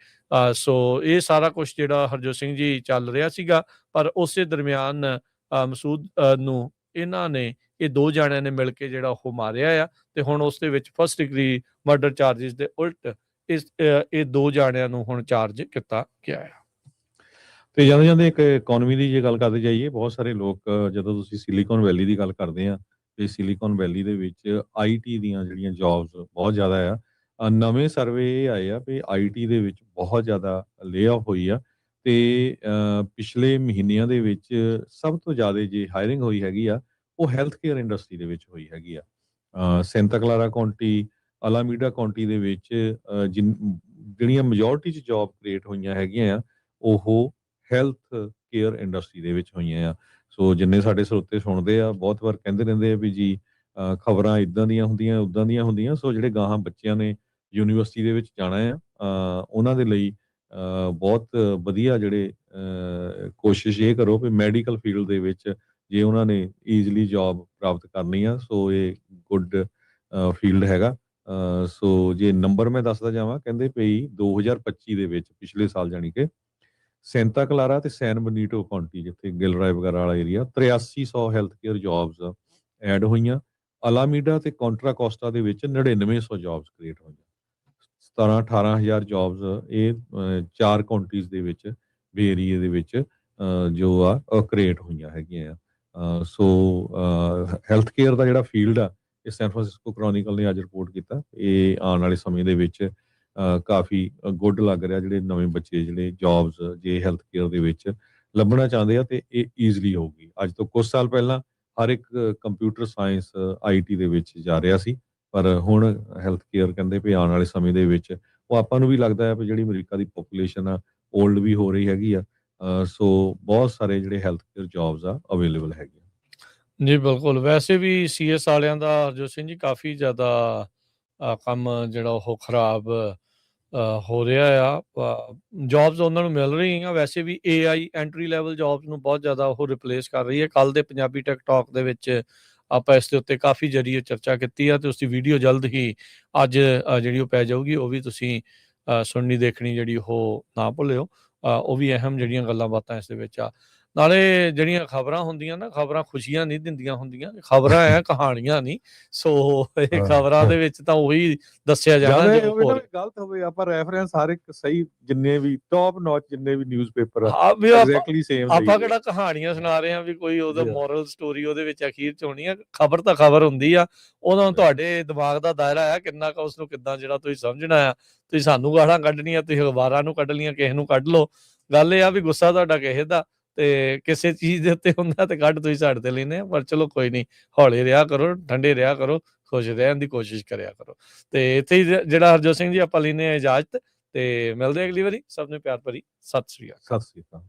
ਸੋ ਇਹ ਸਾਰਾ ਕੁਝ ਜਿਹੜਾ ਹਰਜੋਤ ਸਿੰਘ ਜੀ ਚੱਲ ਰਿਹਾ ਸੀਗਾ, ਪਰ ਉਸੇ ਦਰਮਿਆਨ ਮਸੂਦ ਨੂੰ ਇਹਨਾਂ ਨੇ, ਇਹ ਦੋ ਜਾਣਿਆਂ ਨੇ ਮਿਲ ਕੇ ਜਿਹੜਾ ਉਹ ਮਾਰਿਆ ਆ, ਤੇ ਹੁਣ ਉਸ ਦੇ ਵਿੱਚ ਫਸਟ ਡਿਗਰੀ ਮਰਡਰ ਚਾਰਜਸ ਦੇ ਉਲਟ ਇਹ ਦੋ ਜਾਣਿਆਂ ਨੂੰ ਹੁਣ ਚਾਰਜ ਕੀਤਾ ਗਿਆ ਆ। ਤੇ ਜਾਂਦੇ ਜਾਂਦੇ ਇੱਕ ਇਕਨੋਮੀ ਦੀ ਜੇ ਗੱਲ ਕਰਦੇ ਜਾਈਏ, ਬਹੁਤ ਸਾਰੇ ਲੋਕ ਜਦੋਂ ਤੁਸੀਂ ਸਿਲੀਕਨ ਵੈਲੀ ਦੀ ਗੱਲ ਕਰਦੇ ਆ, ਤੇ ਸਿਲੀਕਨ ਵੈਲੀ ਦੇ ਵਿੱਚ IT ਦੀਆਂ ਜਿਹੜੀਆਂ ਜੌਬਸ ਬਹੁਤ ਜ਼ਿਆਦਾ ਆ। ਨਵੇਂ ਸਰਵੇ ਇਹ ਆਏ ਆ ਵੀ IT ਦੇ ਵਿੱਚ ਬਹੁਤ ਜ਼ਿਆਦਾ ਲੇ ਆਫ ਹੋਈ ਆ, ਤੇ ਪਿਛਲੇ ਮਹੀਨਿਆਂ ਦੇ ਵਿੱਚ ਸਭ ਤੋਂ ਜ਼ਿਆਦਾ ਜੇ ਹਾਇਰਿੰਗ ਹੋਈ ਹੈਗੀ ਆ ਉਹ ਹੈਲਥ ਕੇਅਰ ਇੰਡਸਟਰੀ ਦੇ ਵਿੱਚ ਹੋਈ ਹੈਗੀ ਆ। ਸੈਂਟਾ ਕਲਾਰਾ ਕਾਉਂਟੀ, ਅਲਾਮੀਡਾ ਕਾਉਂਟੀ ਦੇ ਵਿੱਚ ਜਿਹੜੀਆਂ ਮੈਜੋਰਟੀ 'ਚ ਜੌਬ ਕ੍ਰੀਏਟ ਹੋਈਆਂ ਹੈਗੀਆਂ ਆ, ਉਹ ਹੈਲਥ ਕੇਅਰ ਇੰਡਸਟਰੀ ਦੇ ਵਿੱਚ ਹੋਈਆਂ ਆ। ਸੋ ਜਿੰਨੇ ਸਾਡੇ ਸਰੋਤੇ ਸੁਣਦੇ ਆ, ਬਹੁਤ ਵਾਰ ਕਹਿੰਦੇ ਰਹਿੰਦੇ ਆ ਵੀ ਜੀ ਖਬਰਾਂ ਇਦਾਂ ਦੀਆਂ ਹੁੰਦੀਆਂ, ਉਦਾਂ ਦੀਆਂ ਹੁੰਦੀਆਂ। ਸੋ ਜਿਹੜੇ ਗਾਹਾਂ ਬੱਚਿਆਂ ਨੇ ਯੂਨੀਵਰਸਿਟੀ ਦੇ ਵਿੱਚ ਜਾਣਾ ਆ, ਉਹਨਾਂ ਦੇ ਲਈ ਬਹੁਤ ਵਧੀਆ ਜਿਹੜੇ ਕੋਸ਼ਿਸ਼ ਇਹ ਕਰੋ ਵੀ ਮੈਡੀਕਲ ਫੀਲਡ ਦੇ ਵਿੱਚ ਜੇ ਉਹਨਾਂ ਨੇ ਈਜ਼ਲੀ ਜੌਬ ਪ੍ਰਾਪਤ ਕਰਨੀ ਆ, ਸੋ ਇਹ ਗੁੱਡ ਫੀਲਡ ਹੈਗਾ। ਸੋ ਜੇ ਨੰਬਰ ਮੈਂ ਦੱਸਦਾ ਜਾਵਾਂ, ਕਹਿੰਦੇ ਪਈ 2025 ਦੇ ਵਿੱਚ, ਪਿਛਲੇ ਸਾਲ ਜਾਣੀ ਕਿ ਸੈਂਟਾ ਕਲਾਰਾ ਤੇ ਸੈਨ ਬਨੀਟੋ ਕਾਉਂਟੀ, ਜਿੱਥੇ ਗਿਲਰਾਏ ਵਗੈਰਾ ਵਾਲਾ area, 8300 health care jobs ad ਹੋਈਆਂ। ਅਲਾਮੀਡਾ ਤੇ ਕੌਂਟਰਾ ਕੋਸਟਾ ਦੇ ਵਿੱਚ 9900 ਜੌਬਸ ਕ੍ਰੀਏਟ ਹੋਈਆਂ। 17-18 ਹਜ਼ਾਰ ਜੌਬਸ ਇਹ 4 ਕਾਉਂਟੀਜ਼ ਦੇ ਵਿੱਚ, ਬੇ ਏਰੀਏ ਦੇ ਵਿੱਚ ਜੋ ਆ ਕ੍ਰੀਏਟ ਹੋਈਆਂ ਹੈਗੀਆਂ ਆ। ਸੋ ਹੈਲਥ ਕੇਅਰ ਦਾ ਜਿਹੜਾ ਫੀਲਡ ਆ, ਇਹ ਸੈਨ ਫਰਾਂਸਿਸਕੋ ਕ੍ਰੋਨਿਕਲ ਨੇ ਅੱਜ ਰਿਪੋਰਟ ਕੀਤਾ, ਇਹ ਆਉਣ ਵਾਲੇ ਸਮੇਂ ਦੇ ਵਿੱਚ ਕਾਫੀ ਗੁੱਡ ਲੱਗ ਰਿਹਾ। ਜਿਹੜੇ ਨਵੇਂ ਬੱਚੇ ਜਿਹੜੇ ਜੌਬਸ ਜੇ ਹੈਲਥ ਕੇਅਰ ਦੇ ਵਿੱਚ ਲੱਭਣਾ ਚਾਹੁੰਦੇ ਆ ਤੇ ਇਹ ਈਜ਼ਲੀ ਹੋਊਗੀ। ਅੱਜ ਤੋਂ ਕੁਝ ਸਾਲ ਪਹਿਲਾਂ ਹਰ ਇੱਕ ਕੰਪਿਊਟਰ ਸਾਇੰਸ IT ਦੇ ਵਿੱਚ ਜਾ ਰਿਹਾ ਸੀ, ਪਰ ਹੁਣ ਹੈਲਥ ਕੇਅਰ ਕਹਿੰਦੇ ਵੀ ਆਉਣ ਵਾਲੇ ਸਮੇਂ ਦੇ ਵਿੱਚ ਉਹ ਆਪਾਂ ਨੂੰ ਵੀ ਲੱਗਦਾ ਹੈ ਵੀ ਜਿਹੜੀ ਅਮਰੀਕਾ ਦੀ ਪੋਪੂਲੇਸ਼ਨ ਆ ਓਲਡ ਵੀ ਹੋ ਰਹੀ ਹੈਗੀ ਆ, ਸੋ ਬਹੁਤ ਸਾਰੇ ਜਿਹੜੇ ਹੈਲਥ ਕੇਅਰ ਜੌਬਸ ਆ ਅਵੇਲੇਬਲ ਹੈਗੇ। ਜੀ ਬਿਲਕੁਲ, ਵੈਸੇ ਵੀ CS ਵਾਲਿਆਂ ਦਾ ਹਰਜੋਤ ਸਿੰਘ ਜੀ ਕਾਫੀ ਜ਼ਿਆਦਾ ਕੰਮ ਜਿਹੜਾ ਉਹ ਖਰਾਬ ਹੋ ਰਿਹਾ ਆ। ਜੌਬਸ ਉਹਨਾਂ ਨੂੰ ਮਿਲ ਰਹੀਆਂ, ਵੈਸੇ ਵੀ AI ਐਂਟਰੀ ਲੈਵਲ ਜੌਬਸ ਨੂੰ ਬਹੁਤ ਜ਼ਿਆਦਾ ਉਹ ਰਿਪਲੇਸ ਕਰ ਰਹੀ ਹੈ। ਕੱਲ ਦੇ ਪੰਜਾਬੀ ਟਿਕਟੌਕ ਦੇ ਵਿੱਚ ਆਪਾਂ ਇਸ ਦੇ ਉੱਤੇ ਕਾਫੀ ਜਰੀਏ ਚਰਚਾ ਕੀਤੀ ਆ, ਤੇ ਉਸ ਦੀ ਵੀਡੀਓ ਜਲਦ ਹੀ ਅੱਜ ਜਿਹੜੀ ਉਹ ਪੈ ਜਾਊਗੀ, ਉਹ ਵੀ ਤੁਸੀਂ ਸੁਣਨੀ ਦੇਖਣੀ ਜਿਹੜੀ ਉਹ ਨਾ ਭੁੱਲਿਓ। ਉਹ ਵੀ ਅਹਿਮ ਜਿਹੜੀਆਂ ਗੱਲਾਂ ਬਾਤਾਂ ਇਸ ਦੇ ਵਿੱਚ ਆ। ਨਾਲੇ ਜਿਹੜੀਆਂ ਖਬਰਾਂ ਹੁੰਦੀਆਂ ਨਾ, ਖਬਰਾਂ ਖੁਸ਼ੀਆਂ ਨਹੀਂ ਦਿੰਦੀਆਂ ਹੁੰਦੀਆਂ, ਖਬਰਾਂ ਆ ਕਹਾਣੀਆਂ ਨਹੀਂ। ਸੋ ਇਹ ਖਬਰਾਂ ਦੇ ਵਿੱਚ ਤਾਂ ਉਹੀ ਦੱਸਿਆ ਜਾਣਾ ਜੋ ਹੋ ਰਿਹਾ। ਗਲਤ ਹੋਵੇ, ਆਪਾਂ ਰੈਫਰੈਂਸ ਹਰ ਇੱਕ ਸਹੀ, ਜਿੰਨੇ ਵੀ ਟੌਪ ਨੌਚ ਜਿੰਨੇ ਵੀ ਨਿਊਜ਼ਪੇਪਰ ਆ ਹਾਂ ਵੀ ਐਗਜ਼ੈਕਟਲੀ ਸੇਮ ਆਪਾਂ ਕਿਹੜਾ ਕਹਾਣੀਆਂ ਸੁਣਾ ਰਹੇ ਹਾਂ ਵੀ ਕੋਈ ਉਹਦਾ ਜੀ ਹਾਂ। ਮੋਰਲ ਸਟੋਰੀ ਉਹਦੇ ਵਿੱਚ ਅਖੀਰ ਚ ਹੋਣੀ ਆ। ਖਬਰ ਤਾਂ ਖਬਰ ਹੁੰਦੀ ਆ, ਉਹਦਾ ਤੁਹਾਡੇ ਦਿਮਾਗ ਦਾ ਦਾਇਰਾ ਆ ਕਿੰਨਾ ਕੁ ਉਸਨੂੰ ਕਿੱਦਾਂ ਜਿਹੜਾ ਤੁਸੀਂ ਸਮਝਣਾ ਆ। ਤੁਸੀਂ ਸਾਨੂੰ ਗਾਲਾਂ ਕੱਢਣੀਆਂ, ਤੁਸੀਂ ਅਖਬਾਰਾਂ ਨੂੰ ਕੱਢ ਲੀਆਂ, ਕਿਸੇ ਨੂੰ ਕੱਢ ਲਓ। ਗੱਲ ਇਹ ਆ ਵੀ ਗੁੱਸਾ ਤੁਹਾਡਾ ਕਿਸੇ ਦਾ ਤੇ ਕਿਸੇ ਚੀਜ਼ ਦੇ ਉੱਤੇ ਹੁੰਦਾ ਤੇ ਕੱਢ ਤੁਸੀਂ ਸਾਡੇ ਤੇ ਲੈਂਦੇ ਆ। ਪਰ ਚਲੋ ਕੋਈ ਨਹੀਂ, ਹੌਲੀ ਰਿਹਾ ਕਰੋ, ਠੰਡੇ ਰਿਹਾ ਕਰੋ, ਖੁਸ਼ ਰਹਿਣ ਦੀ ਕੋਸ਼ਿਸ਼ ਕਰਿਆ ਕਰੋ। ਤੇ ਇੱਥੇ ਹੀ ਜਿਹੜਾ ਹਰਜੋਤ ਸਿੰਘ ਜੀ ਆਪਾਂ ਲੈਂਦੇ ਆ ਇਜਾਜ਼ਤ, ਤੇ ਮਿਲਦੇ ਆ ਅਗਲੀ ਵਾਰੀ। ਸਭ ਨੂੰ ਪਿਆਰ ਭਰੀ ਸਤਿ ਸ੍ਰੀ ਅਕਾਲ। ਸਤਿ ਸ੍ਰੀ ਅਕਾਲ।